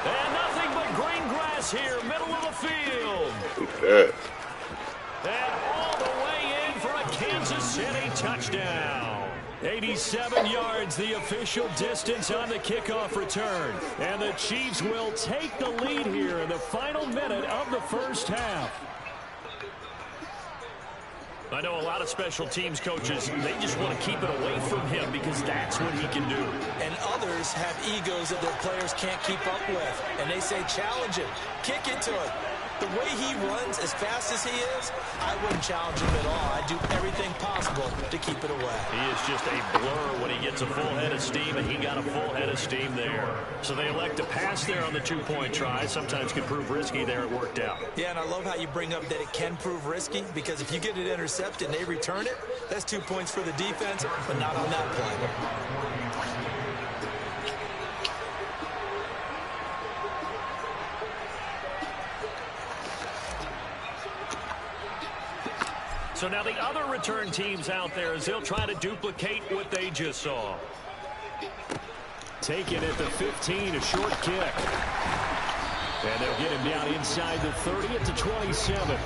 And nothing but green grass here, middle of the field. And all the way in for a Kansas City touchdown. 87 yards, the official distance on the kickoff return. And the Chiefs will take the lead here in the final minute of the first half. I know a lot of special teams coaches, they just want to keep it away from him because that's what he can do. And others have egos that their players can't keep up with. And they say, challenge him, kick it to him. The way he runs, as fast as he is, I wouldn't challenge him at all. I'd do everything possible to keep it away. He is just a blur when he gets a full head of steam, and he got a full head of steam there. So they elect to pass there on the two-point try. Sometimes can prove risky there. It worked out. Yeah, and I love how you bring up that it can prove risky, because if you get it intercepted and they return it, that's 2 points for the defense, but not on that play. So now the other return teams out there as they'll try to duplicate what they just saw. Taken at the 15, a short kick. And they'll get him down inside the 30 at the 27.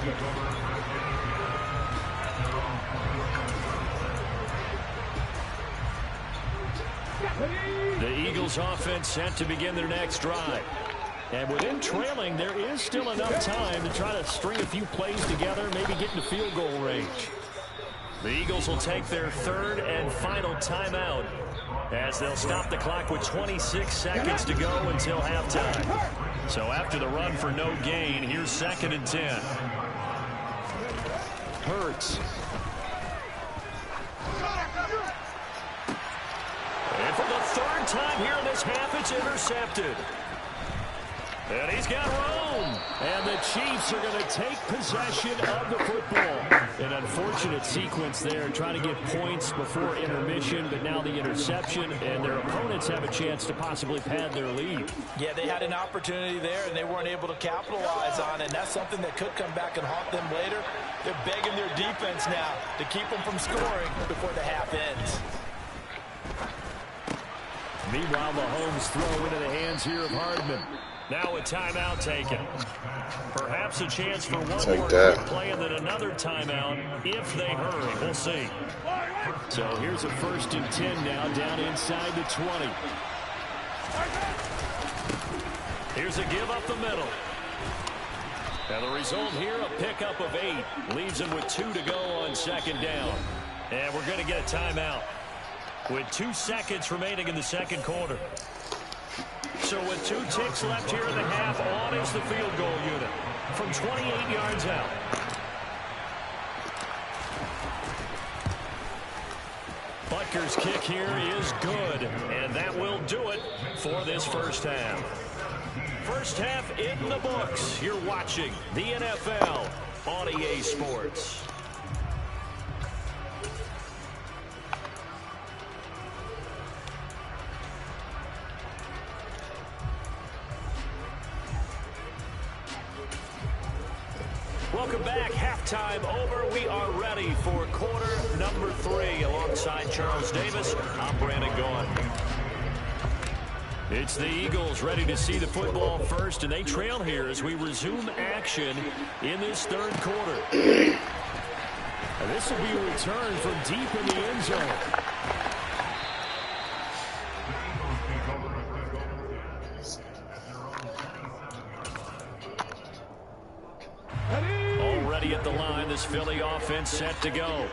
The Eagles offense set to begin their next drive. And with him trailing, there is still enough time to try to string a few plays together, maybe get into field goal range. The Eagles will take their third and final timeout as they'll stop the clock with 26 seconds to go until halftime. So after the run for no gain, here's 2nd and 10. Hurts. And for the third time here in this half, it's intercepted. And he's got room. And the Chiefs are going to take possession of the football. An unfortunate sequence there, trying to get points before intermission, but now the interception, and their opponents have a chance to possibly pad their lead. Yeah, they had an opportunity there, and they weren't able to capitalize on it, and that's something that could come back and haunt them later. They're begging their defense now to keep them from scoring before the half ends. Meanwhile, Mahomes throw into the hands here of Hardman. Now a timeout taken. Perhaps a chance for one Take more that. quick play and then another timeout if they hurry. We'll see. So here's a 1st and 10 now, down inside the 20. Here's a give up the middle. And the result here, a pickup of 8. Leaves them with 2 to go on 2nd down. And we're going to get a timeout with 2 seconds remaining in the 2nd quarter. So with 2 ticks left here in the half, on is the field goal unit from 28 yards out. Butker's kick here is good, and that will do it for this first half. First half in the books. You're watching the NFL on EA Sports. Welcome back. Halftime over. We are ready for quarter number 3. Alongside Charles Davis, I'm Brandon Gaughan. It's the Eagles ready to see the football first, and they trail here as we resume action in this 3rd quarter. And this will be a return from deep in the end zone. Already at the line. this Philly offense set to go.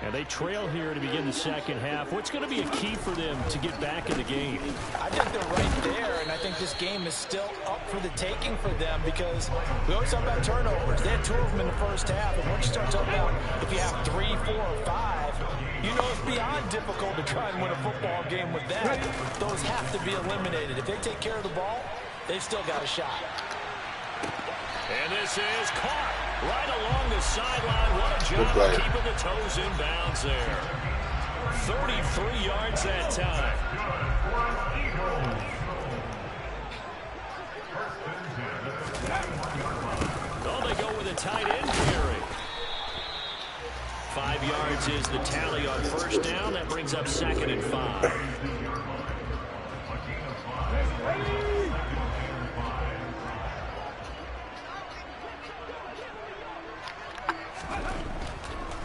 And they trail here to begin the second half. What's going to be a key for them to get back in the game? I think they're right there, and I think this game is still up for the taking for them because we always talk about turnovers. They had 2 of them in the first half, and once you start talking about if you have 3, 4, or 5, you know it's beyond difficult to try and win a football game with that. Those have to be eliminated. If they take care of the ball, they've still got a shot. And this is caught right along the sideline. What a job of keeping the toes in bounds there. 33 yards that time. Oh, they go with a tight end carry. 5 yards is the tally on first down. That brings up 2nd and 5.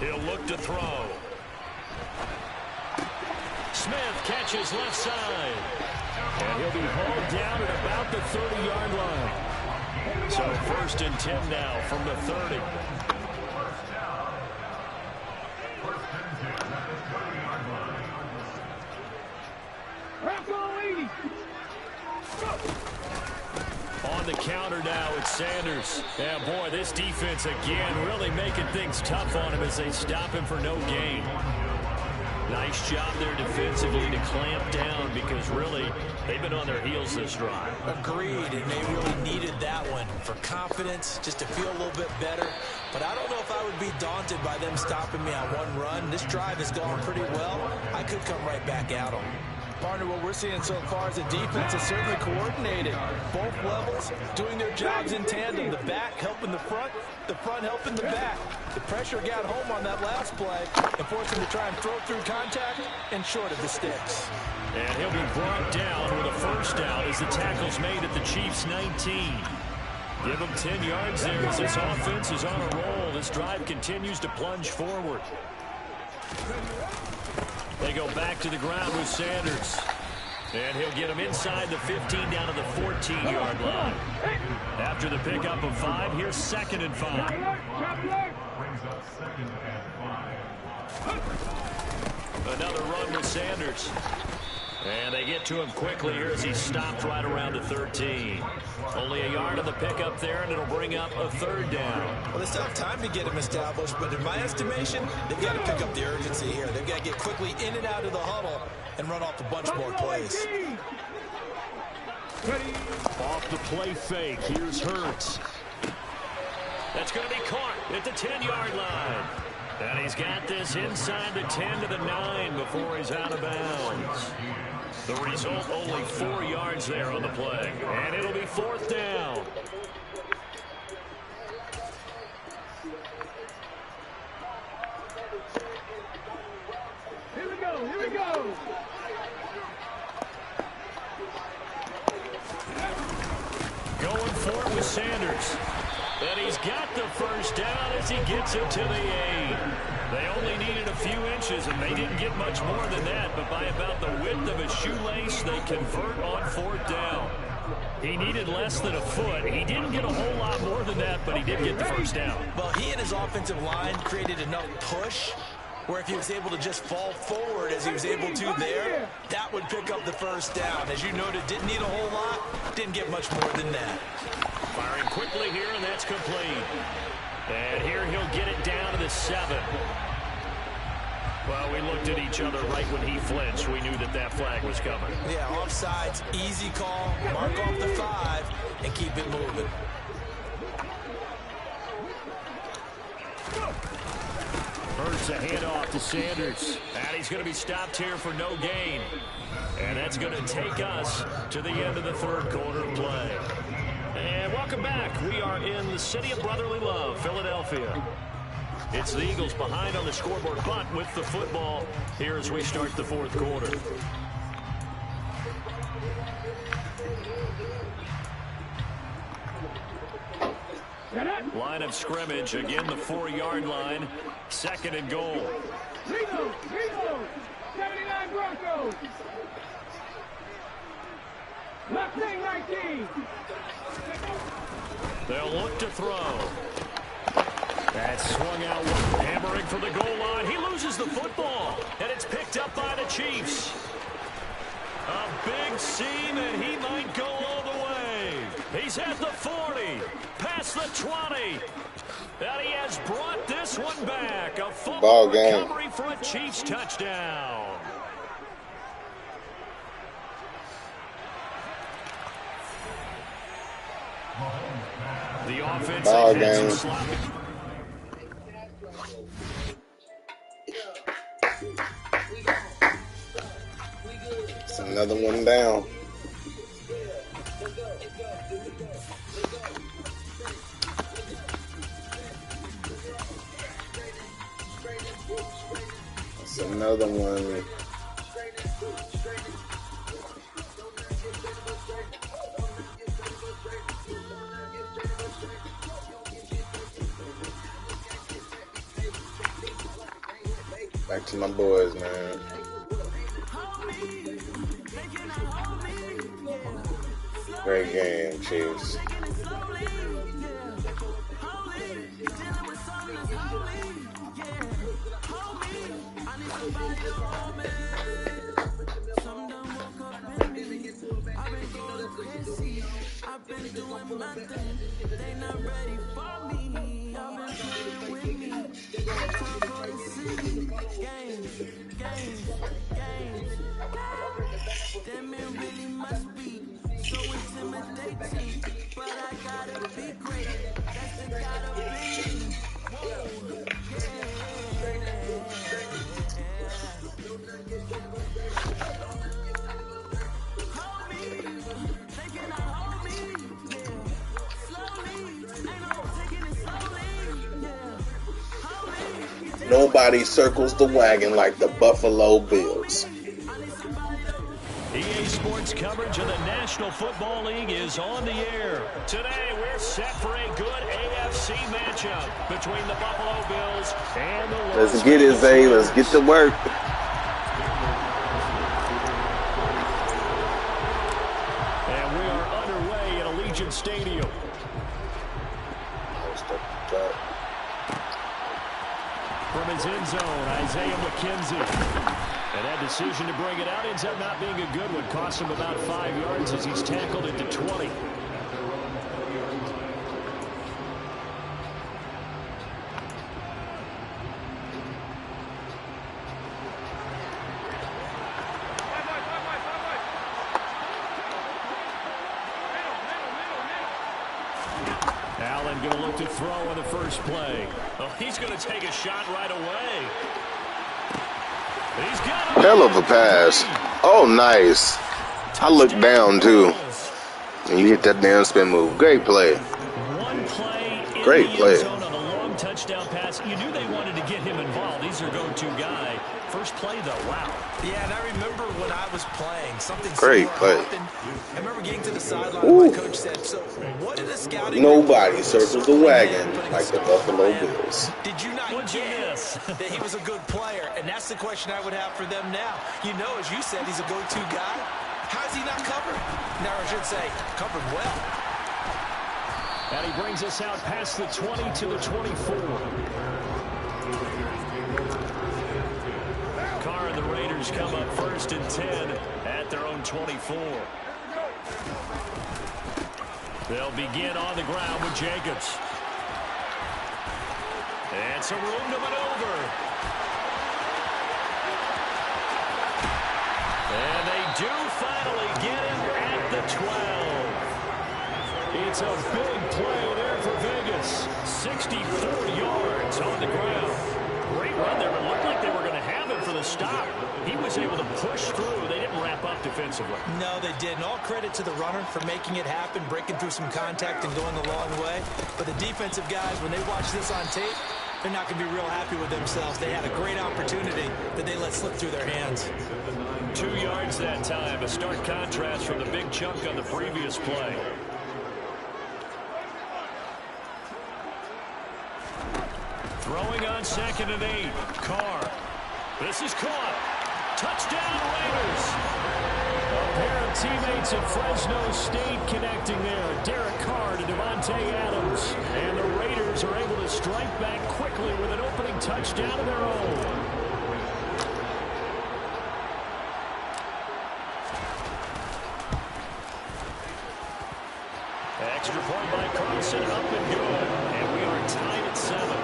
He'll look to throw. Smith catches left side. And he'll be hauled down at about the 30-yard line. So 1st and 10 now from the 30. On the counter now, it's Sanders. Yeah, boy, this defense again really making things tough on him as they stop him for no gain. Nice job there defensively to clamp down because really they've been on their heels this drive. Agreed, and they really needed that one for confidence, just to feel a little bit better. But I don't know if I would be daunted by them stopping me on one run. This drive has gone pretty well. I could come right back at them. Partner, what we're seeing so far is the defense is certainly coordinated. Both levels doing their jobs in tandem. The back helping the front helping the back. The pressure got home on that last play and forced him to try and throw through contact and short of the sticks. And he'll be brought down with a first down as the tackle's made at the Chiefs' 19. Give them 10 yards there as this offense is on a roll. This drive continues to plunge forward. They go back to the ground with Sanders. And he'll get him inside the 15 down to the 14-yard line. After the pickup of 5, here's 2nd and 5. Another run with Sanders. And they get to him quickly here as he stopped right around the 13. Only a yard on the pickup there, and it'll bring up a 3rd down. Well, they still have time to get him established, but in my estimation, they've got to pick up the urgency here. They've got to get quickly in and out of the huddle and run off a bunch more plays. Off the play fake, here's Hurts. That's going to be caught at the 10-yard line. And he's got this inside the 10 to the 9 before he's out of bounds. The result, only 4 yards there on the play. And it'll be 4th down. Here we go, here we go. Going for it with Sanders. And he's got the first down as he gets it to the 8. They only needed a few inches, and they didn't get much more than that. But by about the width of a shoelace, they convert on 4th down. He needed less than a foot. He didn't get a whole lot more than that, but he did get the first down. Well, he and his offensive line created enough push where if he was able to just fall forward as he was able to there, that would pick up the first down. As you noted, didn't need a whole lot, didn't get much more than that. Firing quickly here, and that's complete. And here he'll get it down to the 7. Well, we looked at each other right when he flinched. We knew that that flag was coming. Yeah, offsides, easy call, mark off the 5, and keep it moving. Hurts a handoff to Sanders. And he's going to be stopped here for no gain. And that's going to take us to the end of the 3rd quarter of play. And welcome back. We are in the city of brotherly love, Philadelphia. It's the Eagles behind on the scoreboard, but with the football here as we start the 4th quarter. Line of scrimmage, again the 4-yard line. 2nd and goal. Reno, 79 Broncos. Mustang 19. They'll look to throw. That's swung out, hammering for the goal line. He loses the football, and it's picked up by the Chiefs. A big seam, and he might go all the way. He's at the 40, past the 20. And he has brought this one back. A fumble recovery for a Chiefs touchdown. The offense has some sloppy. It's another one down. It's another one. Back to my boys, man. Great game, Chiefs. I've been doing my thing. They not ready for me. I've been playing with me. No time for the city. Games. Damn, it really must be so intimidating. But I gotta be great. That's the gotta be me. Whoa, Nobody circles the wagon like the Buffalo Bills. EA Sports coverage of the National Football League is on the air. Today, we're set for a good AFC matchup between the Buffalo Bills and the Let's get it, Zay. Let's get to work. And we are underway at Allegiant Stadium. From his end zone, Isaiah McKenzie. And that decision to bring it out ends up not being a good one. Cost him about 5 yards as he's tackled it to 20. Allen going to look to throw on the first play. Oh, he's going to take a shot right away. He's got hell of a pass. Oh, nice. I looked down, too. And you hit that damn spin move. Great play. One play in Great the play. end zone on a long touchdown pass. You knew they wanted to get him involved. He's their go-to guy. First play, though, wow. Yeah, and I remember when I was playing, something Great play. happened. I remember getting to the sideline and my coach said, so what did the scouting Nobody circles the wagon like the Buffalo Bills. Did you not get that he was a good player? And that's the question I would have for them now. You know, as you said, he's a go-to guy. How is he not covered? Now, I should say, covered well. And he brings us out past the 20 to the 24. Carr and the Raiders come up 1st and 10 at their own 24. They'll begin on the ground with Jacobs. And some room to maneuver. And they do finally get him at the 12. It's a big play there for Vegas. 64 yards on the ground. Great run there. It looked like they were going to have him for the stop. He was able to push through. They didn't wrap up defensively. No, they didn't. All credit to the runner for making it happen, breaking through some contact and going a long way. But the defensive guys, when they watch this on tape, they're not going to be real happy with themselves. They had a great opportunity that they let slip through their hands. 2 yards that time. A stark contrast from the big chunk on the previous play. Throwing on 2nd and 8. Carr. This is caught. Touchdown, Raiders. A pair of teammates at Fresno State connecting there. Derek Carr to Devontae Adams. And the Raiders are able to strike back quickly with an opening touchdown of their own. Extra point by Carlson, up and good. And we are tied at 7.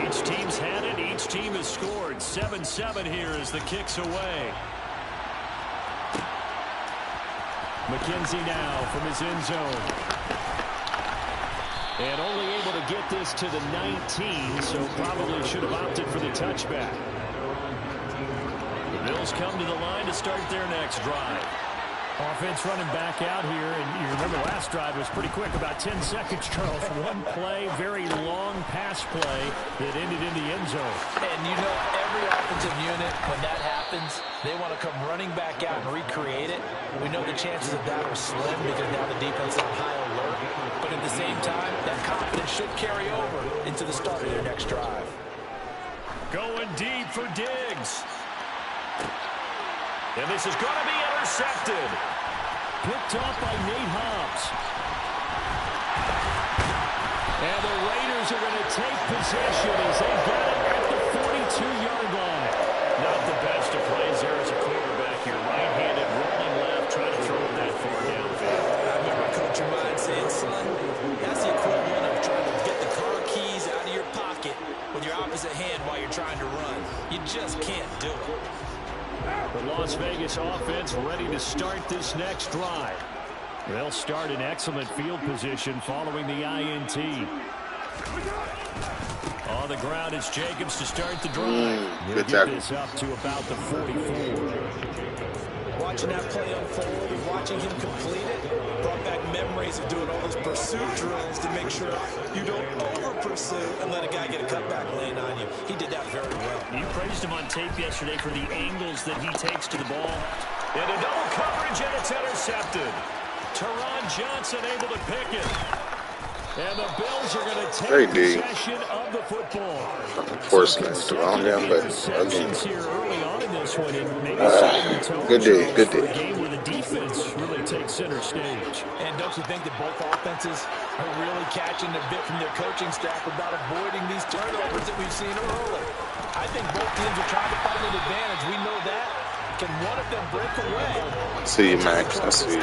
Each team's had it. Each team has scored. 7-7 here as the kick's away. McKenzie now from his end zone. And only able to get this to the 19, so probably should have opted for the touchback. The Bills come to the line to start their next drive. Offense running back out here, and you remember last drive was pretty quick, about 10 seconds, Charles. One play, very long pass play that ended in the end zone. And you know, every offensive unit, when that happens, they want to come running back out and recreate it. We know the chances of that are slim because now the defense is on high alert. But at the same time, that confidence should carry over into the start of their next drive. Going deep for Diggs. And this is going to be intercepted. Picked off by Nate Hobbs. And the Raiders are going to take possession as they got it at the 42-yard line. Not the best of plays there as a quarterback. You're right-handed, rolling left, trying to throw it that far downfield. I remember Coach of mine saying, son, that's the equivalent of trying to get the car keys out of your pocket with your opposite hand while you're trying to run. You just can't do it. The Las Vegas offense ready to start this next drive. They'll start in excellent field position following the INT. On the ground, it's Jacobs to start the drive. He'll get this up to about the 44. Watching that play unfold and watching him complete it brought back memories of doing all those pursuit drills to make sure you don't over-pursue and let a guy get a cutback lane on you. He did that very well. You praised him on tape yesterday for the angles that he takes to the ball. And a double coverage, and it's intercepted. Teron Johnson able to pick it. And the Bills are going to take possession of the football. Forcing it to wrong down, but here early on in this one, and maybe good day, good day. Game where the defense really takes center stage. And don't you think that both offenses are really catching a bit from their coaching staff about avoiding these turnovers that we've seen early? I think both teams are trying to find an advantage. We know that. Can one of them break away? See you, Max. I see you.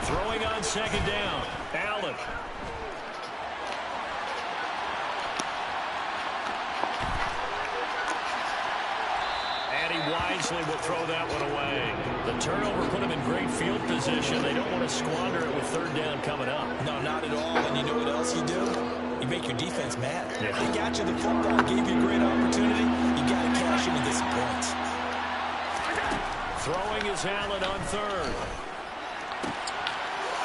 Throwing on second down. Allen. And he wisely will throw that one away. The turnover put him in great field position. They don't want to squander it with third down coming up. No, not at all. And you know what else you do? You make your defense mad. Yeah. They got you the football, gave you a great opportunity. You got to cash in and get some points. Throwing is Allen on third.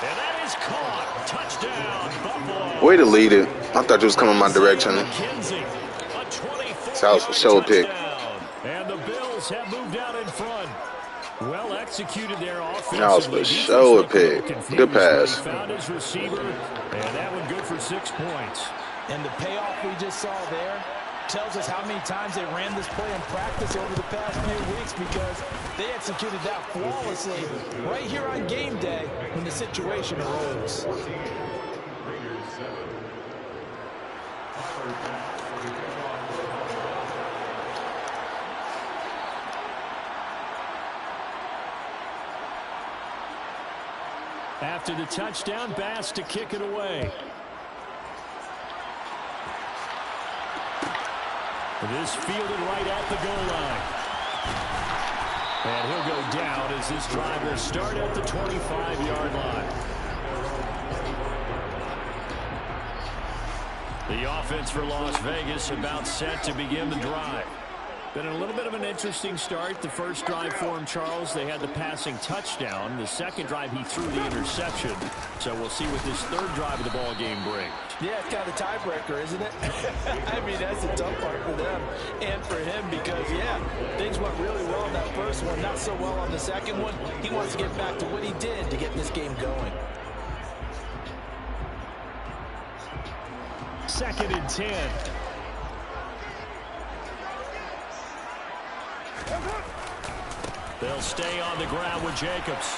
And that is caught. Touchdown, Buffalo. Way to lead it. I thought it was coming my direction. That was for show pick. And the Bills have moved out in front. Well executed there offensively. That was for show pick. Good pass. Found his receiver, and that one good for 6 points. And the payoff we just saw there tells us how many times they ran this play in practice over the past few weeks, because they executed that flawlessly right here on game day when the situation arose. After the touchdown, Bass to kick it away. This fielded right at the goal line. And he'll go down as this drive will start at the 25-yard line. The offense for Las Vegas about set to begin the drive. Been a little bit of an interesting start. The first drive for him, Charles, they had the passing touchdown. The second drive, he threw the interception. So we'll see what this third drive of the ball game brings. Yeah, it's kind of a tiebreaker, isn't it? I mean, that's the tough part for them and for him because, yeah, things went really well in that first one, not so well on the second one. He wants to get back to what he did to get this game going. 2nd and 10. They'll stay on the ground with Jacobs.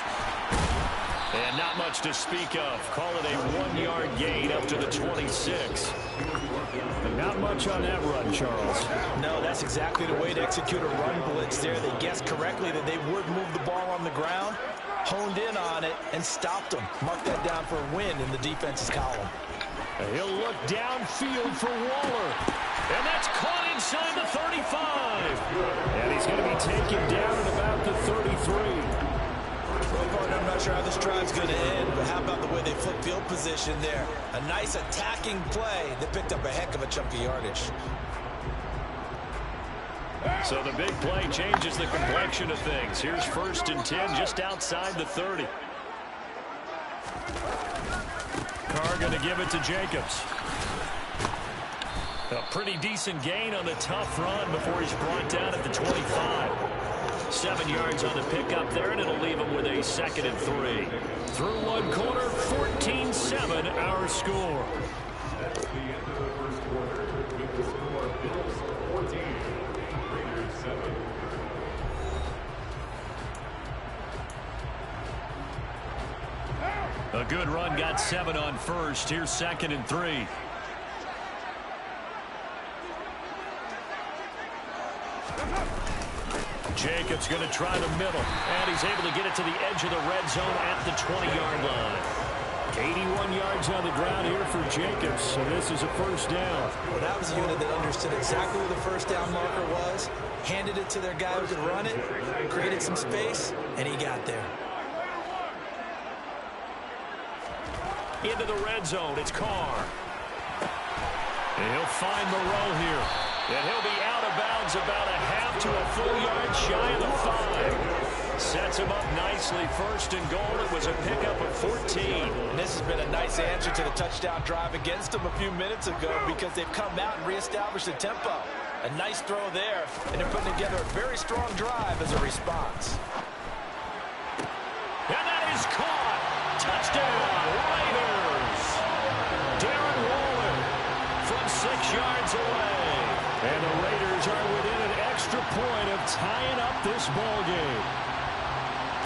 And not much to speak of. Call it a 1-yard gain up to the 26. And not much on that run, Charles. No, that's exactly the way to execute a run blitz there. They guessed correctly that they would move the ball on the ground, honed in on it, and stopped them. Mark that down for a win in the defense's column. And he'll look downfield for Waller. And that's caught inside the 35. And he's going to be taken down at about the 33. I'm not sure how this drive's going to end, but how about the way they flip field position there? A nice attacking play that picked up a heck of a chunk of yardage. So the big play changes the complexion of things. Here's 1st and 10 just outside the 30. Carr going to give it to Jacobs. A pretty decent gain on a tough run before he's brought down at the 25. 7 yards on the pickup there, and it'll leave him with a 2nd and 3. Through one quarter, 14-7 our score. At the end of the first quarter, with the score Bills 14, Raiders 7. A good run, got 7 on first. Here's 2nd and 3. Jacobs going to try the middle, and he's able to get it to the edge of the red zone at the 20-yard line. 81 yards on the ground here for Jacobs, so this is a 1st down. Well, that was a unit that understood exactly where the 1st down marker was, handed it to their guy who could run it, created some space, and he got there. Into the red zone, it's Carr. And he'll find Moreau here. And he'll be out of bounds about a half to a full yard shy of the 5. Sets him up nicely. 1st and goal. It was a pickup of 14. And this has been a nice answer to the touchdown drive against them a few minutes ago because they've come out and reestablished the tempo. A nice throw there, and they're putting together a very strong drive as a response. And that is caught. Touchdown, Raiders. Darren Waller from 6 yards away. And the Raiders are within an extra point of tying up this ball game.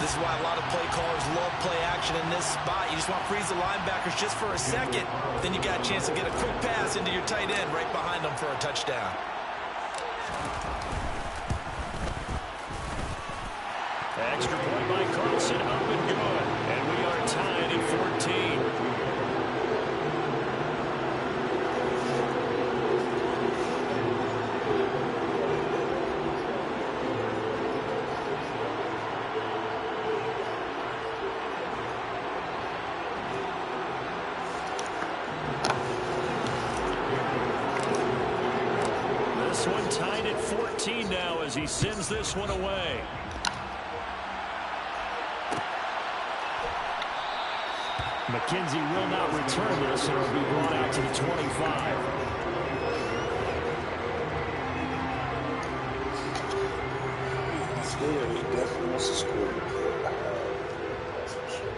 This is why a lot of play callers love play action in this spot. You just want to freeze the linebackers just for a second. Then you got a chance to get a quick pass into your tight end right behind them for a touchdown. Extra point by Carlson, up and good. And we are tied at 14. This one tied at 14 now as he sends this one away. McKenzie will not return this, and it'll be brought out to the 25. He definitely wants to score. That's for sure.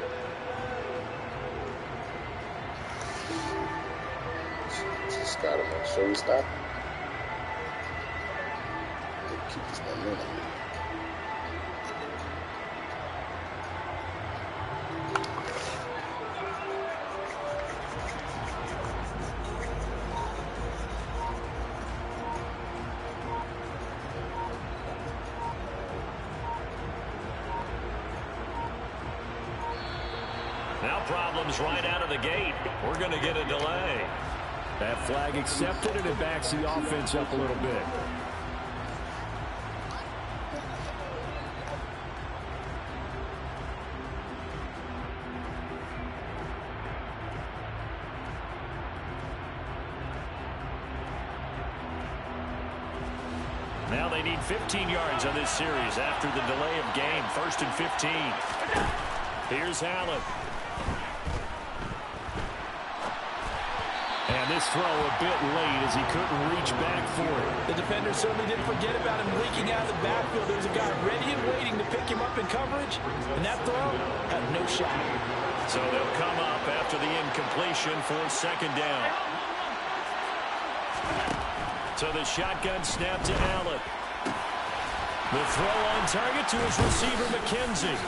Just gotta make sure we stop him. Keep this momentum. Now problems right out of the gate. We're going to get a delay. That flag accepted, and it backs the offense up a little bit. Now they need 15 yards on this series after the delay of game. 1st and 15. Here's Allen. And this throw a bit late as he couldn't reach back for it. The defender certainly didn't forget about him leaking out of the backfield. There was a guy ready and waiting to pick him up in coverage, and that throw had no shot. So they'll come up after the incompletion for 2nd down. So the shotgun snap to Allen. The throw on target to his receiver, McKenzie.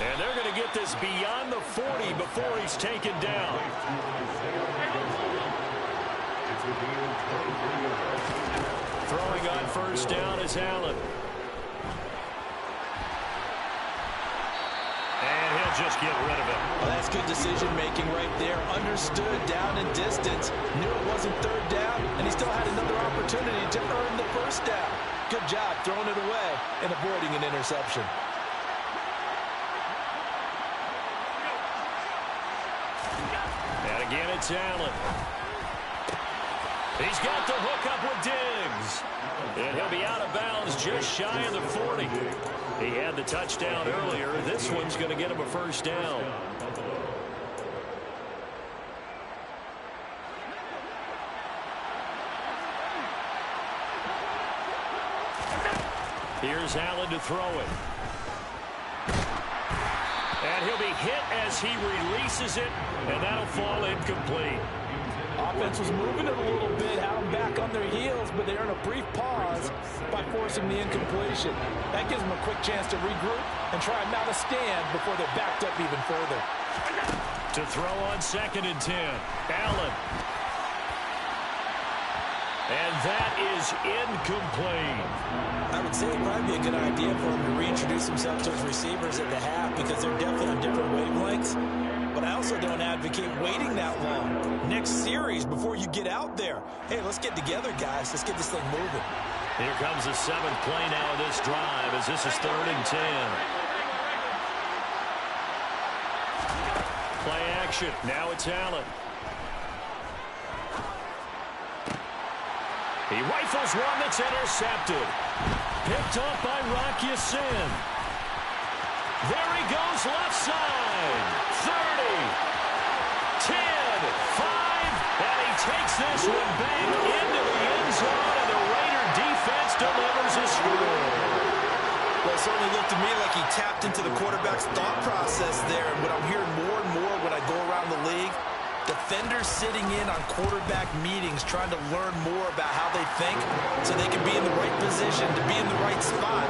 And they're going to get this beyond the 40 before he's taken down. Throwing on first down is Allen. And he'll just get rid of it. Well, that's good decision-making right there. Understood down and distance. Knew it wasn't third down, and he still had another opportunity to earn the first down. Good job throwing it away and avoiding an interception. And again, it's Allen. He's got the hook up with Diggs. And he'll be out of bounds just shy of the 40. He had the touchdown earlier. This one's going to get him a first down. Here's Allen to throw it. And he'll be hit as he releases it, and that'll fall incomplete. Offense was moving it a little bit, had them back on their heels, but they earned a brief pause by forcing the incompletion. That gives them a quick chance to regroup and try and mount a stand before they're backed up even further. To throw on 2nd and 10, Allen. And that is incomplete. I would say it'd probably be a good idea for him to reintroduce himself to his receivers at the half because they're definitely on different wavelengths. But I also don't advocate waiting that long. Next series before you get out there. Hey, let's get together, guys. Let's get this thing moving. Here comes the 7th play now of this drive as this is 3rd and 10. Play action. Now it's Allen. He rifles one that's intercepted. Picked up by Ya-Sin. There he goes left side. 30, 10, 5, and he takes this one back into the end zone, and the Raider defense delivers a score. Well, it certainly looked to me like he tapped into the quarterback's thought process there, and what I'm hearing more and more when I go around the league, defenders sitting in on quarterback meetings trying to learn more about how they think so they can be in the right position to be in the right spot,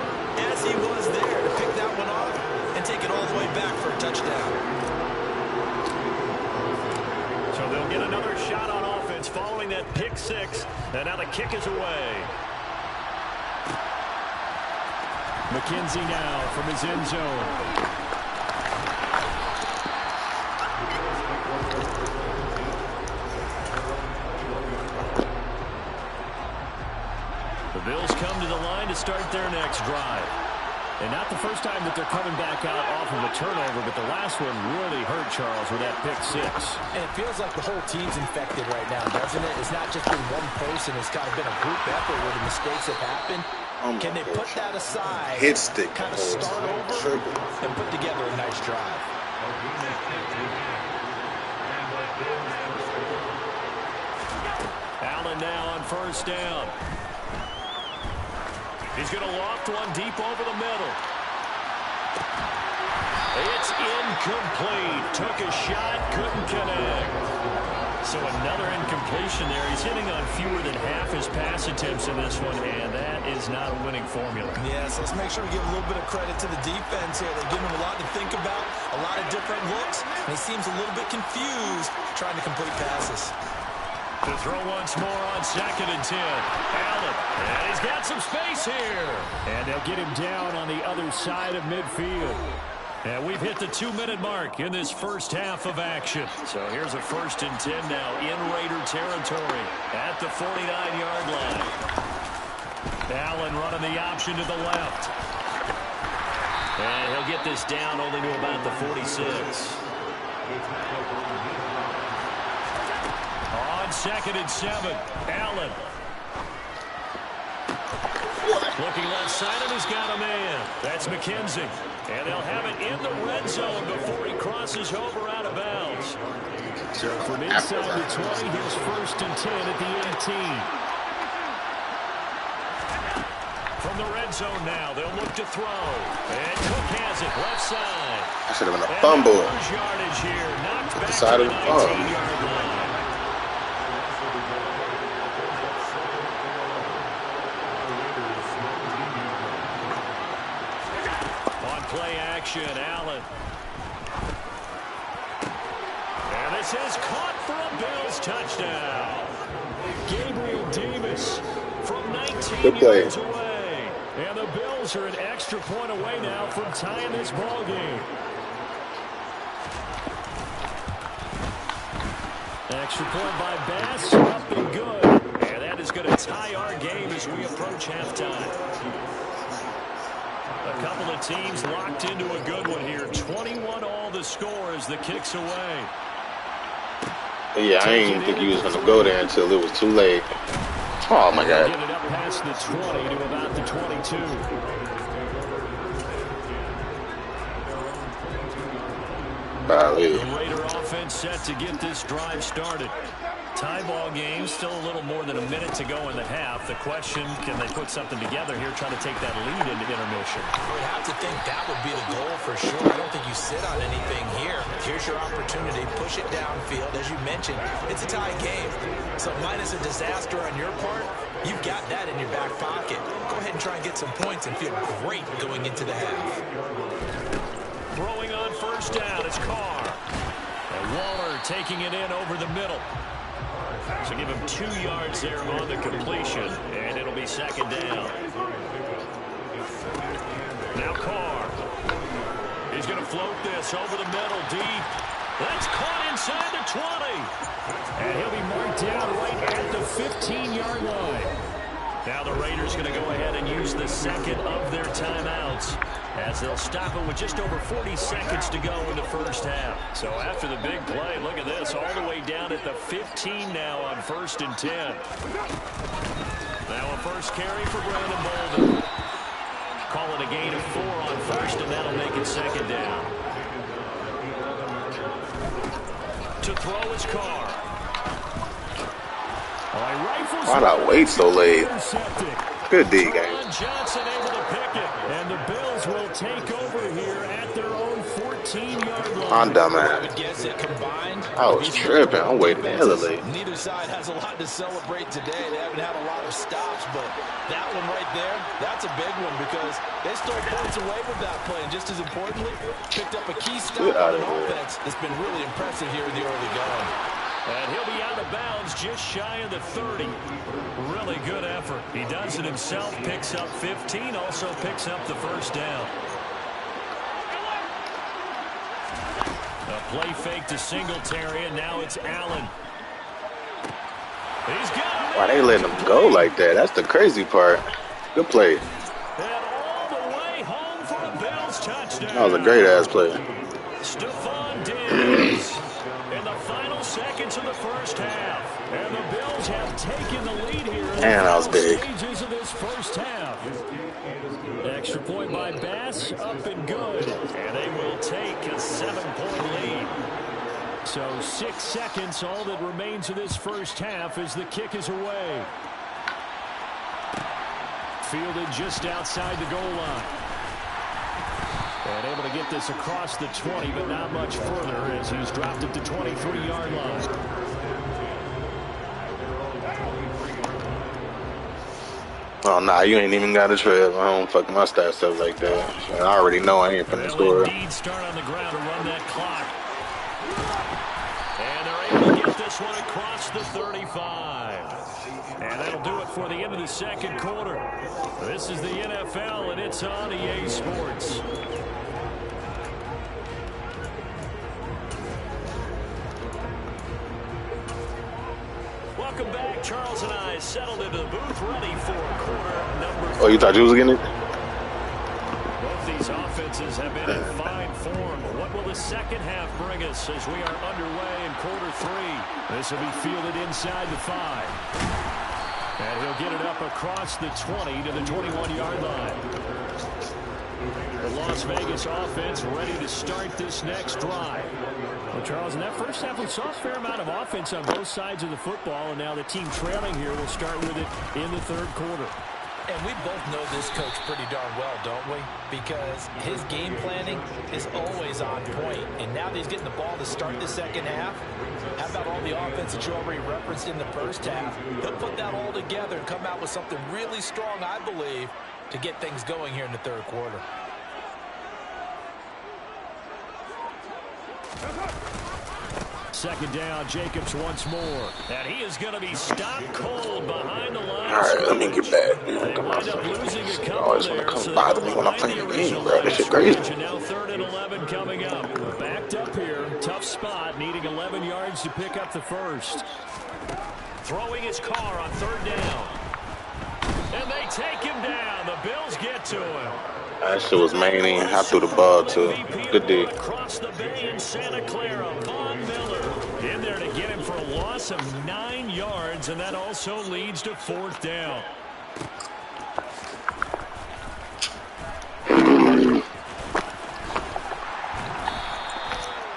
as he was there to pick that one off and take it all the way back for a touchdown. So they'll get another shot on offense following that pick six, and now the kick is away. McKenzie now from his end zone. The Bills come to the line to start their next drive. And not the first time that they're coming back out off of a turnover, but the last one really hurt Charles with that pick six. And it feels like the whole team's infected right now, doesn't it? It's not just been one person. It's kind of been a group effort where the mistakes have happened. Can they put that aside, hit stick, kind of start over, and put together a nice drive? Allen now on first down. He's going to loft one deep over the middle. It's incomplete. Took a shot, couldn't connect. So another incompletion there. He's hitting on fewer than half his pass attempts in this one, and that is not a winning formula. Yeah, so let's make sure we give a little bit of credit to the defense here. They're giving him a lot to think about, a lot of different looks, and he seems a little bit confused trying to complete passes. To throw once more on 2nd and 10. Allen, and he's got some space here. And they'll get him down on the other side of midfield. And we've hit the 2-minute mark in this first half of action. So here's a 1st and 10 now in Raider territory at the 49-yard line. Allen running the option to the left. And he'll get this down only to about the 46. On 2nd and 7, Allen. Looking left side, and he's got a man. That's McKenzie. And they'll have it in the red zone before he crosses over out of bounds. So from inside the 20, here's 1st and 10 at the 18. From the red zone now, they'll look to throw. And Cook has it left side. That should have been a fumble. Yardage here, knocked back Side to of the the 19-yard line. completion. Allen. And this is caught for a Bills touchdown. Gabriel Davis from 19 yards away. And the Bills are an extra point away now from tying this ball game. Extra point by Bass, up and good. And that is going to tie our game as we approach halftime. A couple of teams locked into a good one here. 21 all the score as the kick's away. Yeah, I didn't think he was going to go there until it was too late. Oh, my God. Get it up past the 20 to about the 22. The Raider offense set to get this drive started. Tie ball game, still a little more than a minute to go in the half. The question, can they put something together here, trying to take that lead into intermission? I would have to think that would be the goal for sure. I don't think you sit on anything here. Here's your opportunity. Push it downfield. As you mentioned, it's a tie game. So minus a disaster on your part, you've got that in your back pocket. Go ahead and try and get some points and feel great going into the half. Throwing on first down, it's Carr. And Waller taking it in over the middle. So give him 2 yards there on the completion, and it'll be second down. Now Carr. He's going to float this over the middle, deep. That's caught inside the 20. And he'll be marked down right at the 15-yard line. Now the Raiders going to go ahead and use the second of their timeouts, as they'll stop it with just over 40 seconds to go in the first half. So after the big play, look at this, all the way down at the 15 now on 1st and 10. Now a first carry for Brandon Bolden. Call it a gain of 4 on first, and that'll make it second down. To throw his Carr. Why not wait so late? Good D game. Johnson able to pick it, and the Bills will take over here at their own 14-yard line. I'm dumbass. I was tripping. I'm waiting hella late. Neither side has a lot to celebrate today. They haven't had a lot of stops, but that one right there, that's a big one because they stole points away with that play. And just as importantly, picked up a key stop on an offense that's been really impressive here in the early going. And he'll be out of bounds just shy of the 30. Really good effort. He does it himself, picks up 15, also picks up the first down. A play fake to Singletary, and now it's Allen. He's got it. Why they letting him go like that? That's the crazy part. Good play. And all the way home for a Bills touchdown. That was a great-ass play. Stephon Diggs. In the final seconds of the first half, and the Bills have taken the lead here in Man, that was the big. stages of this first half. Extra point by Bass, up and good, and they will take a 7-point lead. So 6 seconds, all that remains of this first half as the kick is away. Fielded just outside the goal line. And able to get this across the 20, but not much further as he's dropped it to 23-yard line. Oh, nah, you ain't even got a trip. I don't fuck my stats up like that. I already know I ain't finna score. Indeed start on the ground to run that clock. And they're able to get this one across the 35. And that'll do it for the end of the second quarter. This is the NFL, and it's on EA Sports. Welcome back. Charles and I settled into the booth, ready for quarter number 3. Oh, you thought you was getting it? Both these offenses have been in fine form. What will the second half bring us as we are underway in quarter 3? This will be fielded inside the 5. And he'll get it up across the 20 to the 21-yard line. The Las Vegas offense ready to start this next drive. Well, Charles, in that first half, we saw a fair amount of offense on both sides of the football, and now the team trailing here will start with it in the third quarter. And we both know this coach pretty darn well, don't we? Because his game planning is always on point. And now that he's getting the ball to start the second half, how about all the offense that you already referenced in the first half? He'll put that all together and come out with something really strong, I believe, to get things going here in the third quarter. Second down, Jacobs once more. And he is going to be stopped cold behind the line. All right, let me get back. They wind up losing a couple Always want to come bother me when I'm playing the game, bro. This shit crazy. And now 3rd and 11 coming up. Backed up here. Tough spot, needing 11 yards to pick up the first. Throwing his car on 3rd down. And they take him down. The Bills get to him. That shit was mainly. I threw the ball, too. Good D. Across the bay in Santa Clara, Von Miller in there to get him for a loss of 9 yards, and that also leads to 4th down.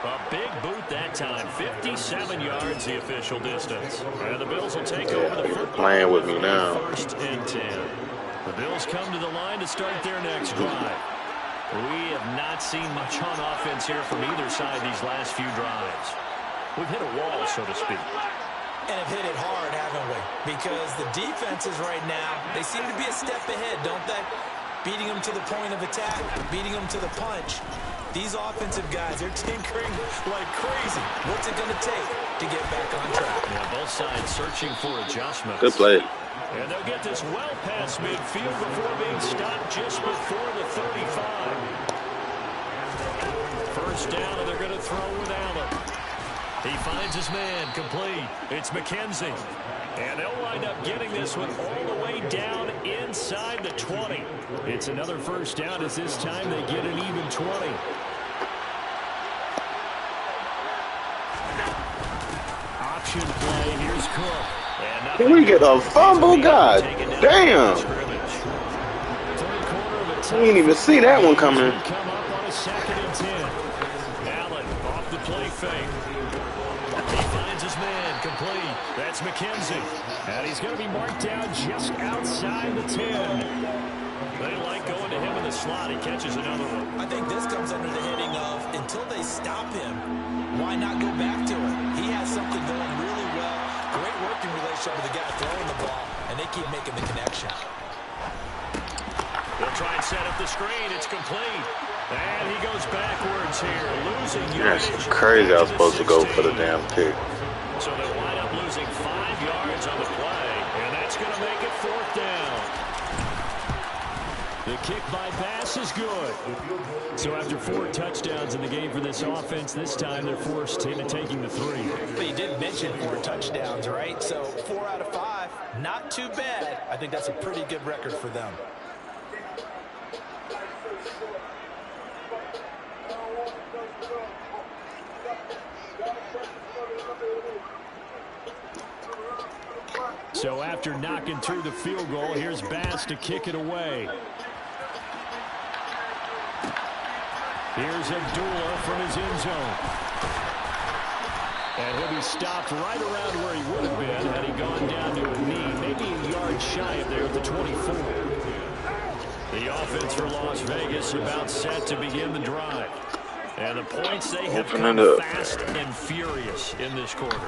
A big boot that time, 57 yards the official distance. And the Bills will take over the football. Playing with me now. 1st and 10. The Bills come to the line to start their next drive. We have not seen much on offense here from either side these last few drives. We've hit a wall, so to speak. And have hit it hard, haven't we? Because the defenses right now, they seem to be a step ahead, don't they? Beating them to the point of attack, beating them to the punch. These offensive guys, they're tinkering like crazy. What's it going to take to get back on track? Yeah, both sides searching for adjustments. Good play. And they'll get this well past midfield before being stopped just before the 35. First down, and they're going to throw with Allen. He finds his man, complete. It's McKenzie. And they'll wind up getting this one all the way down inside the 20. It's another first down as this time they get an even 20. Option play. Here's Cook. Can we get a fumble? God damn. We didn't even see that one coming. Come up on a 2nd and 10. Allen off the play fake. He finds his man, complete. That's McKenzie. And he's going to be marked down just outside the 10. They like going to him in the slot. He catches another one. I think this comes under the heading of, until they stop him, why not go back to him? He has something going really well. Great working relationship with the guy throwing the ball, and they keep making the connection. They'll try and set up the screen. It's complete. And he goes backwards here, losing yardage. That's crazy. I was supposed to go for the damn pick. So they wind up losing 5 yards on the play, and that's going to make it 4th down. The kick by pass is good. So after 4 touchdowns in the game for this offense, this time they're forced into taking the 3. But you did mention 4 touchdowns, right? So 4 out of 5, not too bad. I think that's a pretty good record for them. So after knocking through the field goal, here's Bass to kick it away. Here's Abdullah from his end zone. And he'll be stopped right around where he would have been had he gone down to a knee, maybe a yard shy of there at the 24. The offense for Las Vegas about set to begin the drive. And the points, they have come fast and furious in this quarter.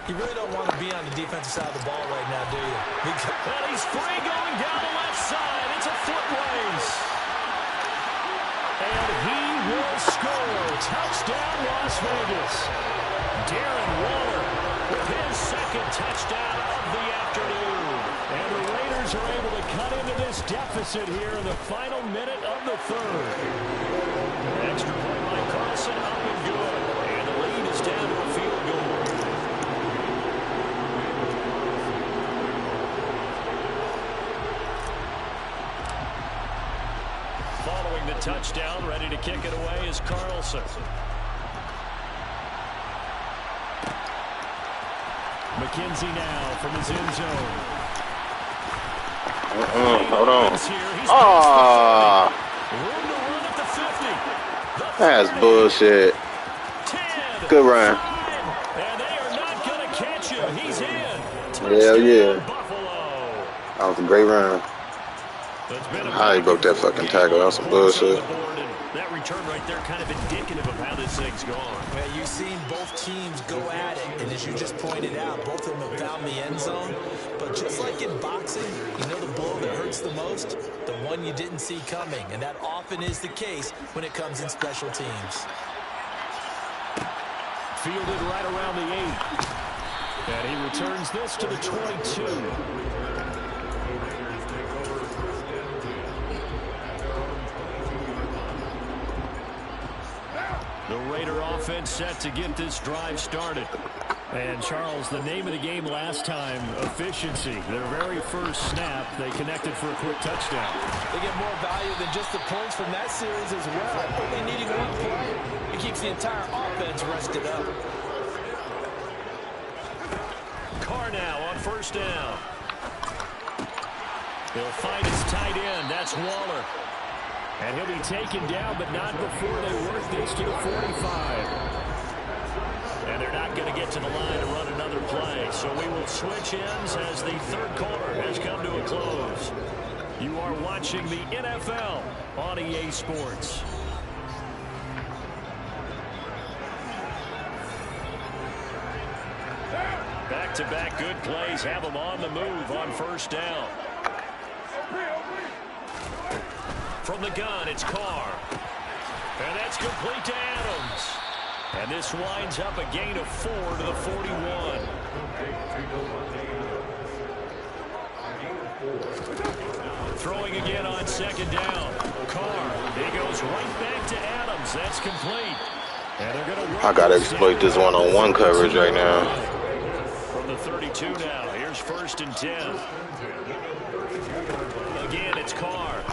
You really don't want to be on the defensive side of the ball right now, do you? And he's free going down the left side. It's a foot race. And he will score. Touchdown, Las Vegas. Darren Waller with his 2nd touchdown of the afternoon. And the Raiders are able to cut into this deficit here in the final minute of the 3rd. Extra point by Carlson, up and good. And the lead is down to a field goal. Following the touchdown, ready to kick it away is Carlson. McKenzie now from his end zone. Hold on. Ah. That's bullshit. Good run. And they are not going to catch him. He's in. Hell yeah. That was a great run. How he broke that fucking tackle. That was some bullshit. That return right there kind of indicative of how this thing's gone. Well, you've seen both teams go at it, and as you just pointed out, both of them have found the end zone. But just like in boxing, you know the blow that hurts the most? The one you didn't see coming, and that often is the case when it comes in special teams. Fielded right around the 8. And he returns this to the 22. The Raider offense set to get this drive started. And, Charles, the name of the game last time, efficiency. Their very first snap, they connected for a quick touchdown. They get more value than just the points from that series as well. Only needing one play, it keeps the entire offense rested up. Carr now on first down. He'll find his tight end. That's Waller. And he'll be taken down, but not before they work this to the 45. And they're not going to get to the line to run another play. So we will switch ends as the third quarter has come to a close. You are watching the NFL on EA Sports. Back-to-back good plays have them on the move on first down. From the gun, it's Carr. And that's complete to Adams. And this winds up a gain of 4 to the 41. Throwing again on second down. Carr, he goes right back to Adams. That's complete. And they're going to I got to exploit this one-on-one coverage right now. From the 32 now, here's first and 10. Again, it's Carr.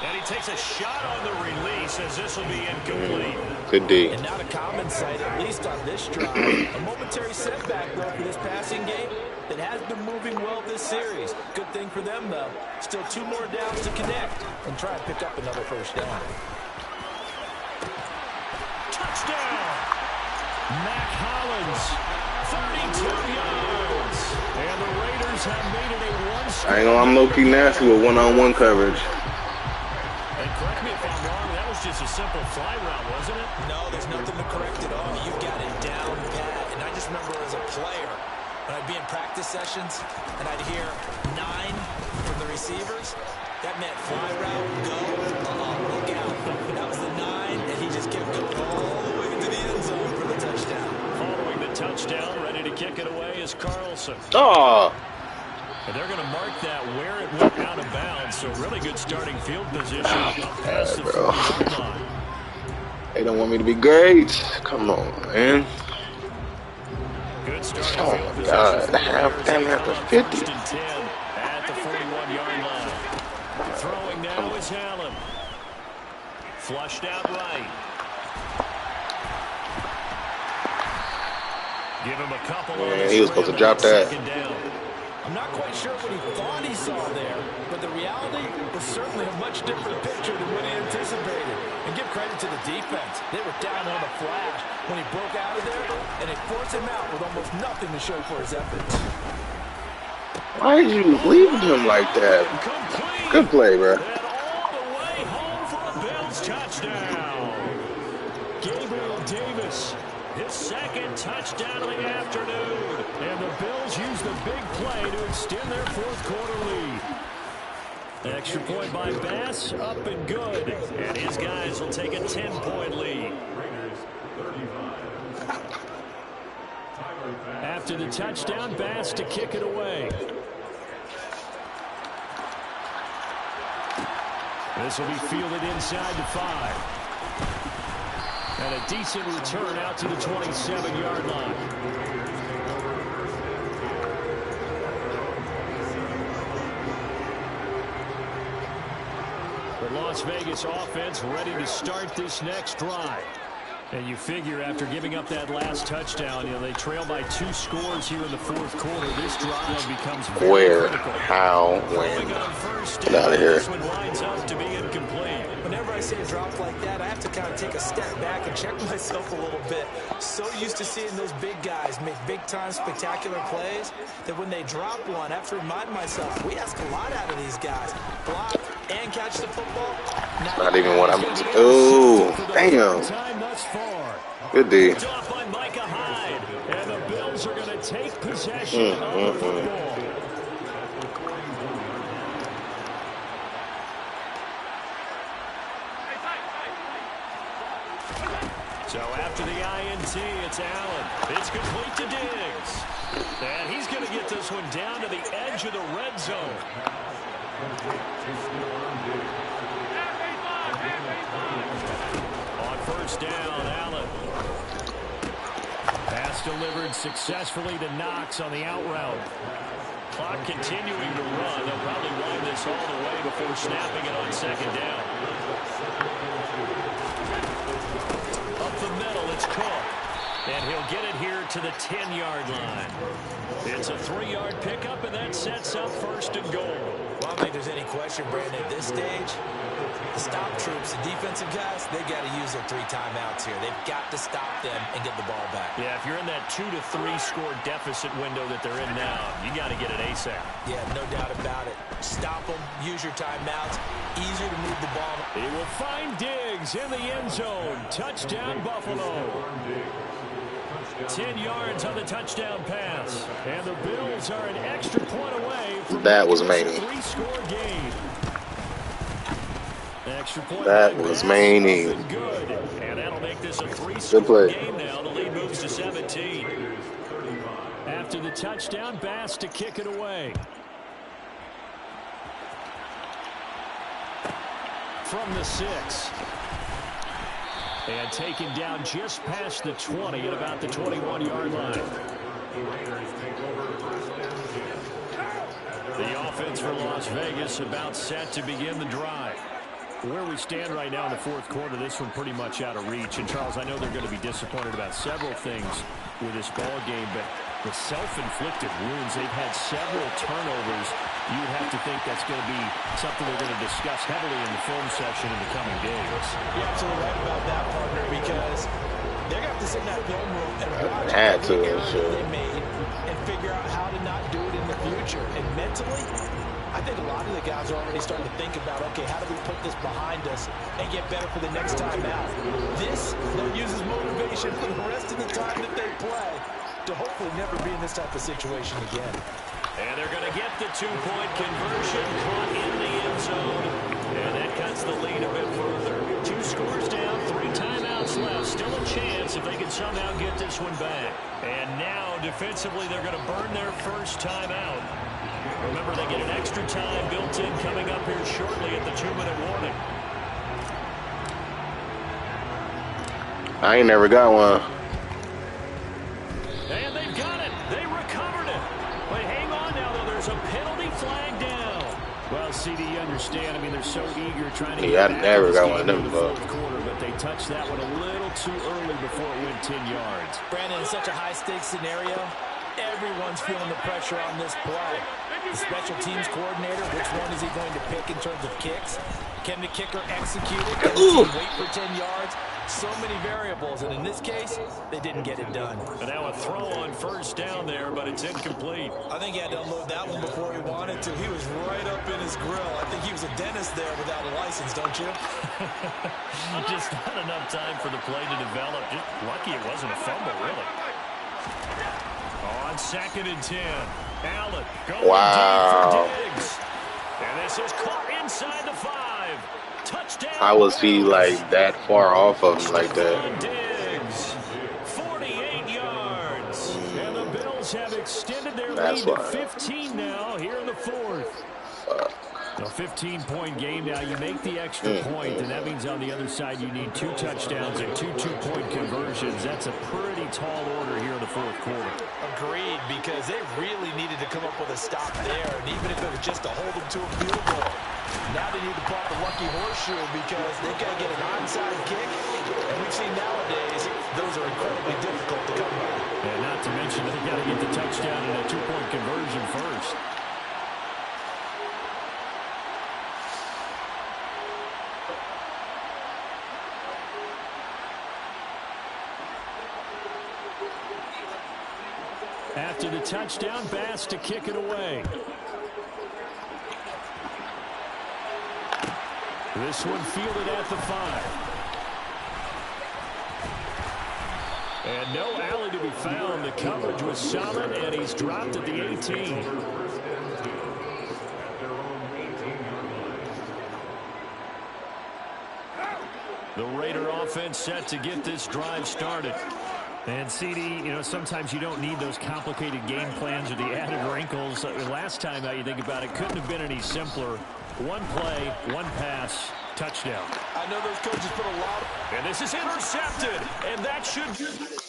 And he takes a shot on the release as this will be incomplete. Good D. And not a common sight, at least on this drive. A momentary setback, though, for this passing game that has been moving well this series. Good thing for them, though. Still 2 more downs to connect and try and pick up another first down. Touchdown! Mac Hollins, 32 yards. And the Raiders have made it a one-score. I ain't gonna, I'm low-key nasty with one-on-one coverage. And correct me if I'm wrong, that was just a simple fly route, wasn't it? No, there's nothing to correct at all. You've got it down pat. And I just remember as a player, when I'd be in practice sessions and I'd hear 9 from the receivers, that meant fly route, go, look out. That was the 9, and he just kept going all the way to the end zone for the touchdown. Following the touchdown, ready to kick it away is Carlson. Oh! And they're going to mark that where it went out of bounds, so really good starting field position. Past the 40-yard line. They don't want me to be great. Come on, man. Good starting oh field my position. God, damn at the 50. First and 10 at the 41-yard line. Throwing now is Allen. Flushed out right. Give him a couple on he was supposed to drop that. I'm not quite sure what he thought he saw there, but the reality was certainly a much different picture than what he anticipated. And give credit to the defense. They were down on the flash when he broke out of there, and it forced him out with almost nothing to show for his efforts. Why did you leave him like that? Good play, bro. And all the way home for a Bills touchdown. Gabriel Davis, his second touchdown of the afternoon. And the Bills use the big play to extend their fourth quarter lead. Extra point by Bass, up and good. And his guys will take a 10-point lead. After the touchdown, Bass to kick it away. This will be fielded inside the 5. And a decent return out to the 27-yard line. The Las Vegas offense ready to start this next drive. And you figure after giving up that last touchdown, they trail by 2 scores here in the fourth quarter. This drive becomes very critical. How, when? Get out of here. This one winds up to be incomplete. Whenever I see a drop like that, I have to kind of take a step back and check myself a little bit. So used to seeing those big guys make big-time spectacular plays that when they drop one, I have to remind myself, we ask a lot out of these guys. Block and catch the football. Not even what I'm to do. Damn. Good D. By Micah Hyde, and the Bills are going to take possession of the football. So after the see, it's Allen. It's complete to Diggs. And he's going to get this one down to the edge of the red zone. On first down, Allen. Pass delivered successfully to Knox on the out route. Clock continuing to run. They'll probably wind this all the way before snapping it on second down. Up the middle, it's Cook. And he'll get it here to the 10-yard line. It's a 3-yard pickup, and that sets up first and goal. Well, I don't think there's any question, Brandon, at this stage, the stop troops, the defensive guys, they got to use their 3 timeouts here. They've got to stop them and get the ball back. Yeah, if you're in that 2 to 3 score deficit window that they're in now, you got to get it ASAP. Yeah, no doubt about it. Stop them, use your timeouts, easier to move the ball. He will find Diggs in the end zone. Touchdown, Buffalo. 10 yards on the touchdown pass. And the Bills are an extra point away from that was Maney. 3-score game. Extra point. That was Maney. Good. And that'll make this a 3-score game now. The lead moves to 17. After the touchdown, Bass to kick it away. From the 6. And taken down just past the 20 at about the 21-yard line. The offense for Las Vegas about set to begin the drive. Where we stand right now in the fourth quarter, this one pretty much out of reach. And, Charles, I know they're going to be disappointed about several things with this ball game, but the self-inflicted wounds, they've had several turnovers. You would have to think that's going to be something they're going to discuss heavily in the film session in the coming days. You're absolutely right about that, partner, because they're going to have to sit in that film room and watch every error they made and figure out how to not do it in the future. And mentally, I think a lot of the guys are already starting to think about, okay, how do we put this behind us and get better for the next time out? This, they'll use as motivation for the rest of the time that they play to hopefully never be in this type of situation again. And they're going to get the 2-point conversion, caught in the end zone. And that cuts the lead a bit further. 2 scores down, 3 timeouts left. Still a chance if they can somehow get this one back. And now, defensively, they're going to burn their first timeout. Remember, they get an extra time built in coming up here shortly at the 2-minute warning. I ain't never got one. And they've got it. They recovered it. But hang on now, though. There's a penalty flag down. Well, CD, you understand. I mean, they're so eager trying to get back never in this got game one of them, in the fourth quarter, but they touched that one a little too early before it went 10 yards. Brandon, in such a high-stakes scenario, everyone's feeling the pressure on this play. The special teams coordinator, which one is he going to pick in terms of kicks? Can the kicker execute it? Can the team wait for 10 yards? So many variables, and in this case, they didn't get it done. And now a throw on first down there, but it's incomplete. I think he had to unload that one before he wanted to. He was right up in his grill. I think he was a dentist there without a license, don't you? Just not enough time for the play to develop. Just lucky it wasn't a fumble, really. On 2nd and 10. Allen going deep for Diggs. And this is caught inside the 5. Touchdown. How was he like that far off of him like that? Diggs, 48 yards. And the Bills have extended their lead to 15 now here in the fourth. A 15-point game now. You make the extra point, and that means on the other side you need 2 touchdowns and 2 two-point conversions. That's a pretty tall order here in the fourth quarter. Agreed, because they really needed to come up with a stop there, and even if it was just to hold them to a field goal. Now they need to pop the lucky horseshoe because they've got to get an onside kick, and we've seen nowadays those are incredibly difficult to come by. And not to mention they've got to get the touchdown and a 2-point conversion first. After the touchdown, Bass to kick it away. This one fielded at the 5. And no alley to be found. The coverage was solid, and he's dropped at the 18. The Raider offense set to get this drive started. And CD, you know, sometimes you don't need those complicated game plans or the added wrinkles. Last time out, you think about it, couldn't have been any simpler. One play, one pass, touchdown. I know those coaches put a lot. And this is intercepted, and that should...